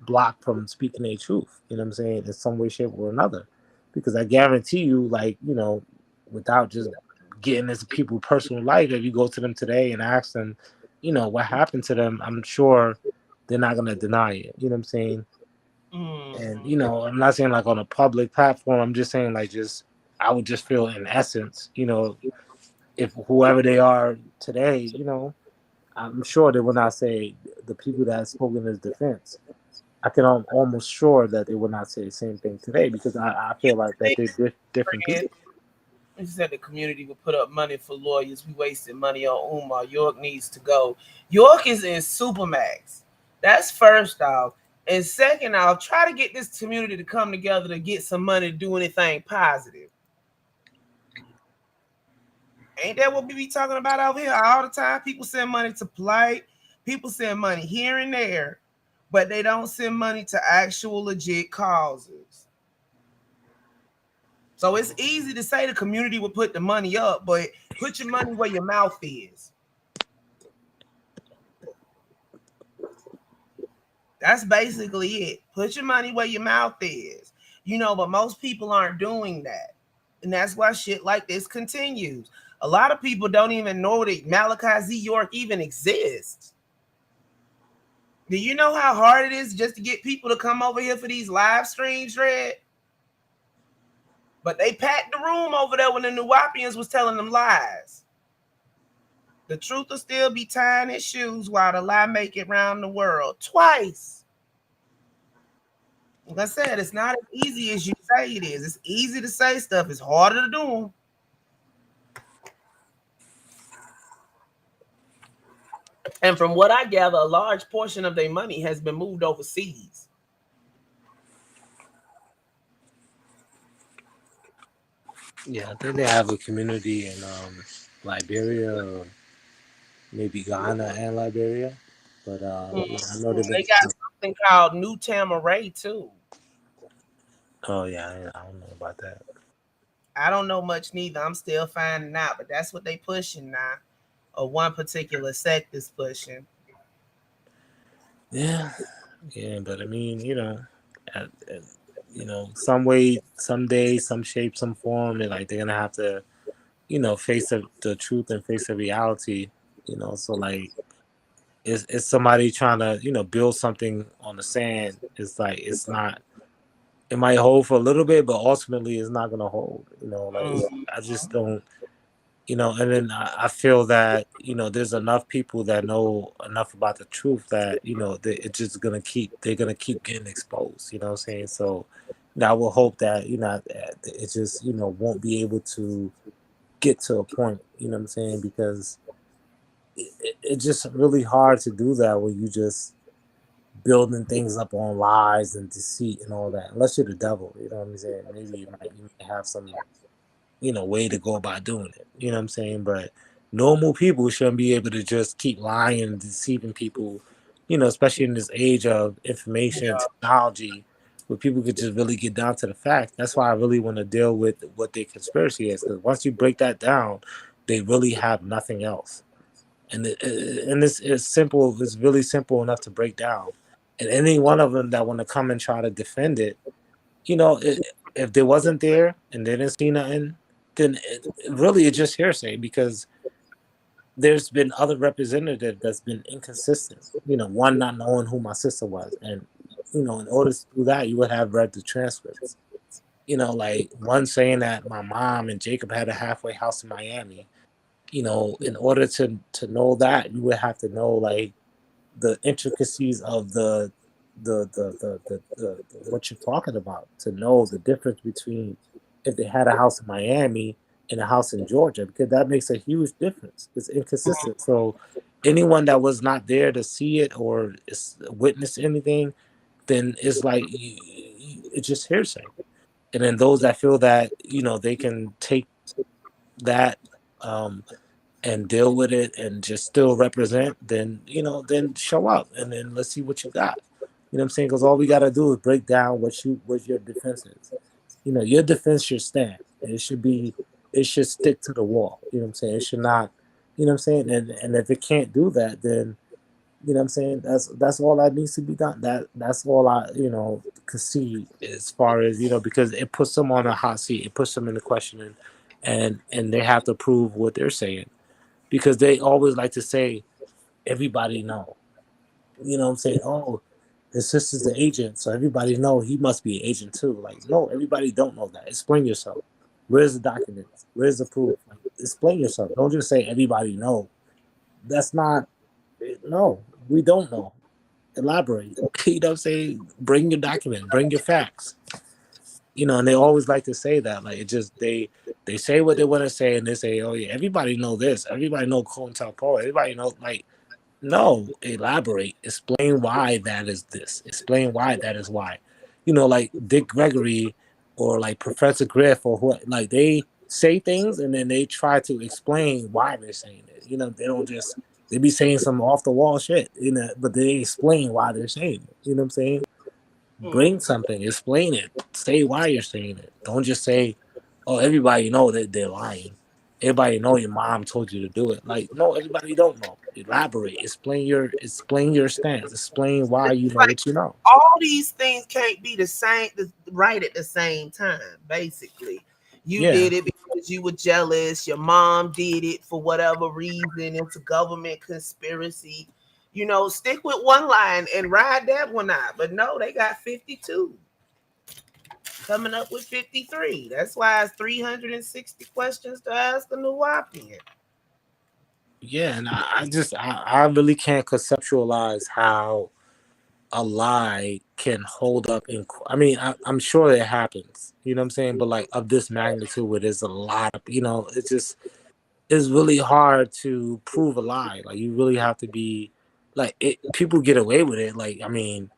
blocked from speaking their truth. You know what I'm saying? In some way, shape, or another. Because I guarantee you, like, you know, without just getting into people's personal life, if you go to them today and ask them, you know, what happened to them, I'm sure they're not gonna deny it. You know what I'm saying? And you know, I'm not saying like on a public platform. I'm just saying like just I would just feel in essence, you know, if whoever they are today, you know, I'm sure they will not say the people that have spoken in his defense. I can almost sure that they will not say the same thing today because I feel like that they're different people. He said the community would put up money for lawyers. We wasted money on Umar. York needs to go. York is in Supermax. That's first off. And second off, try to get this community to come together to get some money to do anything positive. Ain't that what we be talking about over here all the time? People send money to Polite. People send money here and there, but they don't send money to actual legit causes. So it's easy to say the community would put the money up, but put your money where your mouth is. That's basically it. Put your money where your mouth is. You know, but most people aren't doing that. And that's why shit like this continues. A lot of people don't even know that Malachi Z. York even exists. Do you know how hard it is just to get people to come over here for these live streams, Red? But they packed the room over there when the Nuwapians was telling them lies. The truth will still be tying its shoes while the lie make it round the world twice. Like I said, it's not as easy as you say it is. It's easy to say stuff. It's harder to do them. And from what I gather, a large portion of their money has been moved overseas. Yeah, I think they have a community in Liberia, or maybe Ghana and Liberia. But yeah, I know they've They been. got something called New Tamaray too. Oh yeah, I don't know about that. I don't know much neither. I'm still finding out, but that's what they pushing now. Or one particular sect is pushing. Yeah, yeah, but I mean, some way, someday, some shape, some form, they're gonna have to, face the truth and face the reality. So like, it's somebody trying to, build something on the sand. It's like it's not. It might hold for a little bit, but ultimately, it's not gonna hold. Like Mm. I just don't. And then I feel that there's enough people that know enough about the truth that it's just they're gonna keep getting exposed. You know what I'm saying? So I will hope that it just won't be able to get to a point. You know what I'm saying? Because it's just really hard to do that when you just building things up on lies and deceit and all that. Unless you're the devil, you know what I'm saying? Maybe you might have some way to go about doing it. You know what I'm saying? But normal people shouldn't be able to just keep lying and deceiving people, especially in this age of information and technology where people could just really get down to the fact. That's why I really want to deal with what their conspiracy is. Because once you break that down, they really have nothing else. And this is simple. It's really simple enough to break down. And any one of them that want to come and try to defend it, if they wasn't there and they didn't see nothing, then really it's just hearsay because there's been other representative that's been inconsistent. One not knowing who my sister was, and in order to do that, you would have read the transcripts. Like one saying that my mom and Jacob had a halfway house in Miami. In order to know that, you would have to know like the intricacies of the what you're talking about to know the difference between if they had a house in Miami and a house in Georgia, because that makes a huge difference. It's inconsistent. So anyone that was not there to see it or witness anything, then it's like it's just hearsay. And then those that feel that they can take that um, and deal with it and just still represent, then then show up and then let's see what you got. You know what I'm saying? Because all we gotta do is break down what your defense is. Your defense should stand. It should stick to the wall. You know what I'm saying? It should not. You know what I'm saying? And if it can't do that, then you know what I'm saying. That's all that needs to be done. That's all I concede as far as because it puts them on a hot seat. It puts them in the questioning, and they have to prove what they're saying because they always like to say everybody know. You know what I'm saying? Oh, his sister's the agent, so everybody know he must be an agent too. Like, no, everybody don't know that. Explain yourself. Where's the documents? Where's the proof? Like, explain yourself. Don't just say everybody know. That's not no, we don't know. Elaborate. You know what I'm saying? Bring your document, bring your facts. And they always like to say that. Like it just they say what they want to say and they say, oh yeah, everybody know this. Everybody know COINTELPRO. Everybody know like no, elaborate. Explain why that is this. Explain why that is why. Like Dick Gregory or like Professor Griff or who like they say things and then they try to explain why they're saying it. They don't just they be saying some off the wall shit, but they explain why they're saying it. You know what I'm saying? Bring something, explain it, say why you're saying it. Don't just say, "Oh, everybody know that they're lying." Everybody know your mom told you to do it. Like, no, everybody don't know. Elaborate. Explain your stance. Explain why you know Like what you know. all these things can't be the same, right at the same time. Basically, you Yeah, did it because you were jealous. Your mom did it for whatever reason. It's a government conspiracy. Stick with one line and ride that one out. But no, they got 52 coming up with 53. That's why it's 360 questions to ask a new Nuwapian. yeah, and I really can't conceptualize how a lie can hold up in. I mean, I'm sure it happens. You know what I'm saying? But like of this magnitude, where there's a lot of it's just it's really hard to prove a lie. Like you really have to be like it, people get away with it. Like I mean,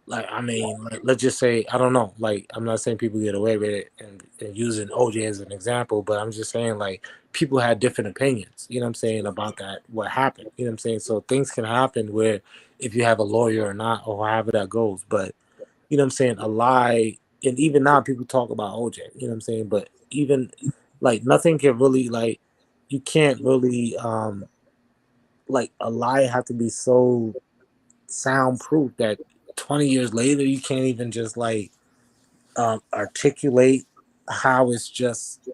like, I mean, like, let's just say, I don't know, like, I'm not saying people get away with it and using OJ as an example, but I'm just saying, like, people had different opinions, you know what I'm saying, about that, what happened, you know what I'm saying? So things can happen where if you have a lawyer or not, or however that goes, but, you know what I'm saying, a lie, and even now people talk about OJ, you know what I'm saying, but even, like, nothing can really, like, you can't really, like, a lie have to be so soundproof that 20 years later you can't even just like articulate how it's just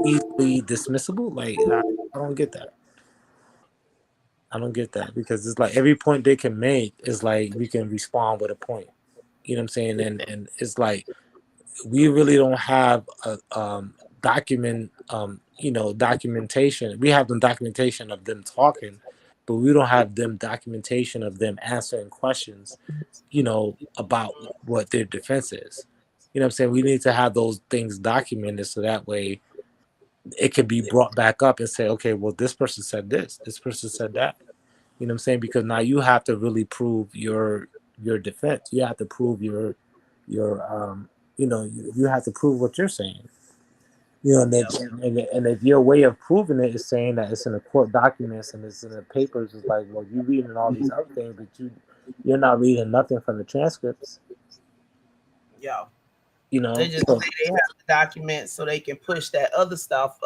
easily dismissible. Like I don't get that. I don't get that because it's like every point they can make is like we can respond with a point. You know what I'm saying? And it's like we really don't have a documentation. We have the documentation of them talking, but we don't have them documentation of them answering questions, about what their defense is. You know what I'm saying? We need to have those things documented so that way it could be brought back up and say, okay, well, this person said this person said that. You know what I'm saying? Because now you have to really prove your defense. You have to prove your you have to prove what you're saying. And if your way of proving it is saying that it's in the court documents and it's in the papers, it's like, well, you reading all these other things, but you're not reading nothing from the transcripts. Yeah. They just say they have the documents so they can push that other stuff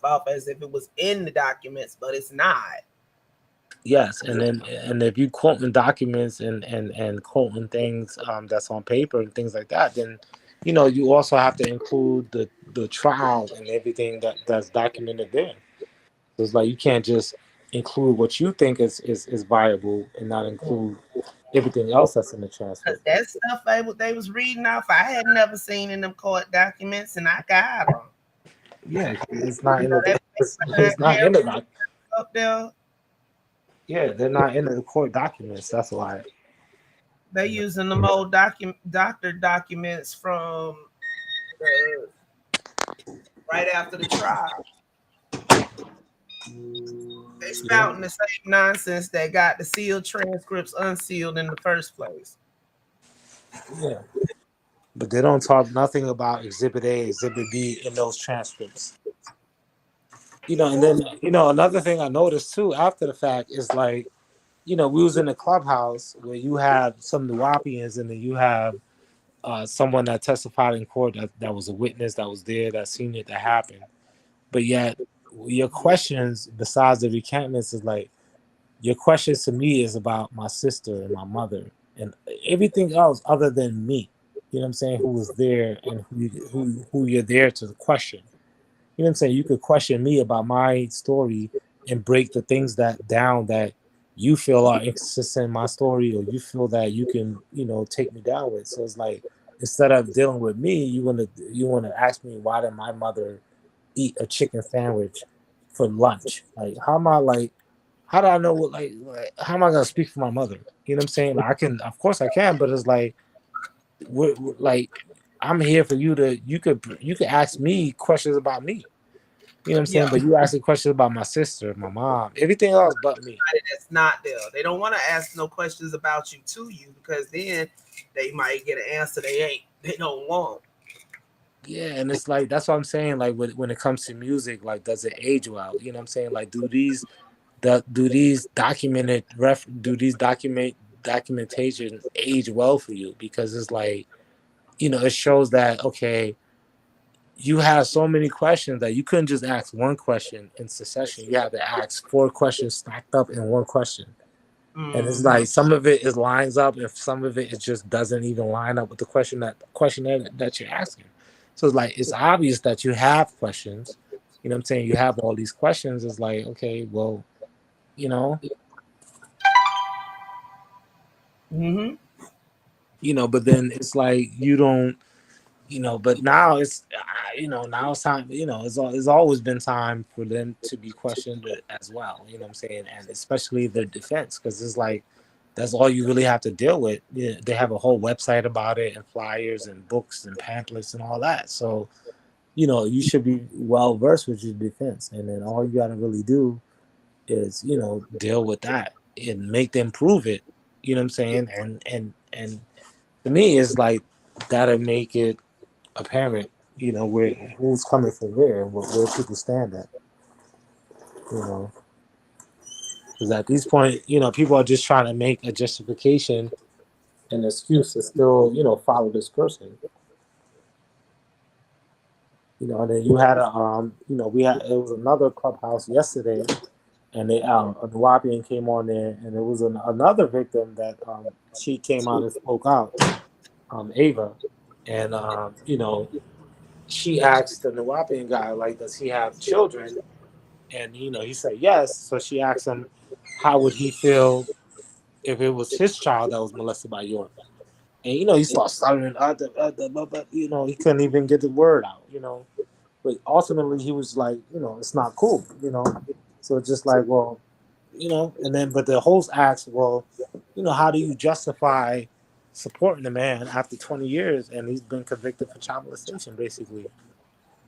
off as if it was in the documents, but it's not. Yes, and if you quoting documents and quoting things that's on paper and things like that, then you also have to include the trial and everything that's documented there. So it's like you can't just include what you think is viable and not include everything else that's in the transcript. That stuff they was reading off, I had never seen in them court documents, and I got them. Yeah, it's not in the it's not in the doc. Up there. Yeah, they're not in the court documents. That's why. They using them old doctor documents from right after the trial. They spouting the same nonsense that got the sealed transcripts unsealed in the first place. Yeah. But they don't talk nothing about Exhibit A, Exhibit B in those transcripts. And then, another thing I noticed too after the fact is like, we was in a clubhouse where you have some Nuwapians and then you have someone that testified in court that was a witness that was there, that seen it, that happened. But yet your questions, besides the recantments, is like, your questions to me is about my sister and my mother and everything else other than me. You know what I'm saying? Who was there and who you're there to question. You know what I'm saying? You could question me about my story and break the things that down that you feel are inconsistent in my story, or you feel that you can, take me down with. So it's like, instead of dealing with me, you want to ask me, why did my mother eat a chicken sandwich for lunch? Like, how am I like? How do I know what how am I gonna speak for my mother? You know what I'm saying? Like, I can, of course I can, but it's like, like, I'm here for you to. You could ask me questions about me. You know what I'm saying? But you asking questions about my sister, my mom, everything else but me. That's not there. They don't want to ask no questions about you to you, because then they might get an answer they don't want. Yeah, and it's like, that's what I'm saying. Like, when it comes to music, like, does it age well? You know what I'm saying? Like, do these documentation age well for you? Because it's like, it shows that, okay, you have so many questions that you couldn't just ask one question in succession. You have to ask 4 questions stacked up in one question. And it's like, some of it is lines up, and some of it just doesn't even line up with the question that you're asking. So it's like, it's obvious that you have questions. You know what I'm saying? You have all these questions. It's like, okay, well, but then it's like, you don't, but now it's, now it's time, it's always been time for them to be questioned as well. You know what I'm saying? And especially their defense, because it's like, that's all you really have to deal with. Yeah, they have a whole website about it, and flyers and books and pamphlets and all that. So, you should be well versed with your defense. And then all you got to really do is, deal with that and make them prove it. You know what I'm saying? And To me, it's like that'll make it apparent, where who's coming from where and where people stand at, you know. Because at this point, people are just trying to make a justification, an excuse to still, follow this person. And then you had it was another clubhouse yesterday, and they a Nuwapian came on there, and there was another victim that she came out and spoke out, Ava, and she asked the Nuwapian guy, like, does he have children? And he said yes. So she asked him, how would he feel if it was his child that was molested by York? And he started stuttering, but he couldn't even get the word out. But ultimately he was like, it's not cool. So it's just like, well, and then but the host asked, well, how do you justify supporting the man after 20 years and he's been convicted for child molestation, basically?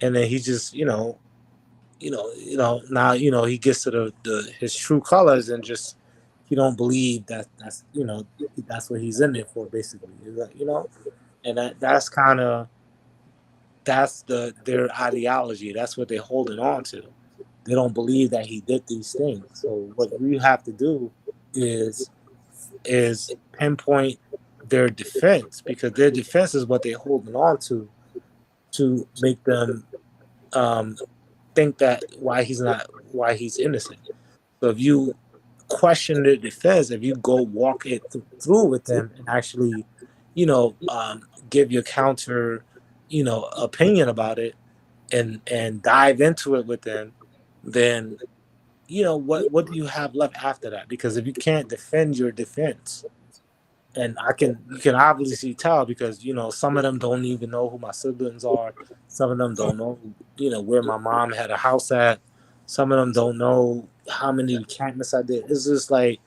And then he just, now he gets to his true colors and just he don't believe that's what he's in there for, basically, and that's kind of their ideology. That's what they're holding on to. They don't believe that he did these things. So what we have to do is pinpoint their defense, because their defense is what they're holding on to make them think that why he's innocent. So if you question the defense, if you go walk it through with them and actually, give your counter, opinion about it and dive into it with them, then what do you have left after that? Because if you can't defend your defense, and you can obviously tell, because some of them don't even know who my siblings are, some of them don't know where my mom had a house at, some of them don't know how many encampments I did. It's just like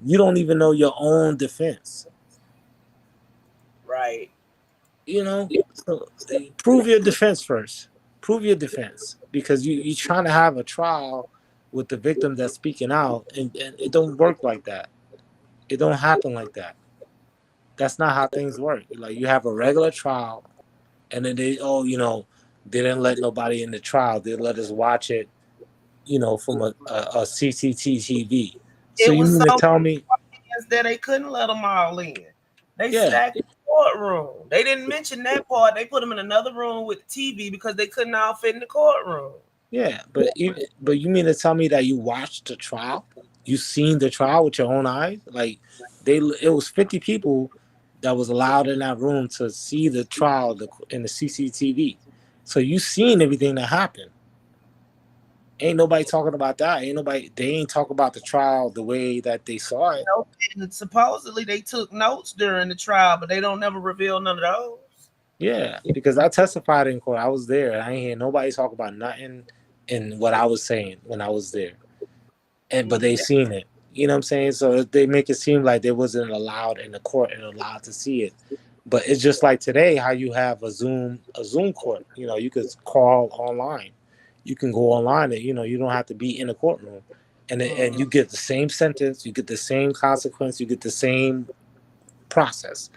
you don't even know your own defense, Right? So prove your defense first. Prove your defense, because you're trying to have a trial with the victim that's speaking out, and it don't work like that. It don't happen like that. That's not how things work. Like, you have a regular trial, and then they didn't let nobody in the trial. They let us watch it, from a CCTV. So It you was mean so to tell me? that they couldn't let them all in. They Yeah, stacked the courtroom. They didn't mention that part. They put them in another room with TV because they couldn't all fit in the courtroom. yeah. But you mean to tell me that you watched the trial? You seen the trial with your own eyes? Like, it was 50 people that was allowed in that room to see the trial in the CCTV. So you seen everything that happened. Ain't nobody talking about that. They ain't talk about the trial the way that they saw it. Nope. And supposedly they took notes during the trial, but they don't never reveal none of those. Yeah, because I testified in court. I was there. I ain't hear nobody talk about nothing in what I was saying when I was there. But they seen it. You know what I'm saying? So they make it seem like they wasn't allowed in the court and allowed to see it. But it's just like today, how you have a Zoom court. You could call online. You can go online, and you don't have to be in a courtroom, and you get the same sentence, you get the same consequence, you get the same process.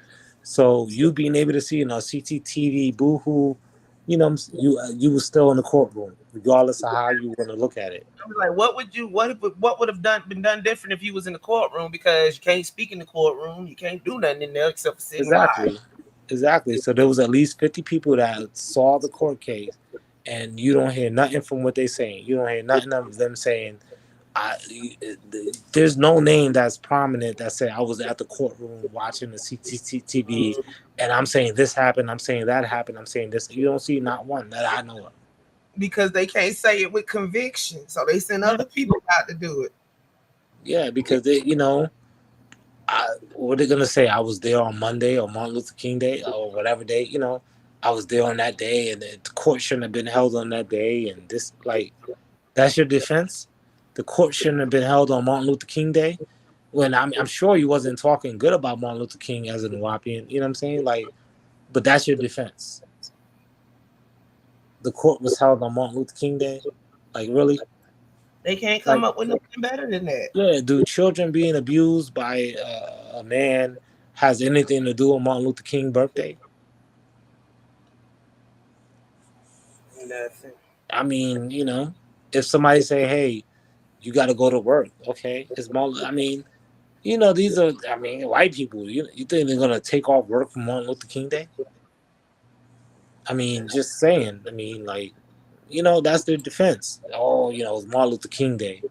So you being able to see CCTV, boohoo, you was still in the courtroom, regardless of how you want to look at it. I'm like, what would have been done different if you was in the courtroom? Because you can't speak in the courtroom, you can't do nothing in there except for sitting live. Exactly. So there was at least 50 people that saw the court case, and you don't hear nothing from what they're saying. You don't hear nothing of them saying, there's no name that's prominent that said I was at the courtroom watching the CCTV and I'm saying this happened, I'm saying that happened, I'm saying this. You don't see not one that I know of. Because they can't say it with conviction, so they send other people out to do it. Yeah, because they, what are they gonna say? I was there on Monday or Martin Luther King Day or whatever day. I was there on that day, and the court shouldn't have been held on that day. And this, like, that's your defense. The court shouldn't have been held on Martin Luther King Day. When I'm sure you wasn't talking good about Martin Luther King as a Nuwapian. You know what I'm saying? Like, but that's your defense. The court was held on Martin Luther King Day. Like, really? They can't come up with nothing better than that. Yeah, dude, children being abused by a man has anything to do with Martin Luther King's birthday? Nothing. I mean, if somebody say, "Hey, you got to go to work," okay, it's Martin. I mean, these are. I mean, white people. You think they're gonna take off work for Martin Luther King Day? I mean, just saying. I mean, like, that's their defense. Oh, it was Martin Luther King Day.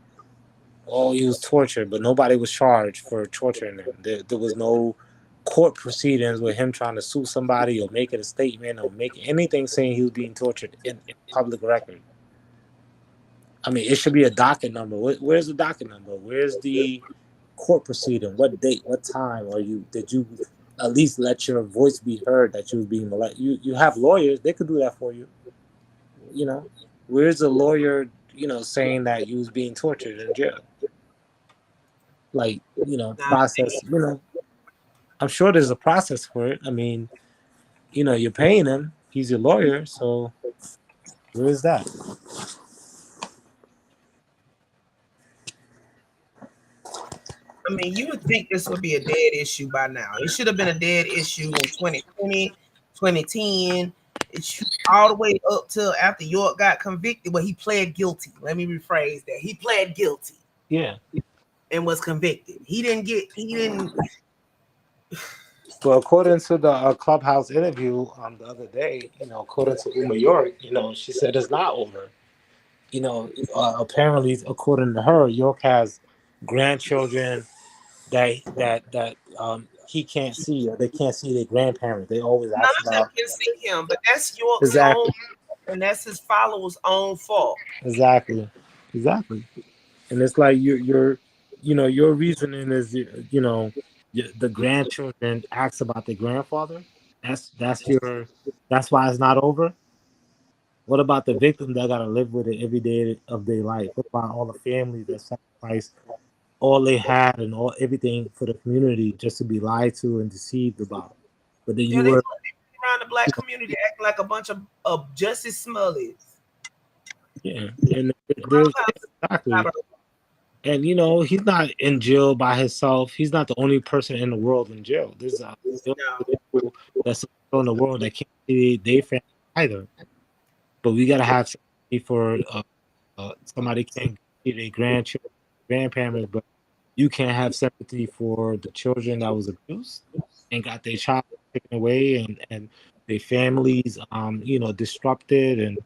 Oh, he was tortured, but nobody was charged for torturing him. There was no court proceedings with him trying to sue somebody or making a statement or making anything saying he was being tortured in public record. I mean, it should be a docket number. Where's the docket number? Where's the court proceeding? What date? What time? Or did you at least let your voice be heard that you was being molested? You have lawyers; they could do that for you. Where's the lawyer? Saying that you was being tortured in jail. Like, process. I'm sure there's a process for it. I mean, you're paying him. He's your lawyer, so where is that? I mean, you would think this would be a dead issue by now. It should have been a dead issue in 2020, 2010. It's all the way up till after York got convicted. Well, he pled guilty. Let me rephrase that. He pled guilty. Yeah. And was convicted. He didn't. Well, according to the Clubhouse interview the other day, according to Uma York, she said it's not over. Apparently, according to her, York has grandchildren that he can't see, or they can't see their grandparents. They always None ask of them about. can see him, but that's York's Exactly. own, and that's his followers' own fault. Exactly. And it's like your reasoning is the grandchildren ask about their grandfather. That's why it's not over. What about the victims that gotta live with it every day of their life? What about all the families that sacrificed all they had and everything for the community just to be lied to and deceived about? But then Yeah, they around the black community acting like a bunch of Justice Smullies. Yeah, and there's exactly. And he's not in jail by himself. He's not the only person in the world in jail. There's people that's in the world that can't see their family either. But we gotta have sympathy for somebody can't see their grandchildren, grandparents, but you can't have sympathy for the children that was abused and got their child taken away and their families disrupted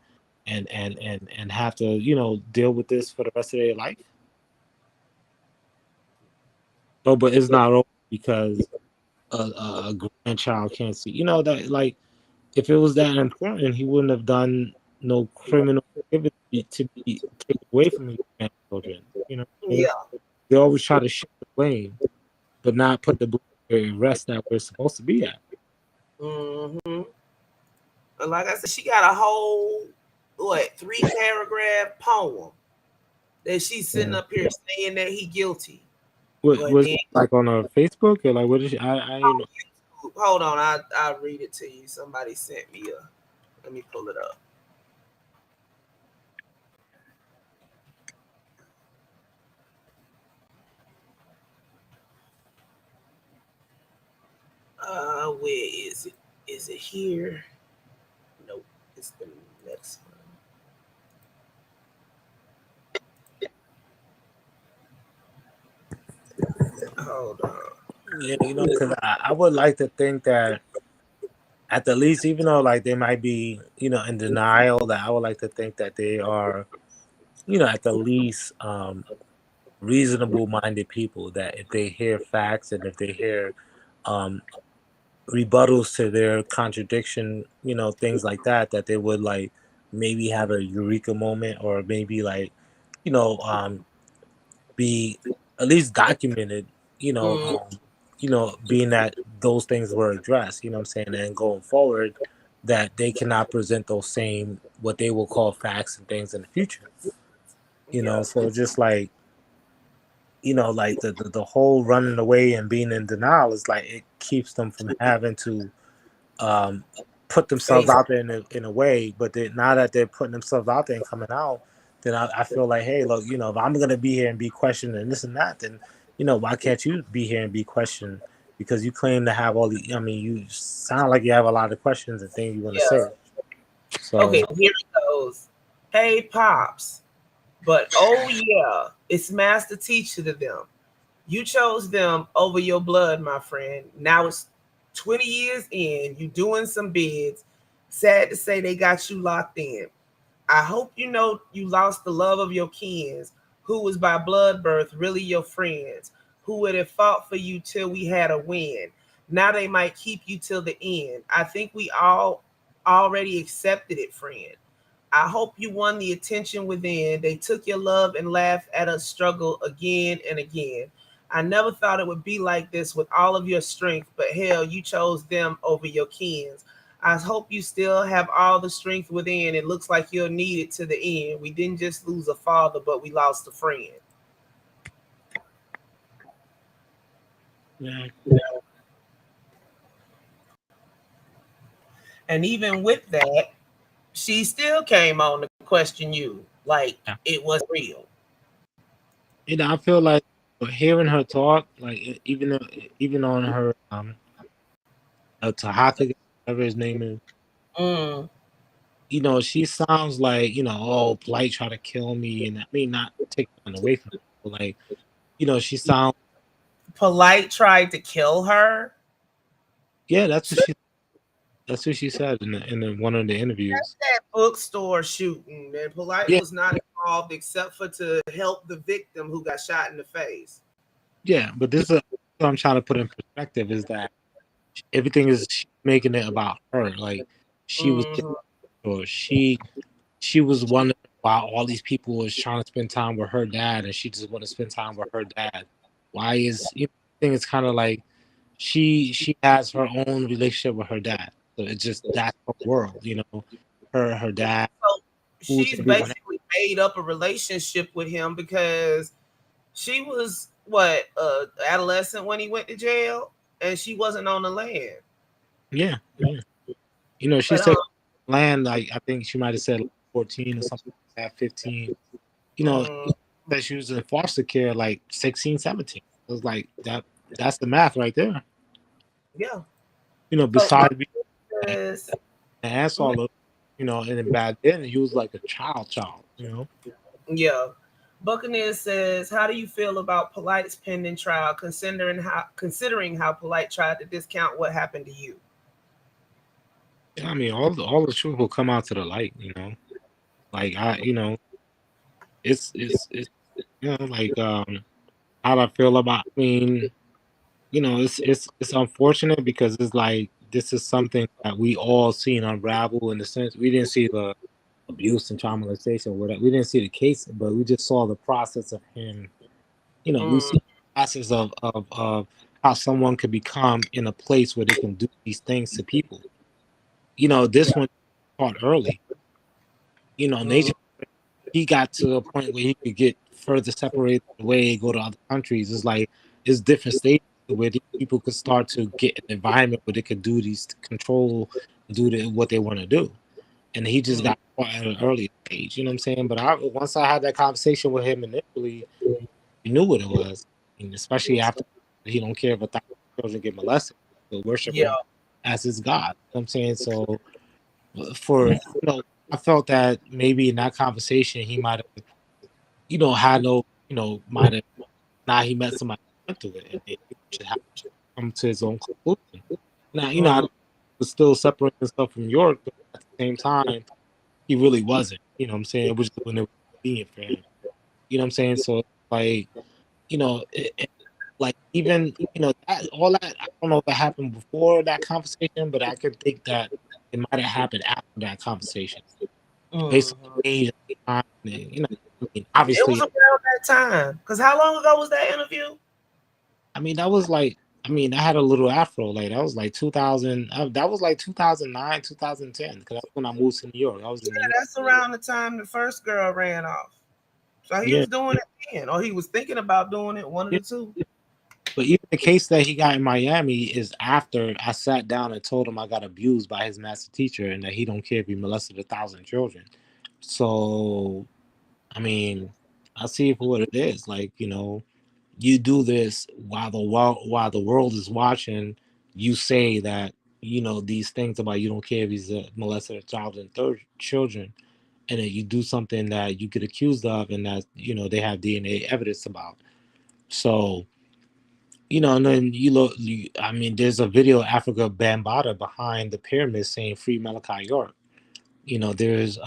and have to deal with this for the rest of their life. Oh, but it's not over because a grandchild can't see. That, like, if it was that important, he wouldn't have done no criminal activity to be taken away from his grandchildren. Yeah. They always try to shift the blame, but not put the blame where it rests that we're supposed to be at. Mm-hmm. And like I said, she got a whole 3-paragraph poem that she's sitting up here saying that he guilty. Was it like on her Facebook or like what is she? I ain't know. Hold on, I'll read it to you. Somebody sent me let me pull it up. Where is it? Is it here? Nope, it's the next one. Hold on. Yeah, because I would like to think that at the least, even though like they might be, in denial, that I would like to think that they are, at the least reasonable minded people, that if they hear facts and if they hear rebuttals to their contradiction, things like that, that they would like maybe have a eureka moment or maybe like, be at least documented, being that those things were addressed, what I'm saying, and going forward, that they cannot present those same what they will call facts and things in the future. So just like, like the whole running away and being in denial is like it keeps them from having to put themselves out there in a way. But now that they're putting themselves out there and coming out, then I feel like, hey, look, if I'm gonna be here and be questioned and this and that, then why can't you be here and be questioned because you claim to have all the. I mean, you sound like you have a lot of questions and things you want to Yeah. say. So Okay, here it goes. Hey, Pops. But oh, yeah, it's master teacher to them. You chose them over your blood, my friend. Now it's 20 years in, you doing some bids. Sad to say they got you locked in. I hope you know you lost the love of your kins, who was by blood birth really your friends, who would have fought for you till we had a win. Now they might keep you till the end. I think we all already accepted it, friend. I hope you won the attention within. They took your love and laughed at us struggle again and again. I never thought it would be like this with all of your strength, but hell, you chose them over your kins. I hope you still have all the strength within. It looks like you'll need it to the end. We didn't just lose a father, but we lost a friend. yeah, And even with that, she still came on to question you like it was real. I feel like hearing her talk, like even on her Tahaka, whatever his name is, Mm. she sounds like oh, Blight try to kill me, and I mean not take it away from her, but like she sounds. Polite tried to kill her. Yeah, that's what she said in one of the interviews. That bookstore shooting, and Polite Yeah, was not involved except for to help the victim who got shot in the face. yeah, but this is what I'm trying to put in perspective is that everything is making it about her. Like she was, Mhm. or she was wondering why all these people was trying to spend time with her dad, and she just want to spend time with her dad. Why is I think it's kind of like she has her own relationship with her dad, so it's just that's her world. Her dad, So who's she's everyone. basically made up a relationship with him because she was what adolescent when he went to jail, and she wasn't on the land. Yeah, yeah. She But said land, like I think she might have said like 14 or something like that, 15. mm, That she was in foster care like 16, 17. It was like that's the math right there. yeah. But Besides being because an asshole, and then back then he was like a child. yeah. Buccaneer says, "How do you feel about Polite's pending trial, considering how Polite tried to discount what happened to you?" Yeah, I mean all the truth will come out to the light. Like it's like how I feel about I mean, it's unfortunate because it's like this is something that we all seen unravel in the sense we didn't see the abuse and trauma molestation, whatever. We didn't see the case, but we just saw the process of him. We Mm, see the process of how someone could become in a place where they can do these things to people. This one caught early. mm, Nature he got to a point where he could get further separated away, go to other countries. It's like it's different stages where these people could start to get an environment where they could do these control, what they want to do. And he just mm, got caught at an early stage. You know what I'm saying? But once I had that conversation with him initially, he knew what it was, and especially after he don't care if 1,000 children get molested, to worship yeah. him as his God. You know what I'm saying? So I felt that maybe in that conversation he might have, had no, might have now he met somebody who went through it, and he should have to come to his own conclusion. Now, I Mm, was still separating himself from York, but at the same time, he really wasn't. You know what I'm saying? It was just when it was convenient for him. You know what I'm saying? So like, like even that all that I don't know if it happened before that conversation, but I could think that it might have happened after that conversation based on mm. the age of the time. And, I mean, It was obviously, around that time. Because how long ago was that interview? I mean that was like. I mean, I had a little afro. Like that was like 2000. That was like 2009, 2010. Because that's when I moved to New York. I was in New Yeah, York. that's around the time the first girl ran off. So he Yeah, was doing it then, or he was thinking about doing it, one of yeah. the two. But even the case that he got in Miami is after I sat down and told him I got abused by his master teacher and that he don't care if he molested 1,000 children. So, I mean, I see it for what it is. Like, you do this while the world is watching. You say that these things about you don't care if he's molested a child and third children, and then you do something that you get accused of, and that they have DNA evidence about. So and then I mean, there's a video of Africa Bambaataa behind the pyramid saying "Free Malachi York." There's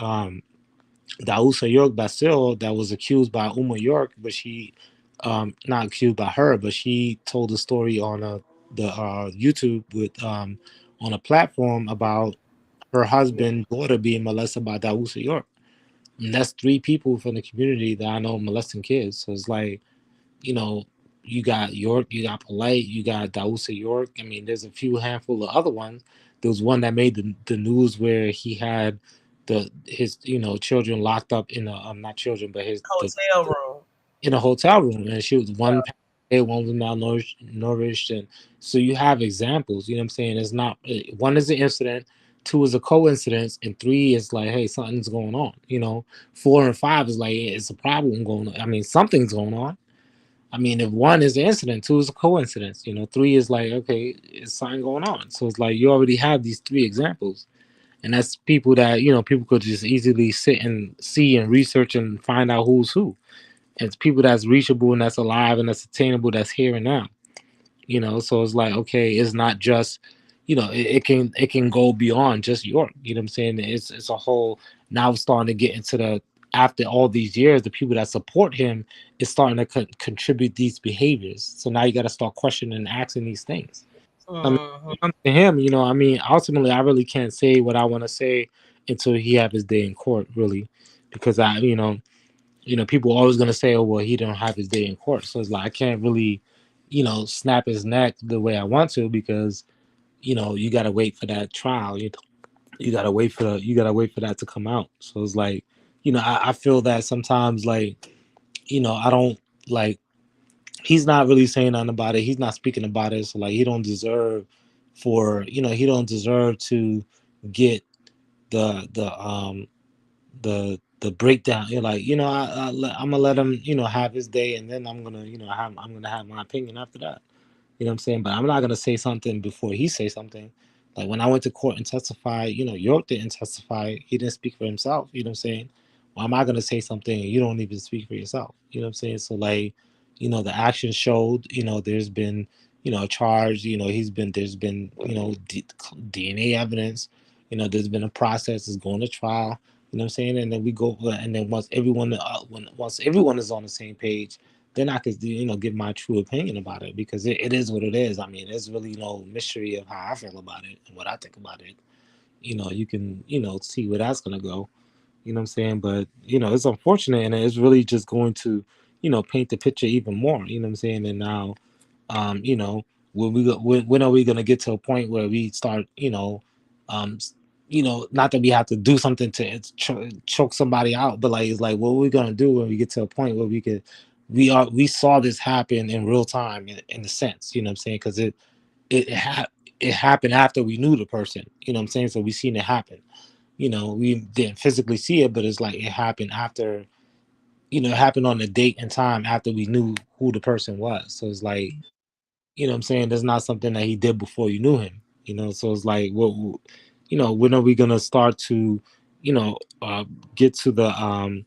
Dausa York Basil that was accused by Uma York, but she, not accused by her, but she told a story on the YouTube with on a platform about her husband daughter being molested by Dausa York. And that's three people from the community that I know molesting kids. So it's like, you know, you got York, you got Polite, you got Dausa York. I mean, there's a few handful of other ones. There was one that made the news where he had his children locked up in a not children, but Hotel room. in a hotel room, and she was one one was malnourished, and so you have examples. You know what I'm saying? It's not one is an incident, two is a coincidence, and three is like, hey, something's going on. Four and five is like it's a problem going on. I mean, something's going on. I mean, if one is an incident, two is a coincidence. Three is like, okay, it's something going on. So it's like you already have these three examples, and that's people that people could just easily sit and see and research and find out who's who. It's people that's reachable and that's alive and that's attainable, that's here and now. So it's like, okay, it's not just it can go beyond just York. What I'm saying? It's a whole. Now it's starting to get into the, after all these years, the people that support him is starting to contribute these behaviors. So now you got to start questioning and asking these things. I mean, when it comes to him, I mean, ultimately I really can't say what I want to say until he have his day in court, really, because people are always going to say, oh, well, he don't have his day in court. So it's like, I can't really, snap his neck the way I want to, because, you got to wait for that trial. You got to wait for that to come out. So it's like, I feel that sometimes, like, I don't like, he's not really saying nothing about it. He's not speaking about it. So like, he don't deserve he don't deserve to get the breakdown. You're like, I'm gonna let him, have his day, and then I'm gonna, I'm gonna have my opinion after that. What I'm saying? But I'm not gonna say something before he say something. Like when I went to court and testified, York didn't testify. He didn't speak for himself. You know what I'm saying? Why am I gonna say something and you don't even speak for yourself? You know what I'm saying? So like, the action showed, there's been, a charge, there's been, DNA evidence, there's been a process, it's going to trial. You know what I'm saying? And then we go, and then once everyone is on the same page, then I could, give my true opinion about it, because it is what it is. I mean, there's really no mystery of how I feel about it and what I think about it. You can, see where that's gonna go. You know what I'm saying? But it's unfortunate, and it's really just going to, paint the picture even more. You know what I'm saying? And now, when are we gonna get to a point where we start, um, not that we have to do something to choke somebody out, but like, it's like, what are we gonna do when we get to a point where we saw this happen in real time, in a sense. You know what I'm saying? Because it happened after we knew the person. You know what I'm saying? So we seen it happen. We didn't physically see it, but it's like it happened after. It happened on the date and time after we knew who the person was. So it's like, what I'm saying? That's not something that he did before you knew him. So it's like, what, when are we gonna start to, get to the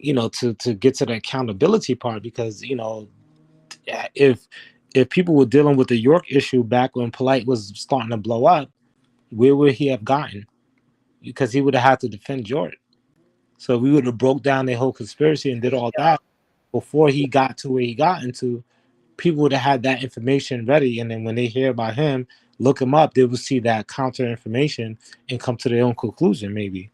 to get to the accountability part? Because if people were dealing with the York issue back when Polite was starting to blow up, where would he have gotten? Because he would have had to defend York. So we would have broke down the whole conspiracy and did all that before he got to where he got into. People would have had that information ready, and then when they hear about him, look him up, they will see that counter information and come to their own conclusion, maybe.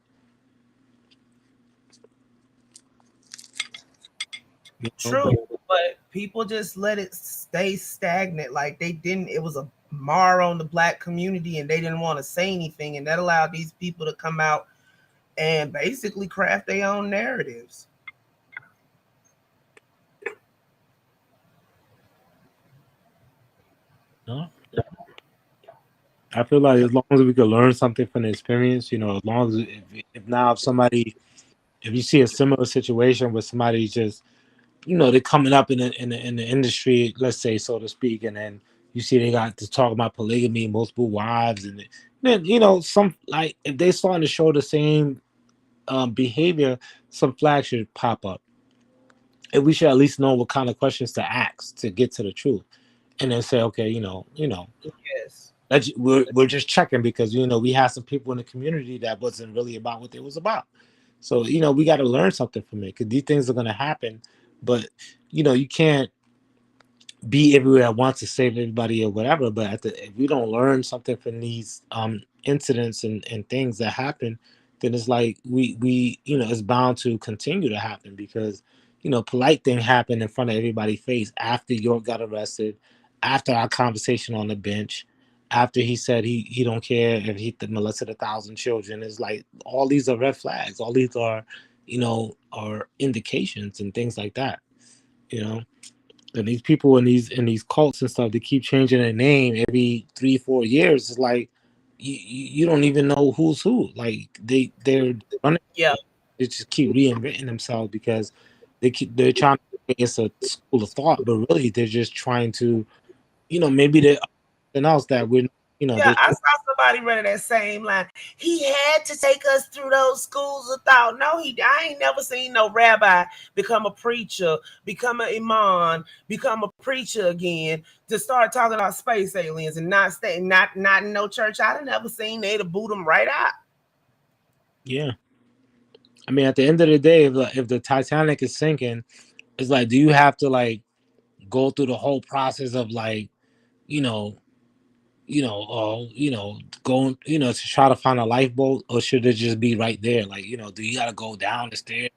True, but people just let it stay stagnant. Like they didn't. It was a mar on the black community, and they didn't want to say anything, and that allowed these people to come out and basically craft their own narratives. No? I feel like as long as we could learn something from the experience, as long as if now if you see a similar situation where somebody just they're coming up in the industry, let's say, so to speak, and then you see they got to talk about polygamy, multiple wives, and then some, like, if they starting to show the same behavior, some flags should pop up, and we should at least know what kind of questions to ask to get to the truth, and then say, okay, Yes. we're just checking, because we had some people in the community that wasn't really about what it was about. So we got to learn something from it, because these things are going to happen, but you can't be everywhere at once to save everybody or whatever. But if we don't learn something from these incidents and things that happen, then it's like we it's bound to continue to happen, because polite thing happened in front of everybody's face after York got arrested, after our conversation on the bench, after he said he don't care if he molested 1,000 children. It's like all these are red flags. All these are are indications and things like that. You know. And these people in these cults and stuff, they keep changing their name every 3-4 years. It's like you don't even know who's who. Like they're running. Yeah. They just keep reinventing themselves, because they're trying to make it's a school of thought, but really they're just trying to, maybe they're something else that we're, Yeah, I saw somebody running that same line. He had to take us through those schools of thought. No, I ain't never seen no rabbi become a preacher, become an imam, become a preacher again to start talking about space aliens and not in no church. I done never seen they to boot them right out. Yeah. I mean, at the end of the day, if the Titanic is sinking, it's like, do you have to like go through the whole process of like, you know, going, to try to find a lifeboat, or should it just be right there? Like, do you gotta go down the stairs?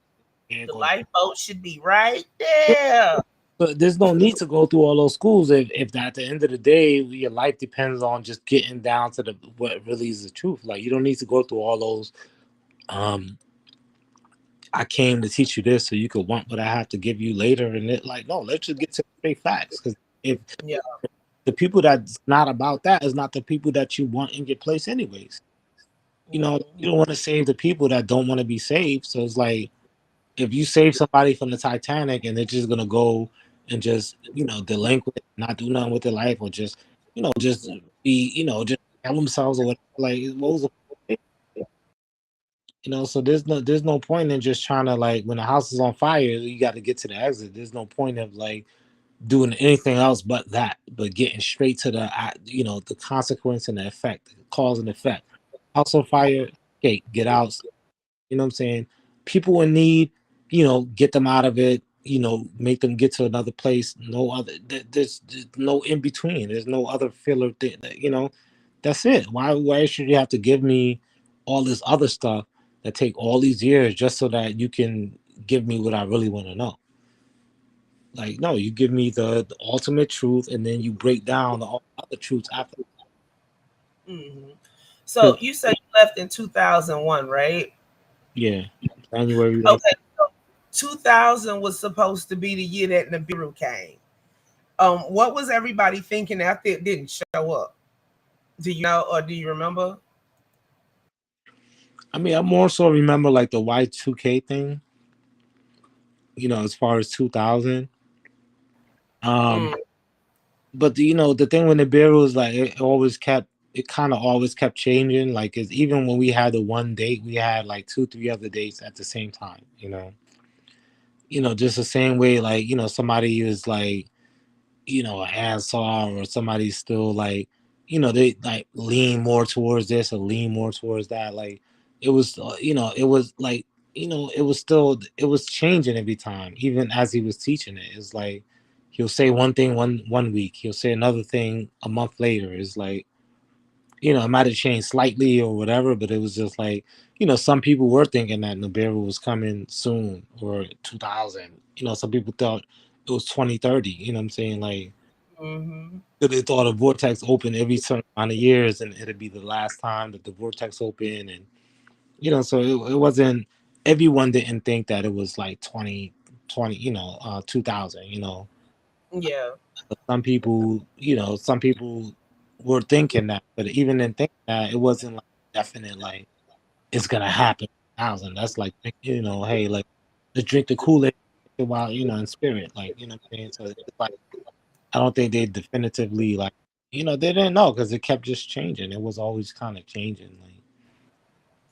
The lifeboat should be right there. But there's no need to go through all those schools if at the end of the day your life depends on just getting down to the what really is the truth. Like, you don't need to go through all those. I came to teach you this so you could want what I have to give you later, and it like, no, let's just get to the straight facts. Because if the people that's not about that is not the people that you want in your place, anyways. You don't want to save the people that don't want to be saved. So it's like, if you save somebody from the Titanic and they're just gonna go and just delinquent, not do nothing with their life, or just just be just kill themselves or whatever, like, what was the point? So there's no point in just trying to, like, when the house is on fire, you got to get to the exit. There's no point of like doing anything else but getting straight to the consequence and the effect, the cause and effect. House on fire, okay, get out. You know what I'm saying? People in need, get them out of it, make them get to another place. No other, there's no in between. There's no other filler thing, that's it. Why should you have to give me all this other stuff that take all these years just so that you can give me what I really want to know? Like, no, you give me the ultimate truth, and then you break down all the other truths after. Mm-hmm. So you said you left in 2001, right? Yeah, January. Okay, so 2000 was supposed to be the year that Nibiru came. What was everybody thinking after it didn't show up? Do you know, or do you remember? I mean, I more so remember like the Y2K thing. As far as 2000. But the thing with Nibiru is like it kind of always kept changing. Like, it's even when we had the one date, we had like 2-3 other dates at the same time. Just the same way, like, somebody is like, an Ansar, or somebody's still like, they like lean more towards this or lean more towards that. Like, it was, it was like, it was changing every time, even as he was teaching it. It's like, he'll say one thing one week, he'll say another thing a month later. It's like, it might have changed slightly or whatever, but it was just like, some people were thinking that Nibiru was coming soon, or 2000. Some people thought it was 2030. You know what I'm saying? Like, they thought a vortex opened every certain amount of years, and it'd be the last time that the vortex opened. And so it wasn't. Everyone didn't think that it was like 2020. 2000. Yeah. Some people, were thinking that, but even in thinking that, it wasn't like definite, like, it's gonna happen. 2000. That's like, hey, like, let's drink the Kool-Aid. while in spirit, like what I'm saying. So it's like I don't think they definitively like they didn't know because it kept just changing. It was always kind of changing. Like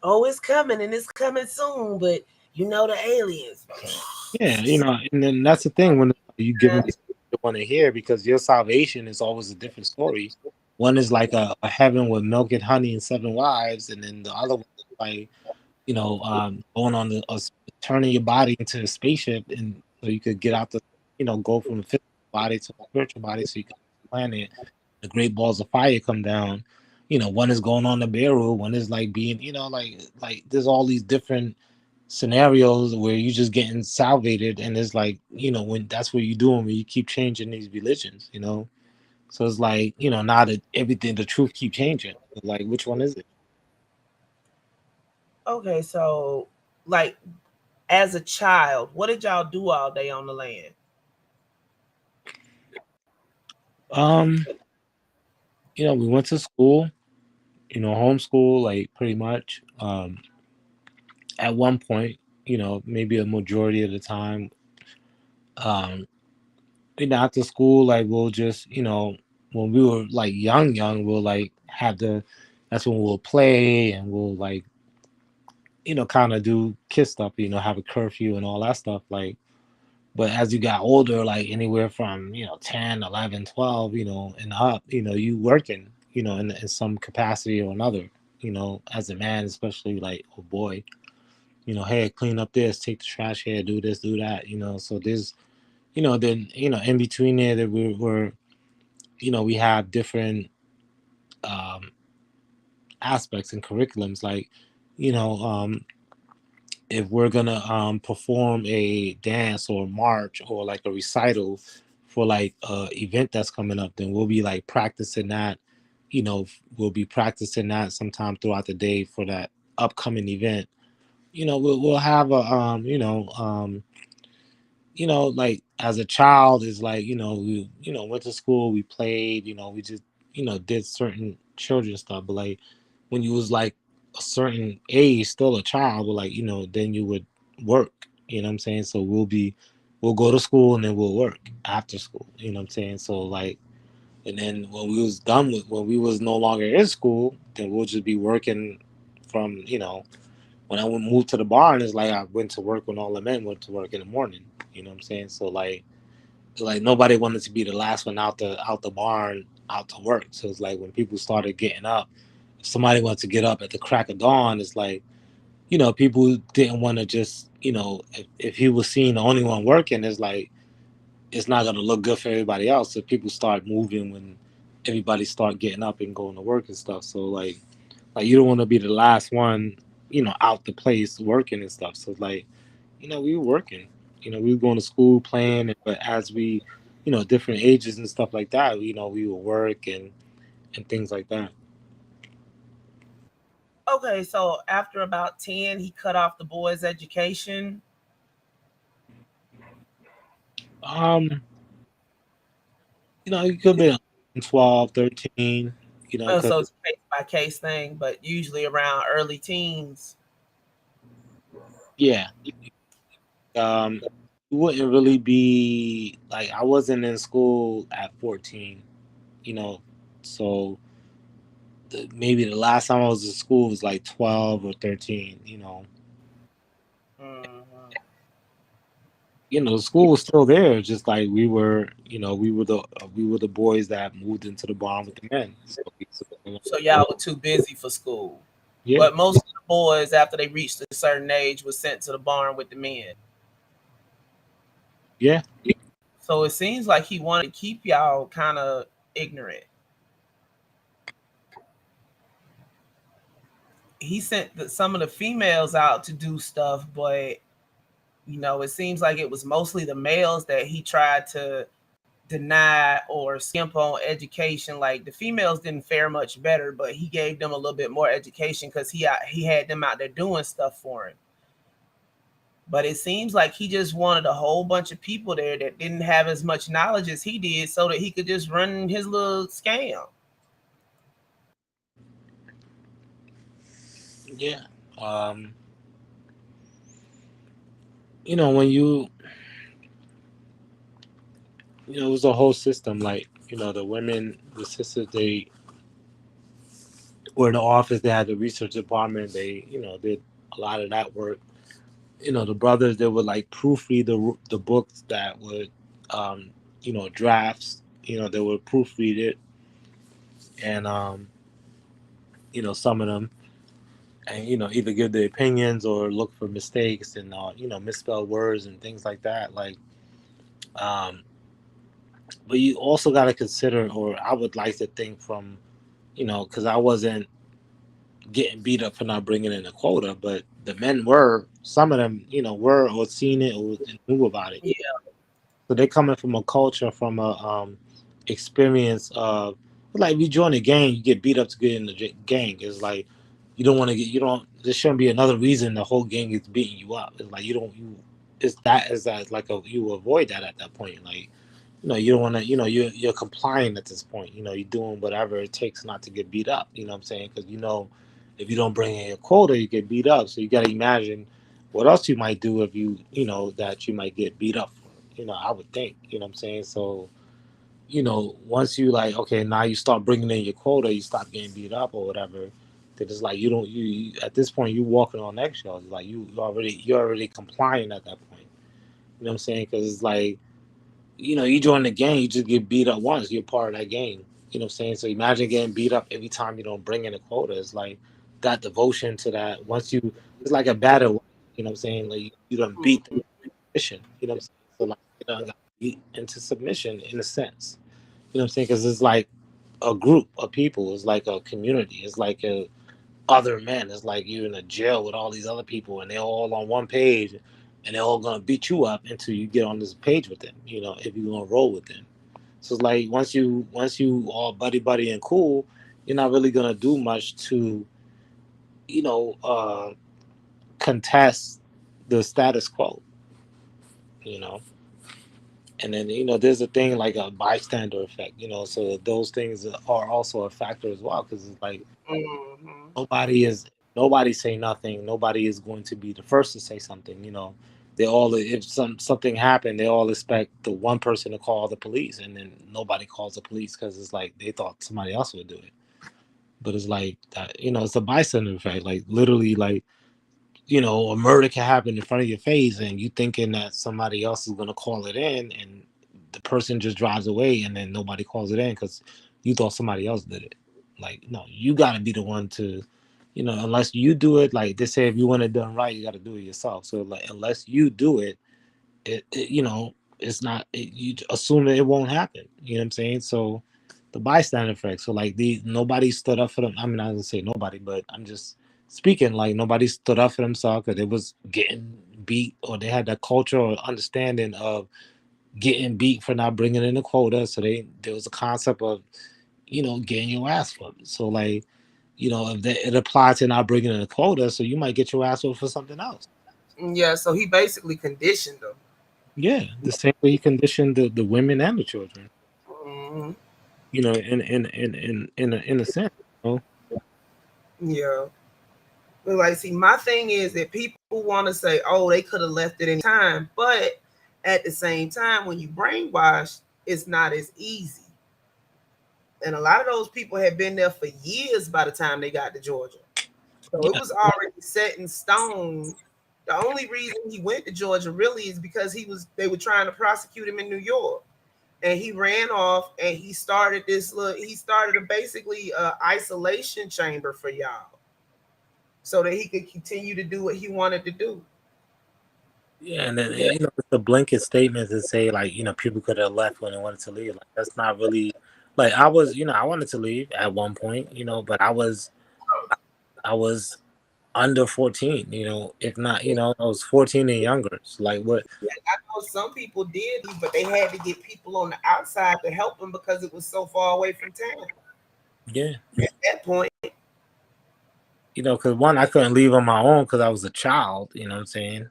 oh, it's coming and it's coming soon, but the aliens. yeah, and then that's the thing when you give them you want to hear because your salvation is always a different story. One is like a heaven with milk and honey and seven wives, and then the other one is like going on turning your body into a spaceship, and so you could get out go from the physical body to the spiritual body, so you can planet. The great balls of fire come down. One is going on the barrel, one is like being, like there's all these different scenarios where you just getting salvated, and it's like, when that's what you're doing when you keep changing these religions. So it's like, now that everything, the truth keep changing. Like, which one is it? Okay, so like as a child, what did y'all do all day on the land? Um, we went to school, homeschool, like pretty much. At one point, maybe a majority of the time, um, after school, like we'll just, when we were like young, we'll like that's when we'll play and we'll like, kind of do kid stuff, have a curfew and all that stuff. Like, but as you got older, like anywhere from, 10, 11, 12, and up, you working, in some capacity or another, as a man, especially like, oh boy, hey, clean up this, take the trash here, do this, do that, so there's, then, in between there that we're we have different um, aspects and curriculums. Like, you know, um, if we're gonna perform a dance or march or like a recital for like a event that's coming up, then we'll be like practicing that. We'll be practicing that sometime throughout the day for that upcoming event. We'll have a like as a child is like, we, went to school, we played, we just, did certain children stuff. But like when you was like a certain age, still a child, but like, then you would work, what I'm saying? So we'll go to school and then we'll work after school, what I'm saying? So like, and then when we was no longer in school, then we'll just be working from, when I would move to the barn, it's like I went to work when all the men went to work in the morning. You know what I'm saying? So like nobody wanted to be the last one out the barn out to work. So it's like when people started getting up, if somebody wanted to get up at the crack of dawn, it's like, people didn't want to just, if he was seen the only one working, it's like it's not gonna look good for everybody else. So people start moving when everybody start getting up and going to work and stuff. So like you don't want to be the last one, out the place working and stuff. So like, we were working, we were going to school, playing, but as we, different ages and stuff like that, we would work and things like that. Okay, so after about 10, he cut off the boys' education. Um, it could be 12, 13, because So it's a case by case thing, but usually around early teens. yeah, um, it wouldn't really be like I wasn't in school at 14, you know, so maybe the last time I was in school was like 12 or 13. Mhm. The school was still there, just like we were, we were the boys that moved into the barn with the men. So So y'all were too busy for school. yeah, But most of the boys, after they reached a certain age, was sent to the barn with the men. yeah, So it seems like he wanted to keep y'all kind of ignorant. He sent some of the females out to do stuff, but it seems like it was mostly the males that he tried to deny or skimp on education. Like the females didn't fare much better, but he gave them a little bit more education because he had them out there doing stuff for him. But it seems like he just wanted a whole bunch of people there that didn't have as much knowledge as he did, so that he could just run his little scam. yeah. Um, when you it was a whole system. Like, the women, the sisters, they were in the office. They had the research department. They, did a lot of that work. The brothers, they would like proofread the books that would, drafts. They would proofread it, and some of them, and either give their opinions or look for mistakes and misspelled words and things like that. Like, um, but you also got to consider, or I would like to think from, because I wasn't getting beat up for not bringing in a quota, but the men were, some of them, were or seen it or knew about it. Yeah. So they're coming from a culture, from a experience of, like, we join a gang, you get beat up to get in the gang. It's like you don't want to get, you don't. There shouldn't be another reason the whole gang is beating you up. It's like you don't, is that like you avoid that at that point. Like, you don't want to, you're complying at this point. You're doing whatever it takes not to get beat up. You know what I'm saying? Because if you don't bring in your quota, you get beat up. So you got to imagine what else you might do if that you might get beat up for. I would think. You know what I'm saying? So, once you like, okay, now you start bringing in your quota, you stop getting beat up or whatever. Then it's like you at this point you walking on eggshells. Like you're already complying at that point. You know what I'm saying? Because it's like, you join the gang, you just get beat up once. You're part of that gang. You know what I'm saying? So imagine getting beat up every time you don't bring in a quota. It's like that devotion to that. It's like a battle. You know what I'm saying? Like you don't beat the submission. You know what I'm saying? So like you don't got beat into submission in a sense. You know what I'm saying? Because it's like a group of people. It's like a community. It's like other men. It's like you're in a jail with all these other people, and they're all on one page, and they're all gonna beat you up until you get on this page with them. If you're gonna roll with them. So it's like once you all buddy and cool, you're not really gonna do much to, you know, uh, contest the status quo. You know. And then there's a thing like a bystander effect. So those things are also a factor as well, because it's like Mm-hmm. nobody is nobody say nothing. Nobody is going to be the first to say something. They all, if something happened, they all expect the one person to call the police, and then nobody calls the police because it's like they thought somebody else would do it. But it's like that. It's a bystander effect. Like literally, like a murder can happen in front of your face, and you thinking that somebody else is gonna call it in, and the person just drives away, and then nobody calls it in because you thought somebody else did it. Like, no, you gotta be the one to, unless you do it. Like they say, if you want it done right, you got to do it yourself. So like, unless you do it, it's not. You assume that it won't happen. You know what I'm saying? So the bystander effect. So like nobody stood up for them. I mean, I didn't say nobody, but I'm just speaking like nobody stood up for themselves because it was getting beat, or they had that culture or understanding of getting beat for not bringing in a quota. So there was a concept of getting your ass whooped. So like if it applies to not bringing in a quota, so you might get your ass whooped for something else. Yeah, so he basically conditioned them. Yeah, the same way he conditioned the women and the children. Mm-hmm. In a sense. Yeah. But like, see, my thing is that people want to say, oh, they could have left it in time. But at the same time, when you brainwash, it's not as easy. And a lot of those people had been there for years by the time they got to Georgia. So it Yeah, was already set in stone. The only reason he went to Georgia really is because they were trying to prosecute him in New York. And he ran off and he started basically isolation chamber for y'all, so that he could continue to do what he wanted to do. yeah, and then it's a blanket statement to say like people could have left when they wanted to leave. Like that's not really like I was I wanted to leave at one point, but I was under 14, if not, I was 14 and younger. So like what? Yeah, I know some people did, but they had to get people on the outside to help them because it was so far away from town. Yeah, At that point, because one, I couldn't leave on my own because I was a child. You know what I'm saying?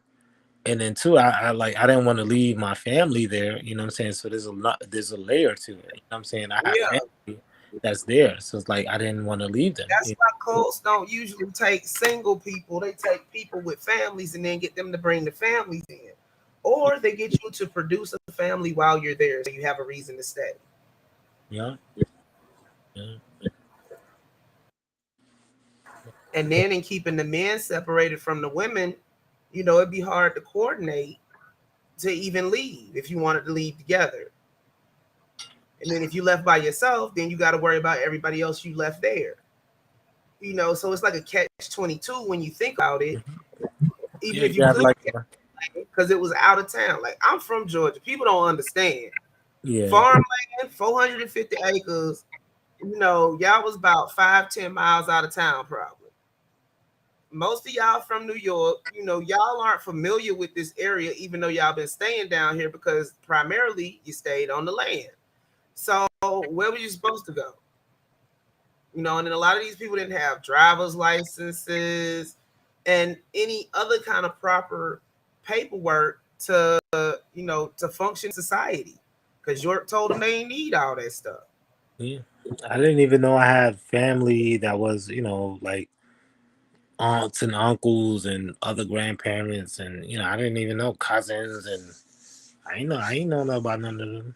And then two, I didn't want to leave my family there. You know what I'm saying? So there's a layer to it. You know what I'm saying? I have yeah, family that's there, so it's like I didn't want to leave them. that's why cults don't usually take single people. They take people with families and then get them to bring the families in. Or or they get you to produce a family while you're there, so you have a reason to stay. Yeah. Yeah. And then in keeping the men separated from the women, you know, it'd be hard to coordinate to even leave if you wanted to leave together. And then if you left by yourself, then you got to worry about everybody else you left there. You know, so it's like a catch-22 when you think about it. Even Yeah, if you you have could, like because it was out of town. Like, I'm from Georgia. People don't understand. yeah. Farmland, 450 acres. You know, y'all was about 5-10 miles out of town, probably. Most of y'all from New York, you know, y'all aren't familiar with this area, even though y'all been staying down here because primarily you stayed on the land. So where were you supposed to go? You know, and then a lot of these people didn't have driver's licenses and any other kind of proper paperwork to, you know, to function in society. Because York told them they didn't need all that stuff. Yeah. I didn't even know I had family that was, like aunts and uncles and other grandparents, and I didn't even know cousins, and I ain't know nothing about none of them.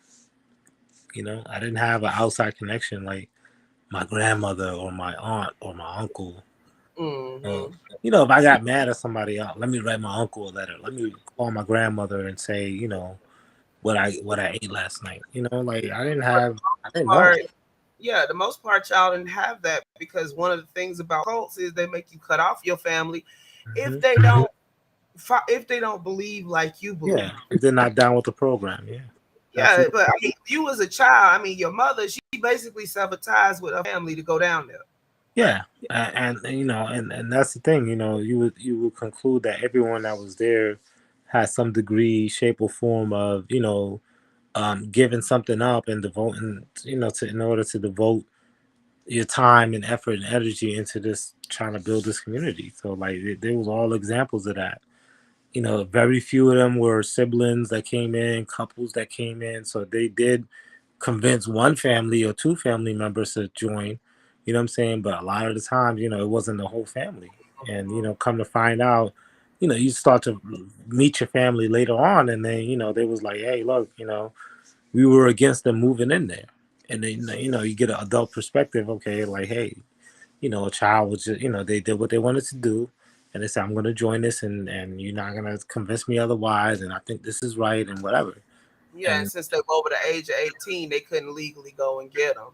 I didn't have an outside connection like my grandmother or my aunt or my uncle. Uh, Mm-hmm. if I got mad at somebody else, let me write my uncle a letter. Let me call my grandmother and say, what I ate last night. Like I didn't know. Part, yeah, the most part, y'all didn't have that because one of the things about cults is they make you cut off your family if Hmm. they don't believe like you believe. Yeah, if they're not down with the program. Yeah, Yeah, absolutely. but I mean, you as a child, I mean, your mother, she basically sabotaged with her family to go down there. Yeah, and that's the thing. You would conclude that everyone that was there has some degree, shape, or form of giving something up and devoting in order to devote your time and effort and energy into this trying to build this community. So like there was all examples of that. Very few of them were siblings that came in, couples that came in. So they did convince one family or two family members to join. You know what I'm saying? But a lot of the times, it wasn't the whole family. And come to find out, you start to meet your family later on, and then they was like, hey, look, we were against them moving in there. And then you get an adult perspective. Okay, like, hey, a child was just they did what they wanted to do, and they said, I'm going to join this, and you're not going to convince me otherwise, and I think this is right and whatever. Yeah, and And since they were over the age of 18, they couldn't legally go and get them.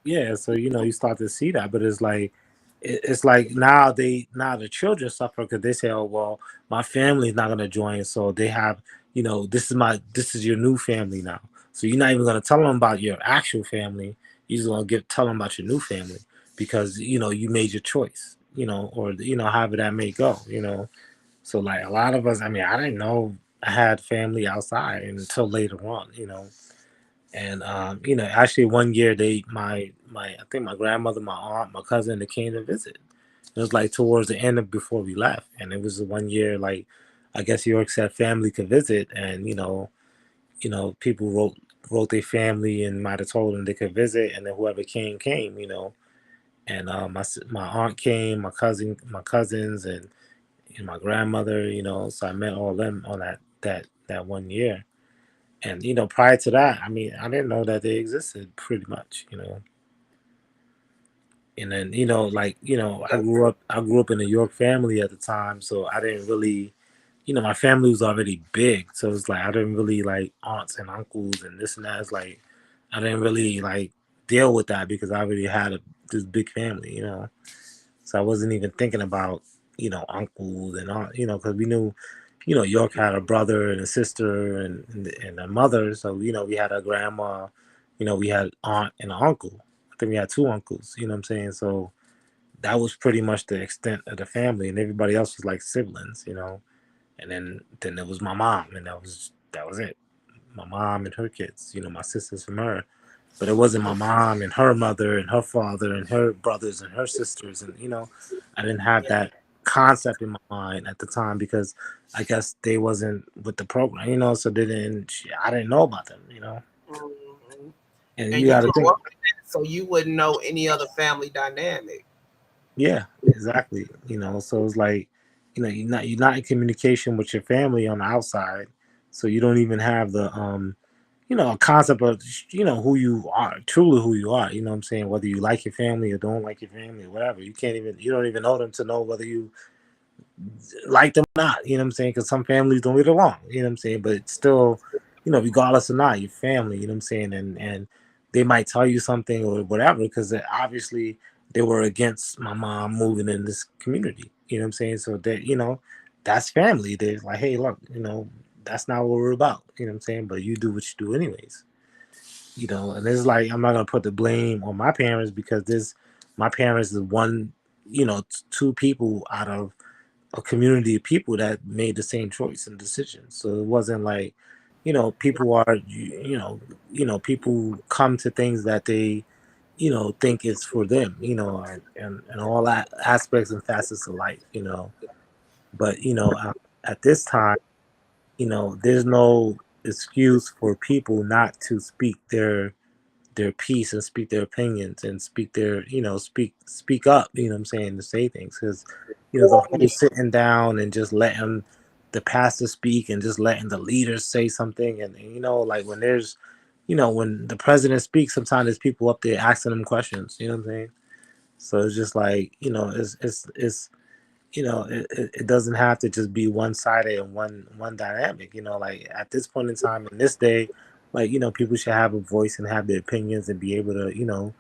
yeah, so you start to see that, but it's like it's like now the children suffer because they say, oh well, my family's not gonna join, so they have this is your new family now, so you're not even gonna tell them about your actual family. You're just gonna tell them about your new family because you made your choice, or however that may go. So like a lot of us, I mean, I didn't know I had family outside until later on. And actually one year my I think my grandmother, my aunt, my cousin, they came to visit. It was like towards the end of before we left, and it was 1 year like I guess York said family could visit, and people wrote their family and might have told them they could visit, and then whoever came. And my aunt came, my cousins, and my grandmother. So I met all of them on that 1 year. And prior to that, I mean, I didn't know that they existed pretty much. And then like I grew up in a York family at the time, so I didn't really, my family was already big, so it's like I didn't really like aunts and uncles and this and that. It's like I didn't really like deal with that because I already had this big family. So I wasn't even thinking about uncles and all, because we knew York had a brother and a sister and a mother. So, we had a grandma, we had aunt and an uncle. I think we had two uncles, you know what I'm saying? So that was pretty much the extent of the family, and everybody else was like siblings. And then there was my mom, and that was it. My mom and her kids, my sisters from her. But it wasn't my mom and her mother and her father and her brothers and her sisters. And, I didn't have that concept in my mind at the time because I guess they wasn't with the program, so I didn't know about them. Mhm. And And you you got to grew think, up with that, so you wouldn't know any other family dynamic. yeah, exactly. So it's like, you're not in communication with your family on the outside. So you don't even have the a concept of who you are, truly who you are. You know what I'm saying? Whether you like your family or don't like your family or whatever, you don't even know them to know whether you like them or not. You know what I'm saying? Because some families don't get along. You know what I'm saying? But it's still, regardless or not, your family. You know what I'm saying? And they might tell you something or whatever because obviously they were against my mom moving in this community. You know what I'm saying? So that that's family. They're like, hey, look, that's not what we're about. You know what I'm saying? But you do what you do anyways. And it's like I'm not gonna put the blame on my parents because my parents is one, two people out of a community of people that made the same choice and decision. So it wasn't like, people are, people come to things that they, think is for them, and all that aspects and facets of life. But at this time, there's no excuse for people not to speak their piece and speak their opinions and speak their speak up, what I'm saying, to say things because the whole sitting down and just letting the pastor speak and just letting the leaders say something and like when there's when the president speaks, sometimes there's people up there asking them questions, what I'm saying. So it's just like it's it doesn't have to just be one-sided and one dynamic, like at this point in time in this day, like people should have a voice and have their opinions and be able to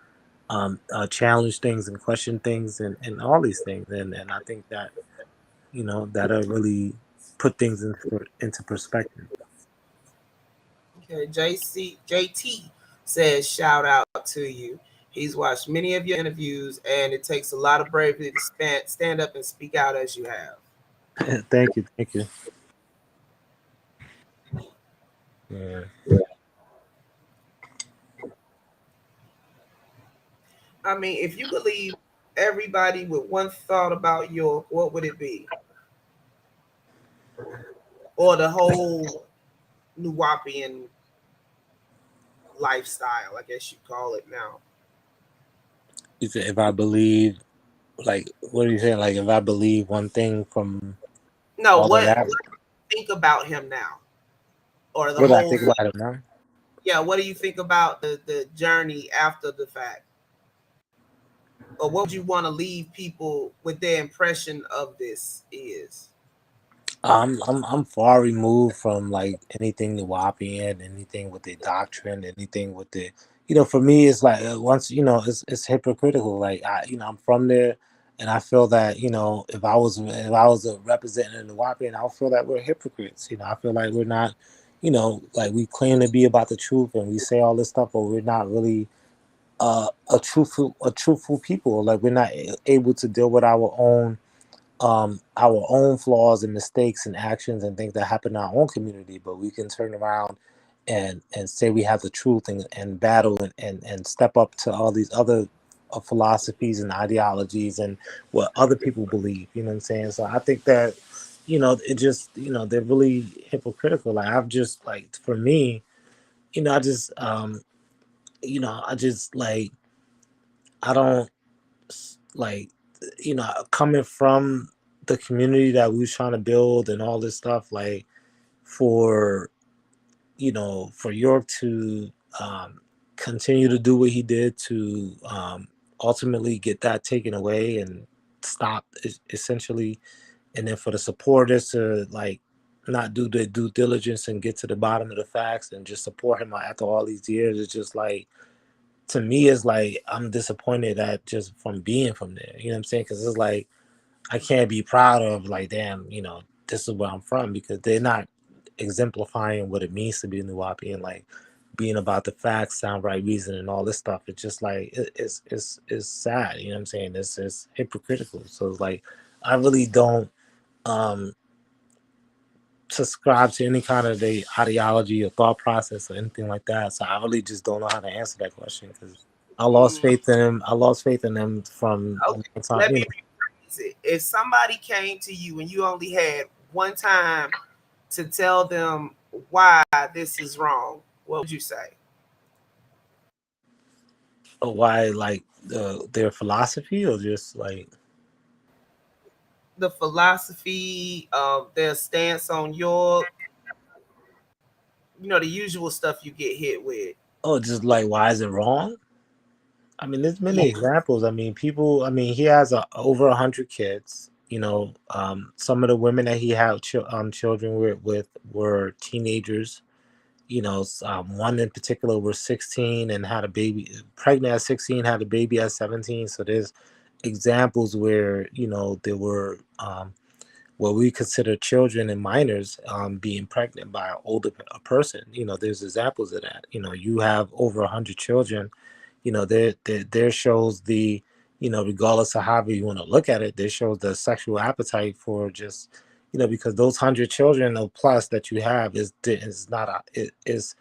challenge things and question things and all these things, and I think that that'll really put things into perspective. Okay, JT says shout out to you. He's watched many of your interviews, and it takes a lot of bravery to stand up and speak out as you have. Thank you. Yeah. I mean, if you could leave everybody with one thought about York, what would it be? Or the whole Nuwapian lifestyle, I guess you call it now. If I believe, like, what are you saying? Like, if I believe one thing from No, all of what that, do you think about him now? Or the what do I whole, think about it now? yeah, what do you think about the journey after the fact? Or what would you want to leave people with their impression of this is? I'm far removed from like anything Nuwapian, anything with the doctrine, anything with the for me it's like once it's hypocritical. Like I'm from there, and I feel that if I was a representative of Nuwapian, I would feel that we're hypocrites. I feel like we're not, like we claim to be about the truth and we say all this stuff, but we're not really a truthful people. Like we're not able to deal with our own flaws and mistakes and actions and things that happen in our own community, but we can turn around and say we have the truth and battle and step up to all these other philosophies and ideologies and what other people believe. You know what I'm saying? So I think that it just they're really hypocritical. Like I've just like for me, I just I just like I don't like coming from the community that we was trying to build and all this stuff, like for for York to continue to do what he did to ultimately get that taken away and stop essentially, and then for the supporters to like not do the due diligence and get to the bottom of the facts and just support him after all these years, it's just like, to me, it's like I'm disappointed at just from being from there. You know what I'm saying? Because it's like I can't be proud of like, damn, this is where I'm from, because they're not exemplifying what it means to be a Nuwapi and like being about the facts, sound right, reason, and all this stuff. It's just like it's sad. You know what I'm saying? It's hypocritical. So it's like I really don't um subscribe to any kind of the ideology or thought process or anything like that. So I really just don't know how to answer that question because I lost faith in him. I lost faith in them from a long Okay, time. let me rephrase it. If somebody came to you and you only had one time to tell them why this is wrong, what would you say? Why, like their philosophy, or just like The philosophy of their stance on York, the usual stuff you get hit with. Oh, just like, why is it wrong? I mean, there's many Yeah. examples. I mean, people. I mean, he has over 100 kids. Some of the women that he had children with were teenagers. One in particular was 16 and had a baby, pregnant at 16, had a baby at 17. So there's examples where there were what we consider children and minors being pregnant by an older person. There's examples of that. You have over 100 children. There shows the, regardless of however you want to look at it, there shows the sexual appetite for just, because those 100 children or plus that you have is not it is,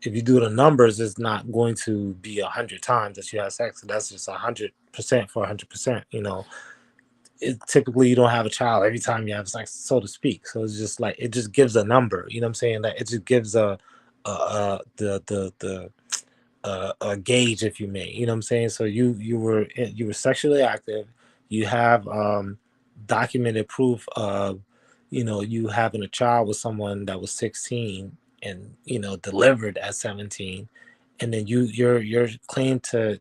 if you do the numbers, it's not going to be 100 times that you have sex. That's just 100% for 100%. Typically you don't have a child every time you have sex, so to speak. So it's just like, it just gives a number. You know what I'm saying? That it just gives a gauge, if you may. You know what I'm saying? So you were sexually active. You have documented proof of you having a child with someone that was 16 and delivered at 17, and then your claim to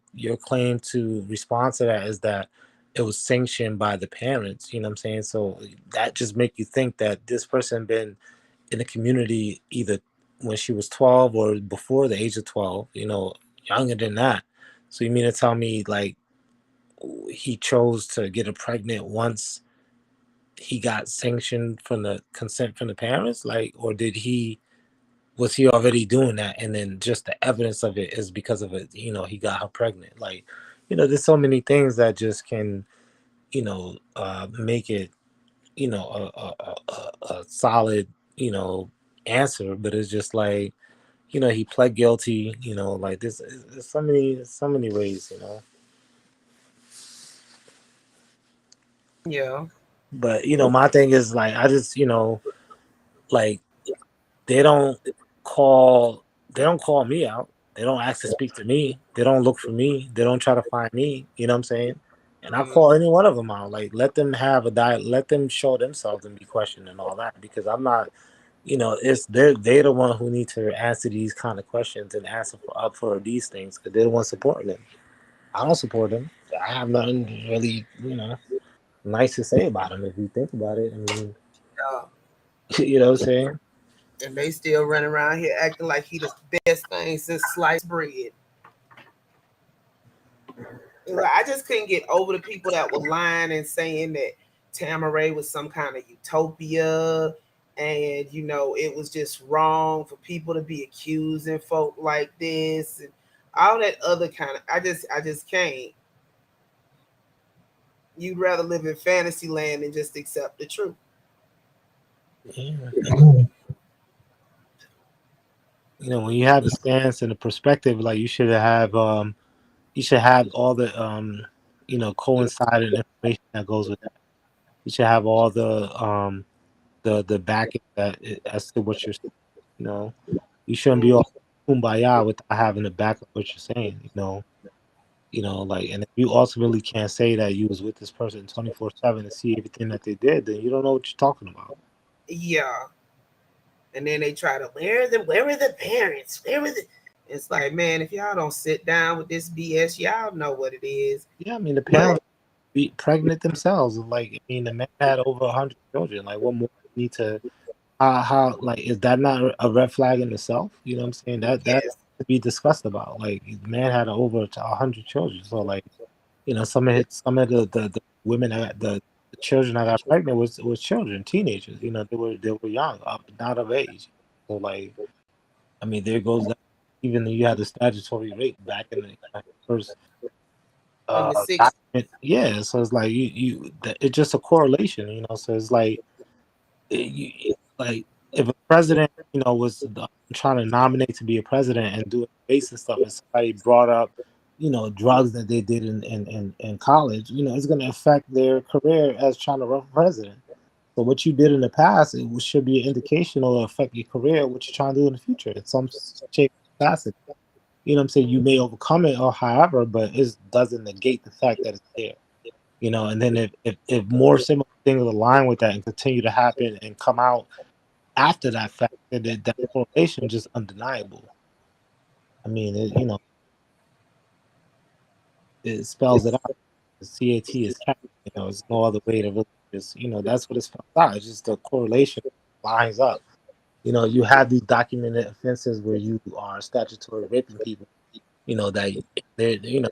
respond to that is that it was sanctioned by the parents. You know what I'm saying? So that just make you think that this person been in the community either when she was 12 or before the age of 12, younger than that. So you mean to tell me, like, he chose to get her pregnant once he got sanctioned from the consent from the parents? Like, or was he already doing that, and then just the evidence of it is because of it, he got her pregnant? Like, there's so many things that just can, make it, a solid, answer. But it's just like, he pled guilty, like this. There's so many ways, Yeah. But my thing is, like, I just, like, they don't they don't call me out. They don't ask to speak to me. They don't look for me. They don't try to find me. You know what I'm saying? And I call any one of them out. Like, let them have a diet. Let them show themselves and be questioned and all that. Because I'm not, it's they're the one who need to answer these kind of questions and answer up for these things, because they're the ones supporting them. I don't support them. I have nothing really, nice to say about them if you think about it. I mean, you know what I'm saying? And they still running around here acting like he the best thing since sliced bread. I just couldn't get over the people that were lying and saying that Tamaray was some kind of utopia, and it was just wrong for people to be accusing folk like this and all that other kind of. I just can't. You'd rather live in fantasy land than just accept the truth. Yeah. When you have the stance and the perspective, like, you should have all the coinciding information that goes with that. You should have all the backing that as to what you're saying. You shouldn't be all kumbaya without having the back of what you're saying. Like, and if you ultimately can't say that you was with this person 24/7 and see everything that they did, then you don't know what you're talking about. Yeah. And then they try to, where were the parents? Where were the? It's like, man, if y'all don't sit down with this BS, y'all know what it is. Yeah, I mean, the parents be pregnant themselves. Like, I mean, the man had over 100 children. Like, what more do you need to? How like, is that not a red flag in itself? You know what I'm saying? That Yes. to be discussed about. Like, the man had over 100 children. So, like, some of the women the children that got pregnant was children, teenagers. They were young, not of age. So, like, I mean, there goes that. Even though you had the statutory rape back in the first In the 60s. yeah. So it's like it's just a correlation. So it's like, like, if a president was trying to nominate to be a president and do basic stuff, and somebody brought up drugs that they did in college, it's going to affect their career as trying to run for president. So what you did in the past, it should be an indication or affect your career, what you're trying to do in the future in some shape or facet. You know what I'm saying? You may overcome it or however, but it doesn't negate the fact that it's there. And then if more similar things align with that and continue to happen and come out after that fact, that correlation is just undeniable. I mean, it spells it out. The CAT is cat. There's no other way to really just, that's what it spells out. It's just the correlation lines up. You have these documented offenses where you are statutory raping people. That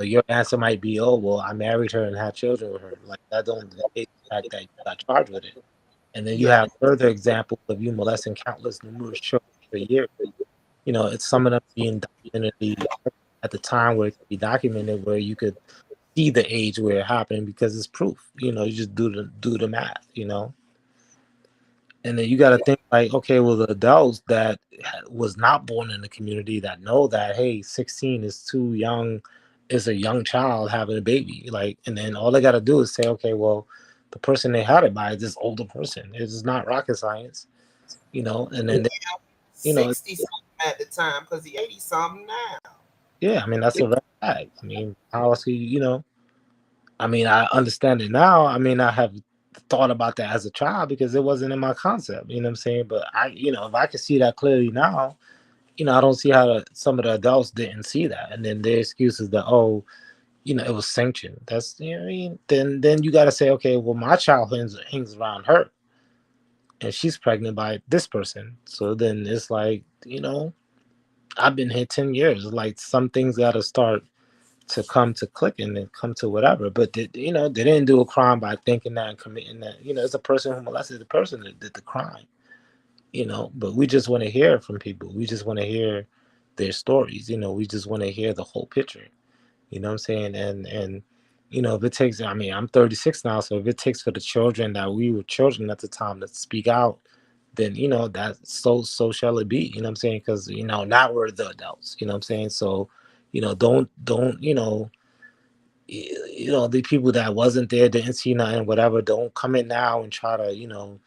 your answer might be, oh well, I married her and had children with her. Like that don't negate the fact that you got charged with it. And then you Yeah. have further examples of you molesting numerous children for years. It's some of them being documented at the time where it could be documented, where you could see the age where it happened because it's proof. You just do the math. And then you got to think like, okay, well, the adults that was not born in the community that know that, hey, 16 is too young, is a young child having a baby. Like, and then all they got to do is say, okay, well, the person they had it by is this older person. It's not rocket science, and then, 60 something at the time because he 80 something now. yeah, I mean, that's a red flag. I mean, how else I mean, I understand it now. I mean, I have thought about that as a child because it wasn't in my concept. You know what I'm saying? But if I can see that clearly now, I don't see how some of the adults didn't see that. And then their excuse is that, oh, it was sanctioned. That's, what I mean? Then you got to say, okay, well, my child hangs around her and she's pregnant by this person. So then it's like, I've been here 10 years. Like some things got to start to come to click and then come to whatever. But they didn't do a crime by thinking that and committing that. It's a person who molested the person that did the crime. But we just want to hear from people. We just want to hear their stories. We just want to hear the whole picture. You know what I'm saying? And if it takes, I mean, I'm 36 now, so if it takes for the children that we were children at the time to speak out, then that so shall it be. You know what I'm saying? Because now we're the adults. You know what I'm saying? So don't the people that wasn't there, didn't see nothing, whatever, don't come in now and try to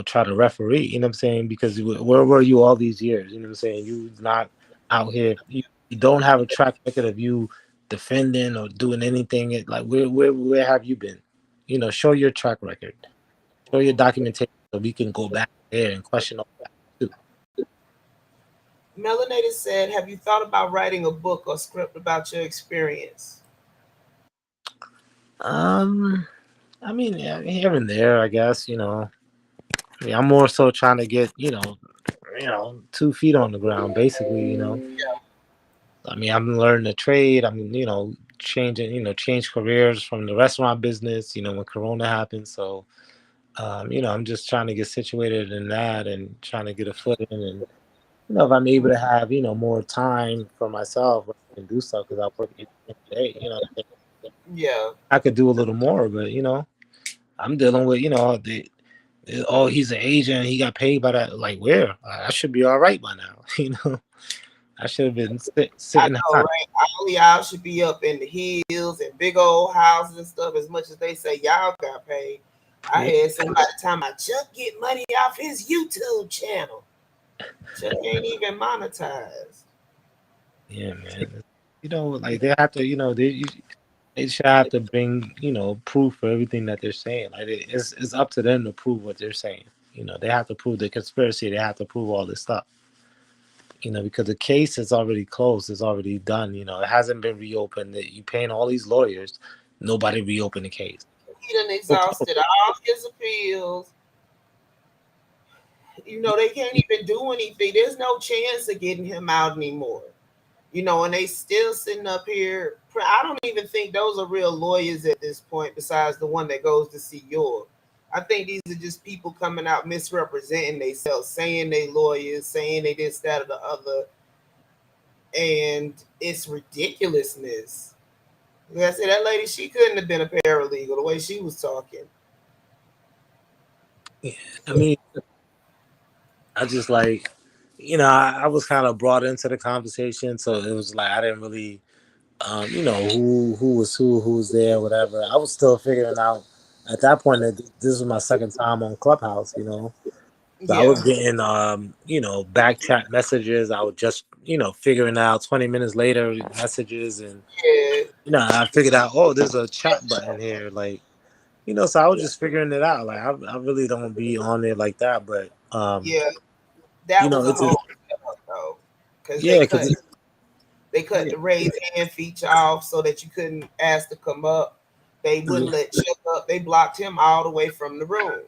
try to referee. You know what I'm saying? Because where were you all these years? You know what I'm saying? You not out here. You don't have a track record of you defending or doing anything. Like where have you been? Show your track record, show your documentation, so we can go back there and question all that too. Melanated said, have you thought about writing a book or script about your experience? I mean, yeah, here and there, I guess. I'm more so trying to get 2 feet on the ground, basically. I mean, I'm learning a trade. I'm changing change careers from the restaurant business. When Corona happened, so I'm just trying to get situated in that and trying to get a foot in. And if I'm able to have more time for myself, I can do stuff because I work 8 hours a day. Yeah. I could do a little more, but I'm dealing with oh, he's an agent, he got paid by that. Like, where? I should be all right by now. I should have been sitting I know, high. right? All y'all should be up in the hills and big old houses and stuff. As much as they say y'all got paid, I had somebody tell me Chuck get money off his YouTube channel. Chuck ain't even monetized. Yeah, man. Like they have to, they should have to bring, proof for everything that they're saying. Like it's up to them to prove what they're saying. They have to prove the conspiracy. They have to prove all this stuff. Because the case is already closed. It's already done. It hasn't been reopened. You paying all these lawyers. Nobody reopened the case. He done exhausted all his appeals. They can't even do anything. There's no chance of getting him out anymore. And they still sitting up here. I don't even think those are real lawyers at this point, besides the one that goes to see yours. I think these are just people coming out misrepresenting themselves, saying they lawyers, saying they this, that, or the other. And it's ridiculousness. Like I said, that lady, she couldn't have been a paralegal the way she was talking. Yeah, I mean, I just like, I was kind of brought into the conversation, so it was like I didn't really, who was there, whatever. I was still figuring out at that point that this was my second time on Clubhouse, So I was getting, back chat messages. I was just, figuring out 20 minutes later messages, and I figured out, oh, there's a chat button here, like. you know, so I was just figuring it out. Like I really don't be on it like that, but Yeah, you that know, was a it's just whole setup, though, because yeah, because they cut yeah, the raise hand feature off so that you couldn't ask to come up. They wouldn't let Chuck up. They blocked him all the way from the room.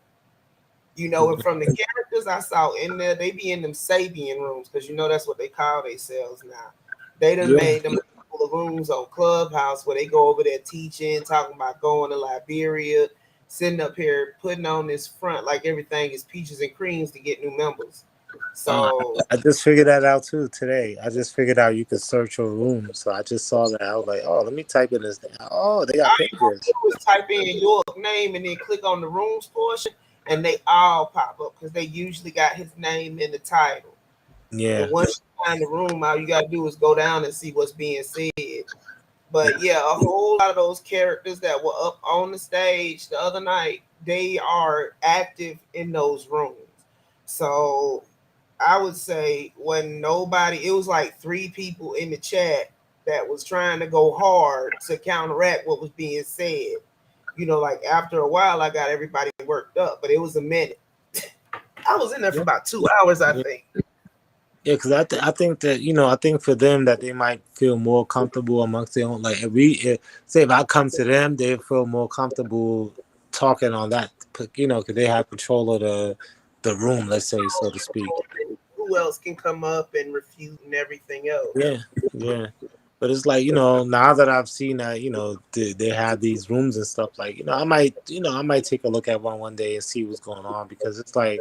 You know, and from the characters I saw in there, they be in them Sabian rooms because you know that's what they call themselves now. They done yeah, made them full of rooms on Clubhouse where they go over there teaching, talking about going to Liberia, sitting up here putting on this front like everything is peaches and creams to get new members. uh, So I just figured that out too today. I just figured out you could search your room, so I just saw that. I was like, oh, let me type in this thing. Oh, they all got you gonna pages. do is type in your name and then click on the rooms portion, and they all pop up because they usually got his name in the title. Yeah, And once you find the room, all you gotta do is go down and see what's being said. But yeah, a whole lot of those characters that were up on the stage the other night, they are active in those rooms. So I would say when nobody, it was like three people in the chat that was trying to go hard to counteract what was being said. You know, like after a while, I got everybody worked up, but it was a minute. I was in there for yeah, about 2 hours, I yeah. think. Yeah, because I think that I think for them that they might feel more comfortable amongst their own. Like say if I come to them, they feel more comfortable talking on that. Because they have control of the room, let's say, so to speak. Who else can come up and refute and everything else? Yeah, yeah. But it's like now that I've seen that they have these rooms and stuff. Like I might take a look at one day and see what's going on because it's like.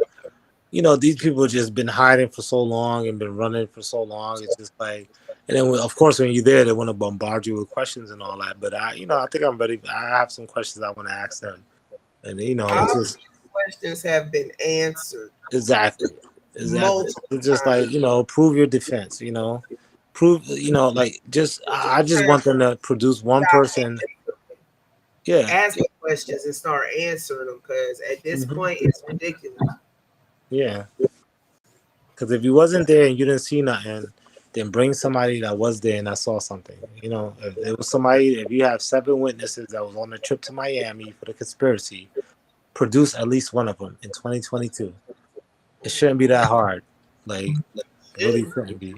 These people just been hiding for so long and been running for so long. It's just like, and then of course when you're there, they want to bombard you with questions and all that. But I think I'm ready. I have some questions I want to ask them, and it's All just questions have been answered exactly. multiple It's just times. like prove your defense. Prove like just I just want them to produce one person. Yeah. Ask questions and start answering them because at this Hmm. point it's ridiculous. Yeah. Because if you wasn't there and you didn't see nothing, then bring somebody that was there and I saw something. If it was somebody, if you have 7 witnesses that was on a trip to Miami for the conspiracy, produce at least one of them in 2022. It shouldn't be that hard. Like, it really shouldn't be.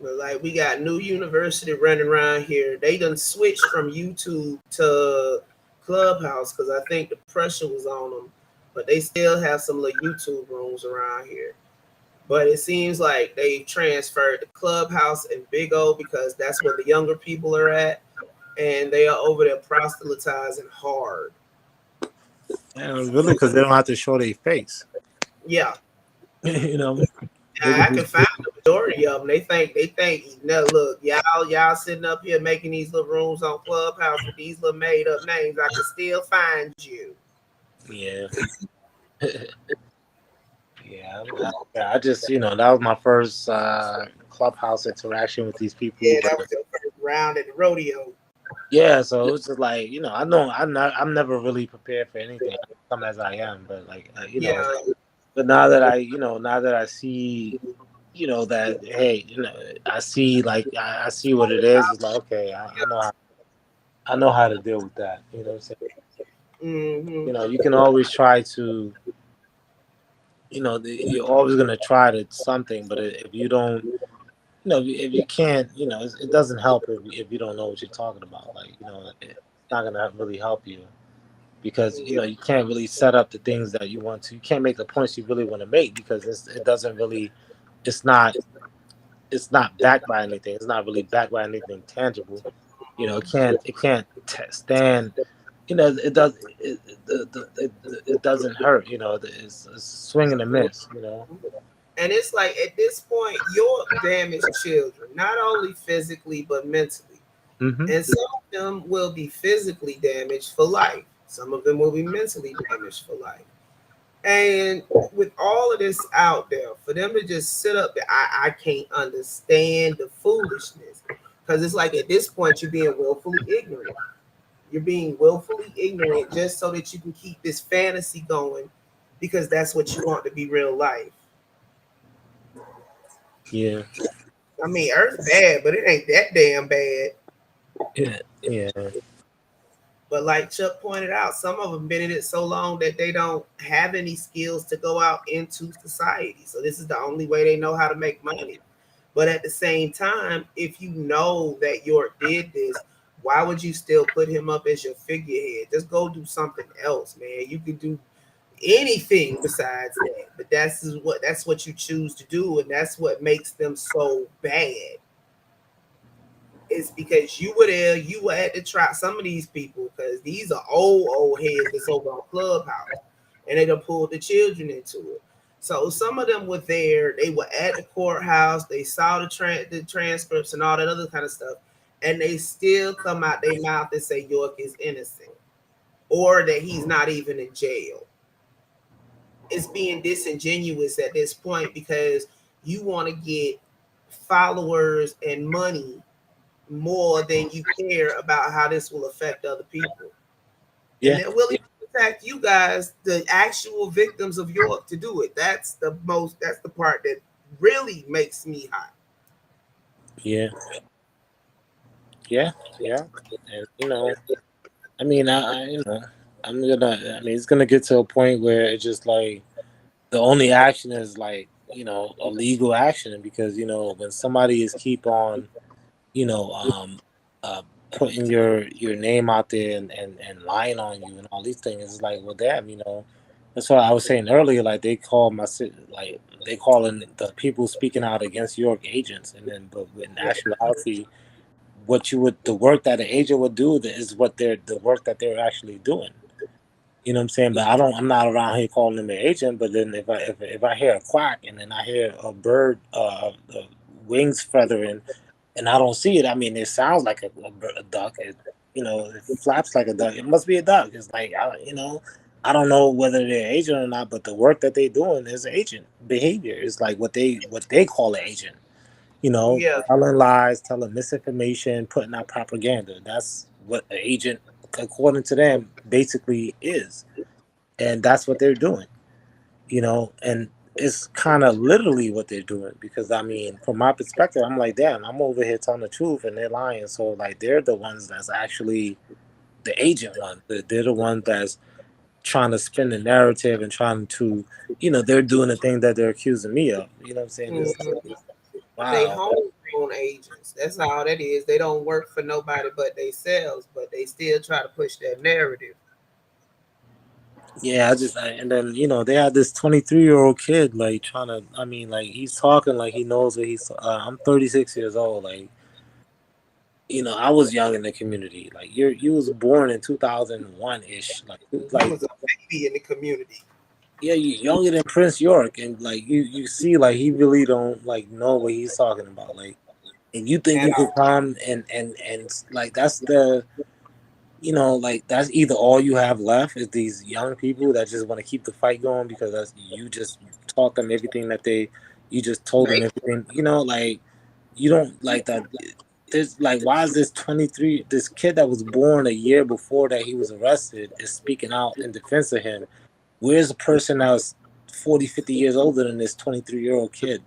But like we got new university running around here. They done switched from YouTube to Clubhouse because I think the pressure was on them. But they still have some little YouTube rooms around here. But it seems like they transferred to Clubhouse and Big O because that's where the younger people are at, and they are over there proselytizing hard. And really, because they don't have to show their face. Yeah, you know, they I could can just, find the majority of them. They think. No, look, y'all sitting up here making these little rooms on Clubhouse with these little made up names. I can still find you. yeah. Yeah, I just, that was my first Clubhouse interaction with these people. Yeah, that But was your first round at the rodeo. yeah, so it was just like, I know I'm never really prepared for anything. I come as I am, but like, Yeah, but now that I see, that hey, I see like I see what it is. It's like okay, I know how to deal with that. You know what I'm saying? mm-hmm. You can always try to, you're always gonna try to something, but if you don't, if you can't, it doesn't help if you don't know what you're talking about. Like, it's not gonna really help you because you can't really set up the things that you want to. You can't make the points you really want to make because it doesn't really, it's not, backed by anything. It's not really backed by anything tangible. It can't stand. It does. It doesn't hurt. It's swing and a miss. And it's like at this point, you're damaged children, not only physically but mentally. Hmm. And some of them will be physically damaged for life. Some of them will be mentally damaged for life. And with all of this out there, for them to just sit up there, I can't understand the foolishness. Because it's like at this point, you're being willfully ignorant. You're being willfully ignorant just so that you can keep this fantasy going because that's what you want to be real life. Yeah. I mean, Earth's bad, but it ain't that damn bad. Yeah. Yeah. But like Chuck pointed out, some of them been in it so long that they don't have any skills to go out into society. So this is the only way they know how to make money. But at the same time, if you know that York did this, why would you still put him up as your figurehead? Just go do something else, man. You could do anything besides that. But that's what you choose to do, and that's what makes them so bad. It's because you were there, you were at the try some of these people, because these are old heads that's over on Clubhouse, and they done pulled the children into it. So some of them were there, they were at the courthouse, they saw the transcripts and all that other kind of stuff, and they still come out their mouth and say York is innocent or that he's not even in jail. It's being disingenuous at this point because you want to get followers and money more than you care about how this will affect other people. Yeah. And they're willing to attack you guys, the actual victims of York, to do it. That's the part that really makes me hot. Yeah. Yeah. Yeah. And I mean, I mean, it's gonna get to a point where it's just like the only action is like, a legal action, because, when somebody is keep on, you know, um, uh, putting your name out there and lying on you and all these things, it's like, well, damn, that's what I was saying earlier. Like they calling the people speaking out against York agents, and then but in actuality, the work that an agent would do is the work that they're actually doing. You know what I'm saying? But I'm not around here calling them an agent. But then if I hear a quack, and then I hear a bird wings feathering, and I don't see it, I mean, it sounds like a duck. It flaps like a duck. It must be a duck. It's like I don't know whether they're agent or not, but the work that they're doing is agent behavior. It's like what they call an agent. Yeah. Telling lies, telling misinformation, putting out propaganda. That's what an agent, according to them, basically is. And that's what they're doing, and it's kind of literally what they're doing, because, I mean, from my perspective, I'm like, damn, I'm over here telling the truth and they're lying. So, like, they're the ones that's actually the agent one. They're the ones that's trying to spin the narrative and trying to, they're doing the thing that they're accusing me of. You know what I'm saying? It's Mm-hmm. They wow. homegrown agents. That's all that is. They don't work for nobody but themselves, but they still try to push that narrative. Yeah, and then they had this 23-year-old kid, like, trying to. I mean, like, he's talking like he knows what he's. I'm 36 years old. Like, I was young in the community. Like, you was born in 2001 ish. He Like, was a baby in the community. yeah, you younger than Prince York, and like you see, like, he really don't like know what he's talking about. Like, and you think And you could come and like that's like that's either all you have left is these young people that just want to keep the fight going, because that's you just taught them everything that you just told them make everything, like, you don't like that. There's like, why is this kid that was born a year before that he was arrested is speaking out in defense of him? Where's a person that was 40, 50 years older than this 23-year-old kid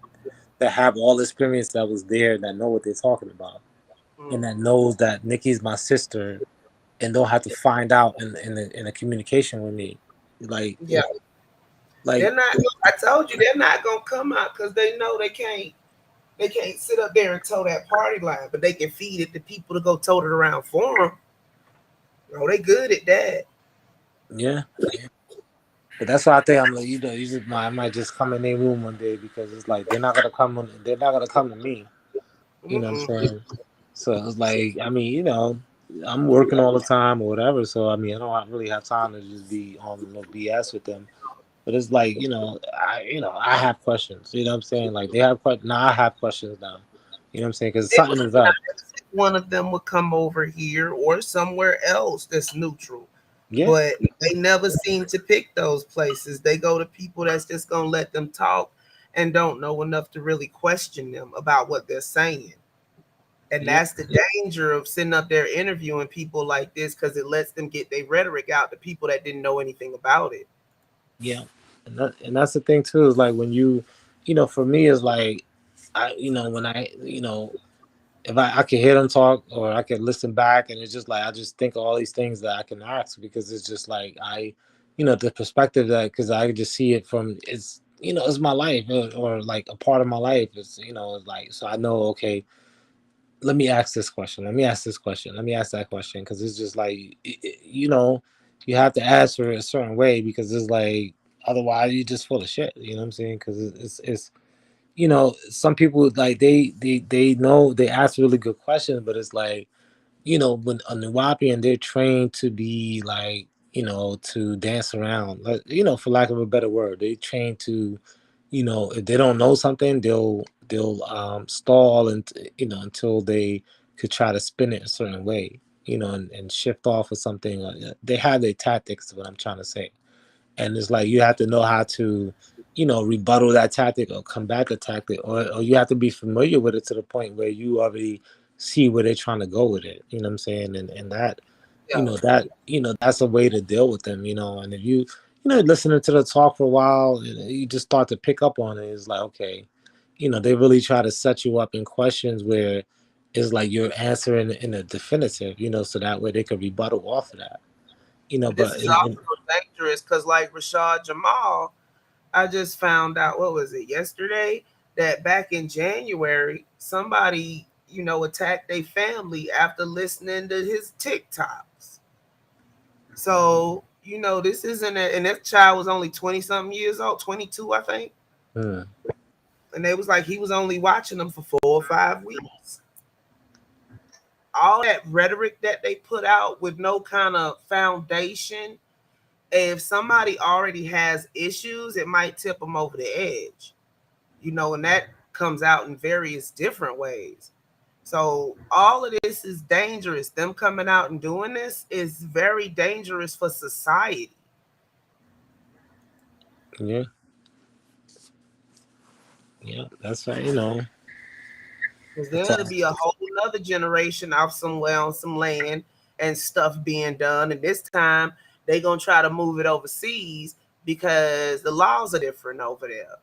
that have all the experience that was there, that know what they're talking about, and that knows that Nikki's my sister, and don't have to find out in a communication with me, like yeah. like They're not. I told you they're not gonna come out because they know they can't. They can't sit up there and toe that party line, but they can feed it to people to go tote it around for them. Oh, they good at that. yeah. But that's why I think I'm like, I might just come in their room one day, because it's like they're not gonna come to me. You know what I'm Mm-mm. saying? So it's like, I mean, I'm working all the time or whatever. So I mean, I don't really have time to just be on no BS with them. But it's like, I have questions. You know what I'm saying? Like, they have questions. Now I have questions now. You know what I'm saying? Because It something was is up. nice if one of them would come over here or somewhere else that's neutral. Yeah. But they never seem to pick those places. They go to people that's just gonna let them talk and don't know enough to really question them about what they're saying. And Yeah. that's the danger of sitting up there interviewing people like this, because it lets them get their rhetoric out to people that didn't know anything about it. Yeah. And that's the thing too, is like, when for me, is like, when if I could hear them talk or I could listen back, and it's just like I just think of all these things that I can ask, because it's just like the perspective that, because I just see it from, it's it's my life, or like a part of my life. It's it's like, so I know, okay, let me ask this question, let me ask this question, let me ask that question, because it's just like you have to answer it a certain way, because it's like otherwise you just full of shit. You know what I'm saying? Because it's some people, like, they know they ask really good questions, but it's like, when a Nuwapian, they're trained to be like, to dance around, like, for lack of a better word, they trained to, if they don't know something, they'll stall, and until they could try to spin it a certain way, and shift off of something. They have their tactics, is what I'm trying to say. And it's like you have to know how to rebuttal that tactic or combat the tactic, or you have to be familiar with it to the point where you already see where they're trying to go with it. You know what I'm saying? And that that's a way to deal with them. And if listening to the talk for a while, you just start to pick up on it. It's like, okay, they really try to set you up in questions where it's like you're answering in a definitive, so that way they can rebuttal off of that. But this But is also dangerous because, like Rashad Jamal, I just found out, what was it, yesterday, that back in January, somebody, attacked their family after listening to his TikToks. So, this isn't and that child was only 20 something years old, 22, I think. hmm. And they was like, he was only watching them for 4 or 5 weeks. All that rhetoric that they put out with no kind of foundation, if somebody already has issues, it might tip them over the edge, and that comes out in various different ways. So all of this is dangerous. Them coming out and doing this is very dangerous for society. Yeah, yeah, that's right. Because then So, it'll be a whole other generation out somewhere on some land and stuff being done. And this time they gonna try to move it overseas because the laws are different over there.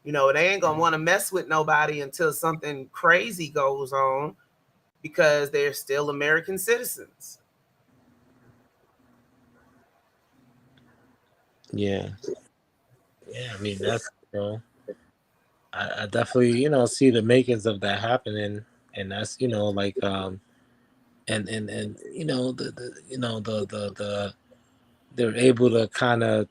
They ain't gonna want to mess with nobody until something crazy goes on because they're still American citizens. yeah, yeah. I mean, that's I definitely see the makings of that happening, and that's like and the they're able to kind of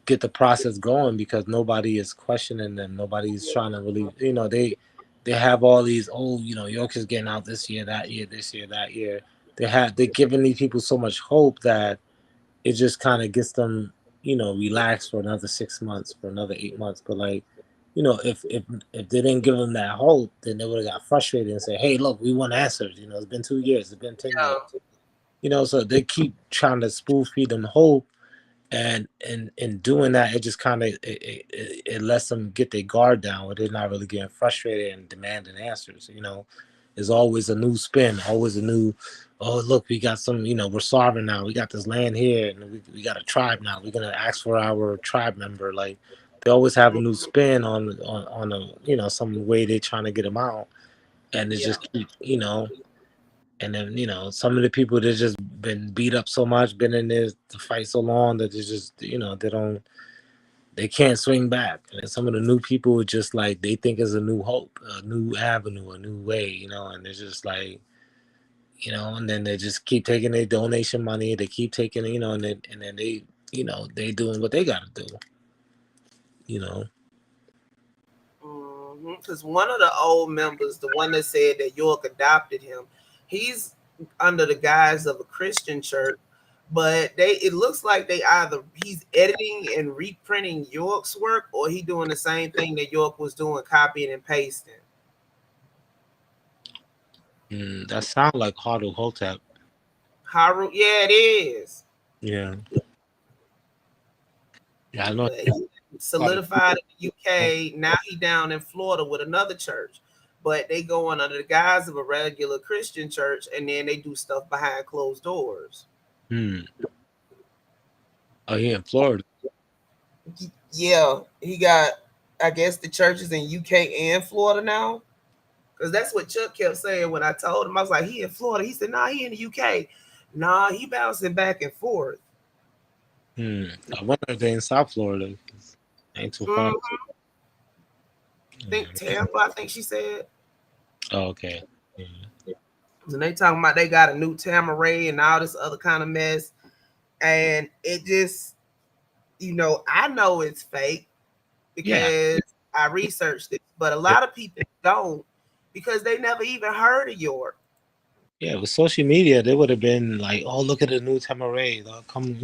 get the process going because nobody is questioning them. Nobody's trying to really, they have all these, oh, York is getting out this year, that year, this year, that year. They're giving these people so much hope that it just kind of gets them, relaxed for another 6 months, for another 8 months. But like, if they didn't give them that hope, then they would have got frustrated and say, hey, look, we want answers. It's been 2 years, it's been 10 years. Yeah. So they keep trying to spoon feed them hope, and in doing that, it just kind of it lets them get their guard down, where they're not really getting frustrated and demanding answers. There's always a new spin, always a new, oh, look, we got some, we're sovereign now, we got this land here, and we got a tribe now, we're gonna ask for our tribe member. Like, they always have a new spin on a, some way they're trying to get them out. And it's just keep, and then some of the people that just been beat up so much, been in this to fight so long, that it's just they can't swing back. And some of the new people are just like, they think it's a new hope, a new avenue, a new way, and it's just like, and then they just keep taking their donation money, they keep taking, and then they they doing what they gotta do, you know. Because one of the old members, the one that said that York adopted him, he's under the guise of a Christian church, but it looks like they either he's editing and reprinting York's work, or he doing the same thing that York was doing, copying and pasting. That sounds like Hardu Hotep. Haru, yeah, it is. Yeah. Yeah, I know. But he solidified in the UK. Now he down in Florida with another church, but they go on under the guise of a regular Christian church, and then they do stuff behind closed doors. Hmm. Oh, he in Florida. Yeah, he got, I guess, the churches in UK and Florida now. Because that's what Chuck kept saying when I told him. I was like, he in Florida. He said, nah, he in the UK. Nah, he bouncing back and forth. I wonder if they're in South Florida. Ain't too far. I think Tampa, I think she said. Oh, okay. And they talking about they got a new Tamaray and all this other kind of mess. And it just, I know it's fake because I researched it. But a lot of people don't because they never even heard of York. Yeah, with social media, they would have been like, "Oh, look at the new Tamaray. Come,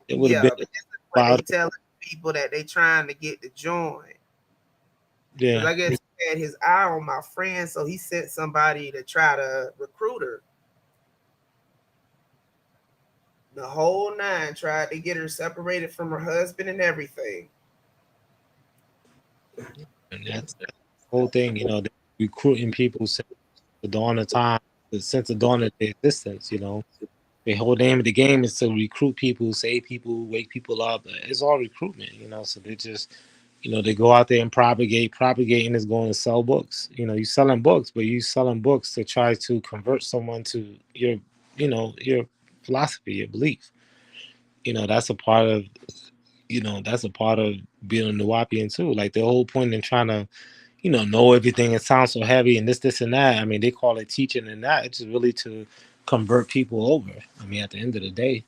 it would have been." But this is what they telling people that they trying to get to join. Yeah, I guess he had his eye on my friend, so he sent somebody to try to recruit her. The whole nine, tried to get her separated from her husband and everything. And that's the whole thing, they're recruiting people since the dawn of time, since the dawn of their existence. The whole name of the game is to recruit people, save people, wake people up. It's all recruitment, so they just, they go out there and propagate. Propagating is going to sell books. You're selling books, but you're selling books to try to convert someone to your philosophy, your belief. That's a part of, being a Nuwapian too. Like the whole point in trying to, know everything. It sounds so heavy and this and that. I mean, they call it teaching and that. It's just really to convert people over. I mean, at the end of the day,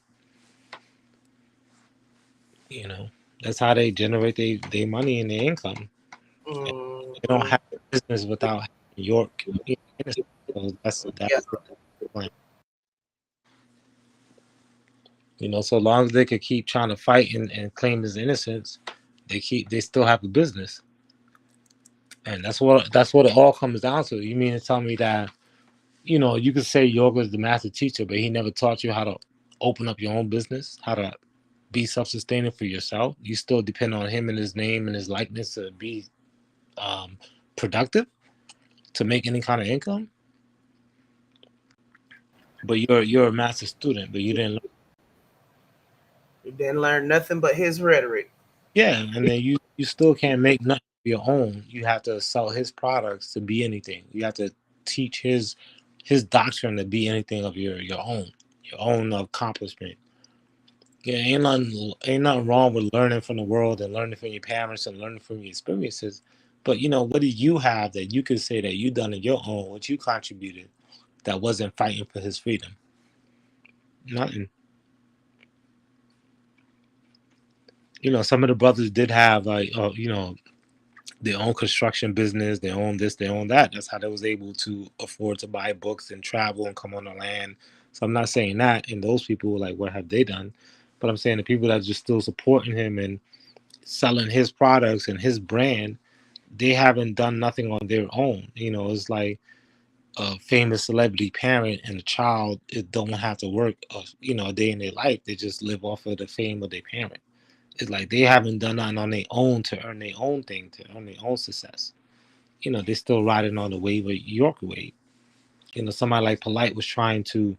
that's how they generate their money and their income. They don't have a business without York. So that's the plan. So long as they could keep trying to fight and claim his innocence, they still have a business. And that's what it all comes down to. You mean to tell me that, you could say Yoga is the master teacher, but he never taught you how to open up your own business, how to be self-sustaining for yourself? You still depend on him and his name and his likeness to be productive, to make any kind of income. But you're a master student, but you didn't learn nothing but his rhetoric. Yeah, and then you still can't make nothing of your own. You have to sell his products to be anything. You have to teach his doctrine to be anything of your own accomplishment. Yeah, ain't nothing wrong with learning from the world and learning from your parents and learning from your experiences. But what do you have that you could say that you done on your own, what you contributed, that wasn't fighting for his freedom? Nothing. Some of the brothers did have their own construction business, they own this, they own that. That's how they was able to afford to buy books and travel and come on the land. So I'm not saying that, and those people, like, what have they done? But I'm saying the people that are just still supporting him and selling his products and his brand, they haven't done nothing on their own. It's like a famous celebrity parent and a child, it don't have to work a day in their life. They just live off of the fame of their parent. It's like they haven't done nothing on their own to earn their own thing, to earn their own success. They're still riding on the wave of York wave. Somebody like Polite was trying to,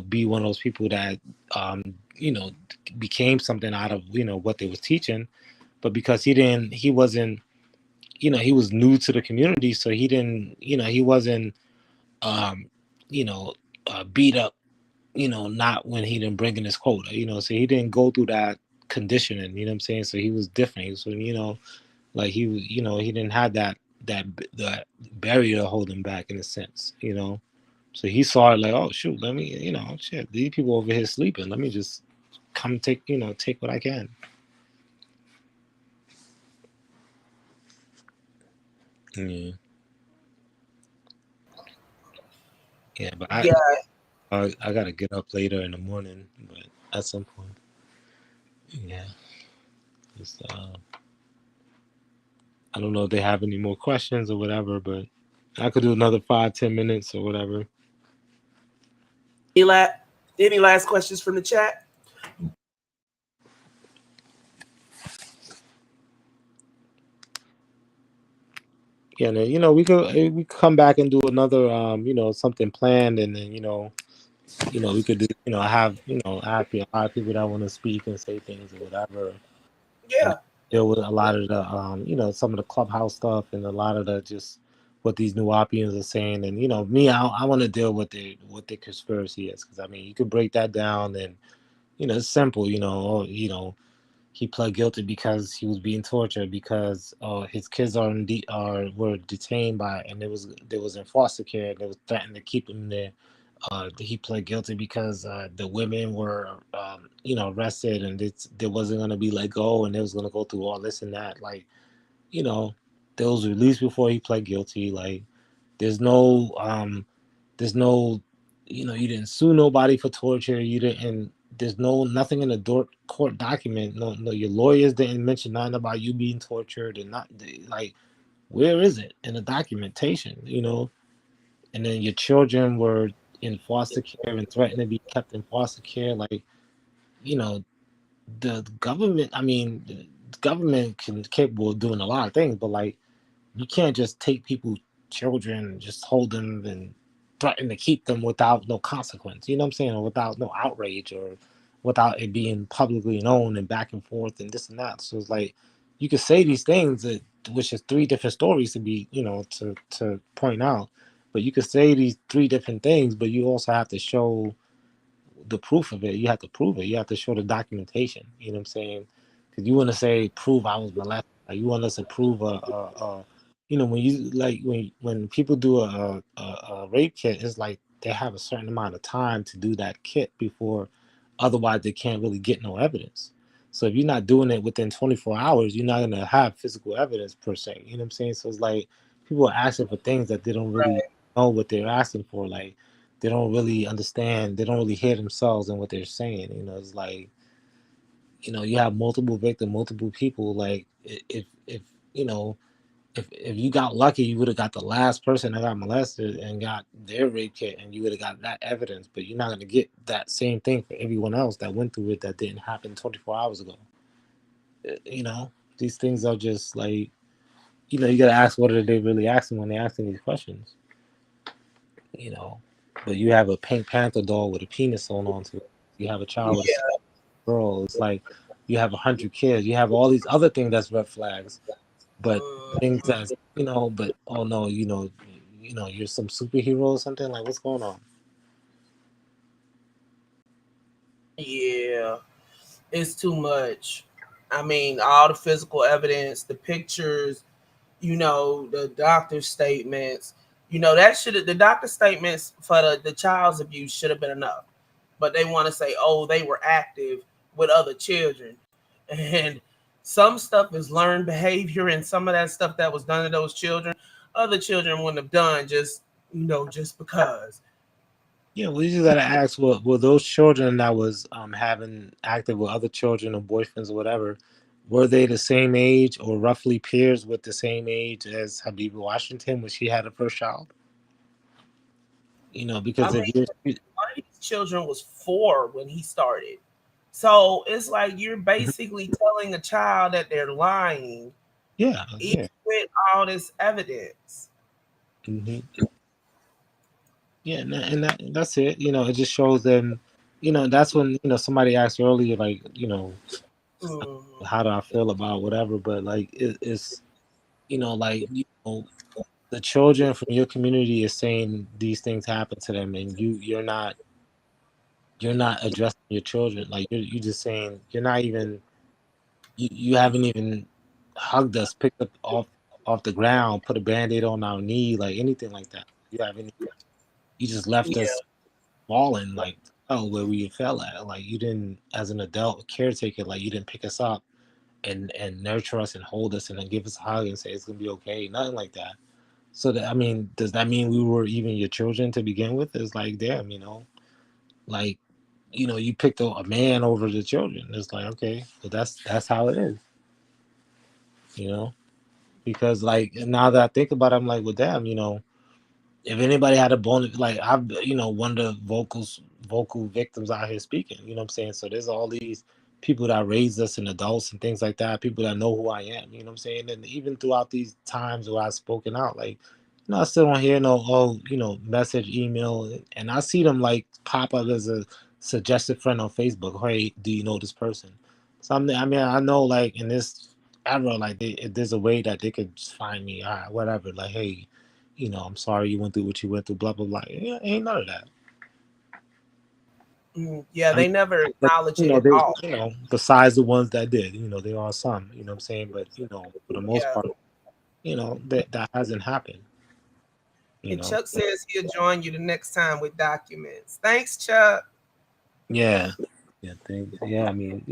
be one of those people that, became something out of, what they was teaching. But because he wasn't, he was new to the community. So he didn't, he wasn't, beat up, not when he didn't bring in his quota, so he didn't go through that conditioning, what I'm saying? So he was different. So, like he was, he didn't have that barrier to hold him back in a sense, So he saw it like, oh shoot, let me, shit, these people over here sleeping. Let me just come take what I can. Yeah. Yeah, but I gotta get up later in the morning, but at some point. Yeah. Just, I don't know if they have any more questions or whatever, but I could do another 5-10 minutes or whatever. Any last questions from the chat? Yeah, and we could come back and do another something planned, and then we could do have a lot of people that want to speak and say things or whatever. Yeah. Deal with a lot of the some of the clubhouse stuff and a lot of the just what these new Nuwapians are saying. And me, I want to deal with what the conspiracy is, because I mean, you could break that down, and it's simple. He pled guilty because he was being tortured, because his kids were detained by, and they was in foster care. They was threatening to keep him there. He pled guilty because the women were arrested, and they wasn't gonna be let go, and they was gonna go through all this and that. Like, you know, they was released before he pled guilty. Like, there's no there's no you didn't sue nobody for torture. You didn't There's nothing in the court document. No, your lawyers didn't mention nothing about you being tortured, and like, where is it in the documentation? And then your children were in foster care and threatened to be kept in foster care. Like, you know the government, I mean, the government capable of doing a lot of things, but like, you can't just take people children and just hold them and threaten to keep them without no consequence. You know what I'm saying? Or without no outrage, or without it being publicly known and back and forth and this and that. So it's like, you could say these things, which is three different stories to be, to point out. But you could say these three different things, but you also have to show the proof of it. You have to prove it. You have to show the documentation. You know what I'm saying? Because you want to say, prove I was molested. Like, you want us to prove when you, like, when people do a rape kit, it's like they have a certain amount of time to do that kit before, otherwise they can't really get no evidence. So if you're not doing it within 24 hours, you're not gonna have physical evidence per se. You know what I'm saying? So it's like, people are asking for things that they don't really know what they're asking for. Like, they don't really understand. They don't really hear themselves and what they're saying. It's like, you have multiple victims, multiple people. Like, if you know, if you got lucky, you would have got the last person that got molested and got their rape kit, and you would have got that evidence. But you're not going to get that same thing for everyone else that went through it that didn't happen 24 hours ago. These things are just like, you got to ask, what are they really asking when they're asking these questions? you know. But you have a Pink Panther doll with a penis sewn onto it. You have a child with a girl. It's like, you have 100 kids. You have all these other things that's red flags, but things that's, but oh no, you're some superhero or something. Like, what's going on? Yeah, it's too much. I mean, all the physical evidence, the pictures, the doctor's statements, the doctor statements for the child's abuse should have been enough. But they want to say, oh, they were active with other children. And some stuff is learned behavior, and some of that stuff that was done to those children, other children wouldn't have done just because. Yeah, well, you just gotta ask, were those children that was having active with other children or boyfriends or whatever, were they the same age or roughly peers with the same age as Habibi Washington when she had her first child? I Because mean, if you're, one of these children was 4 when he started. So it's like you're basically telling a child that they're lying, yeah, even yeah. with all this evidence. Hmm. Yeah, that's it. It just shows them. That's when somebody asked earlier, like, Mhm. how do I feel about whatever. But like, it's like, the children from your community is saying these things happen to them, and you're not addressing your children. Like, you're just saying, you're not even, you haven't even hugged us, picked up off the ground, put a band-aid on our knee, like anything like that. You just left Yeah, us falling, like, oh, where we fell at. Like, you didn't, as an adult caretaker, like, you didn't pick us up and nurture us and hold us and then give us a hug and say it's gonna be okay. Nothing like that. So that, I mean, does that mean we were even your children to begin with? It's like, damn, like, you picked a man over the children. It's like, okay, but that's how it is, you know. Because, like, now that I think about it, I'm like, well, damn, if anybody had a bone, like, I've, one of the vocal victims out here speaking, you know what I'm saying? So there's all these people that raised us and adults and things like that, people that know who I am, you know what I'm saying? And even throughout these times where I've spoken out, like, I still don't hear no, message, email, and I see them like pop up as a suggested friend on Facebook. Hey, do you know this person? Something, I mean, I know, like, in this era, like, if there's a way that they could find me, all right, whatever, like, hey, I'm sorry you went through what you went through, blah blah blah. Yeah, ain't none of that. Yeah, they never But acknowledge it at they, all. besides the ones that did, there are some, what I'm saying, but for the most Yeah. part, that hasn't happened. And Chuck says he'll join you the next time with documents. Thanks, Chuck. Yeah. Yeah, I mean,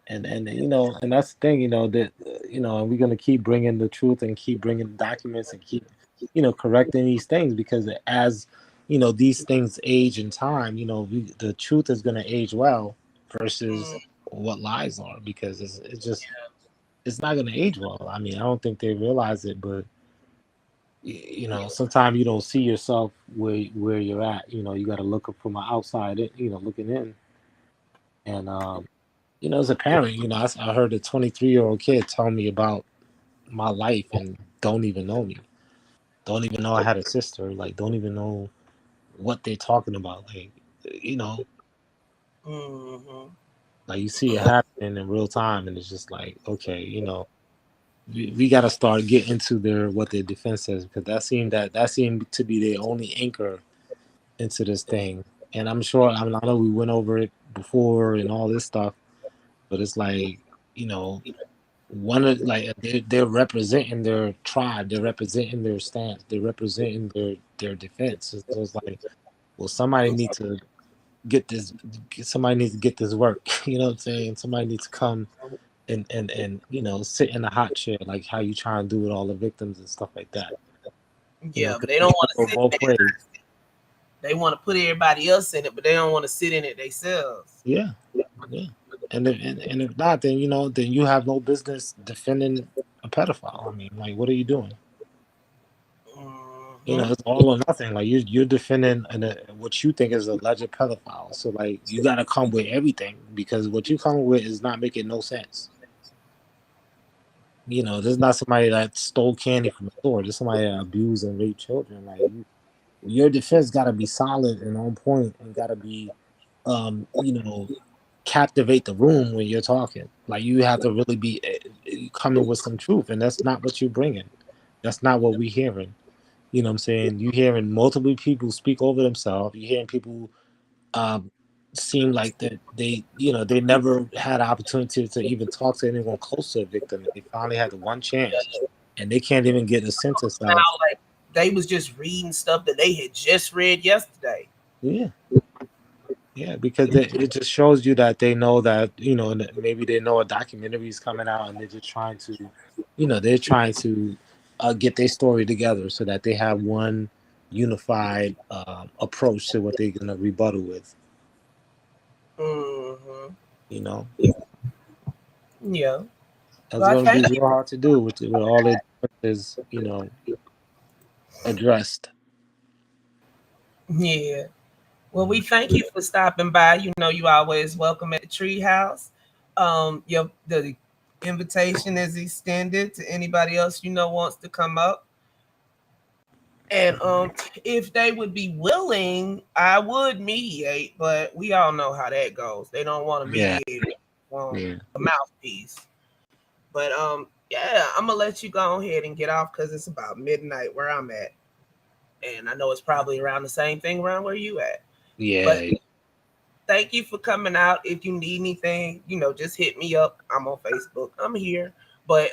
and and that's the thing, that and we're gonna keep bringing the truth and keep bringing the documents and keep, correcting these things, because as these things age in time, the truth is gonna age well versus what lies are, because it's just it's not gonna age well. I mean, I don't think they realize it, but sometimes you don't see yourself where you're at. You got to look up from the outside, looking in, and as a parent, I heard a 23-year-old kid tell me about my life and don't even know me, don't even know I had a sister, like don't even know what they're talking about, like you know, like you see it happening in real time, and it's just like, okay, we got to start getting into what their defense is, because that seemed to be their only anchor into this thing. And I'm sure, I know we went over it before and all this stuff, but it's like, one of, like, they're representing their tribe, they're representing their stance, they're representing their defense. So it's like, well, somebody needs to get this work. You know what I'm saying? Somebody needs to come and sit in the hot chair, like how you try and do with all the victims and stuff like that. Yeah, but they don't want to sit both in ways. it. They want to put everybody else in it, but they don't want to sit in it themselves. Yeah. And if not, then then you have no business defending a pedophile. I mean, like, what are you doing? It's all or nothing. Like, you're defending what you think is a alleged pedophile. So, like, you got to come with everything, because what you come with is not making no sense. There's not somebody that stole candy from the store. There's somebody that abused and raped children. Like, your defense got to be solid and on point, and got to be, captivate the room when you're talking. Like, you have to really be coming with some truth, and that's not what you're bringing. That's not what we're hearing. You know what I'm saying? You're hearing multiple people speak over themselves. You're hearing people seem like that they never had an opportunity to even talk to anyone close to a victim. They finally had the one chance, and they can't even get a sentence out. Like, they was just reading stuff that they had just read yesterday. Yeah, because it just shows you that they know that, maybe they know a documentary is coming out, and they're just trying to, get their story together so that they have one unified approach to what they're gonna rebuttal with. Yeah, that's gonna be real hard to do with all the differences, addressed. Yeah. Well, we thank you for stopping by. You always welcome at the Treehouse. The invitation is extended to anybody else wants to come up. And if they would be willing, I would mediate, but we all know how that goes. They don't want to mediate. A mouthpiece. But yeah, I'm gonna let you go ahead and get off, because it's about midnight where I'm at, and I know it's probably around the same thing around where you at. Yeah. But thank you for coming out. If you need anything, just hit me up. I'm on Facebook. I'm here. But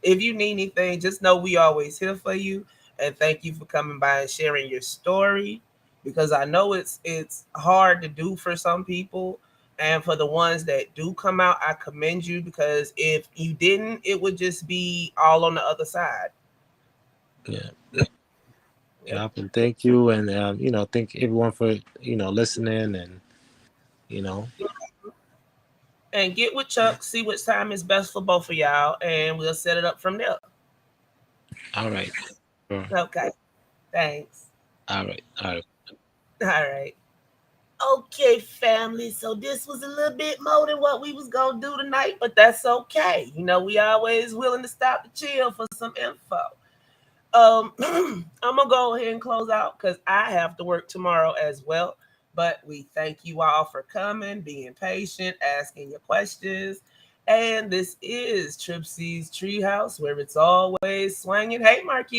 if you need anything, just know we always here for you. And thank you for coming by and sharing your story, because I know it's hard to do for some people. And for the ones that do come out, I commend you, because if you didn't, it would just be all on the other side. Yeah, and thank you, and thank everyone for listening, and and get with Chuck, see which time is best for both of y'all, and we'll set it up from there. All right. Sure. Okay. Thanks. All right. All right. Okay, family. So this was a little bit more than what we was gonna do tonight, but that's okay. We always willing to stop to chill for some info. I'm gonna go ahead and close out, because I have to work tomorrow as well. But we thank you all for coming, being patient, asking your questions. And this is CCCTreehouse, where it's always swinging. Hey, Marquis.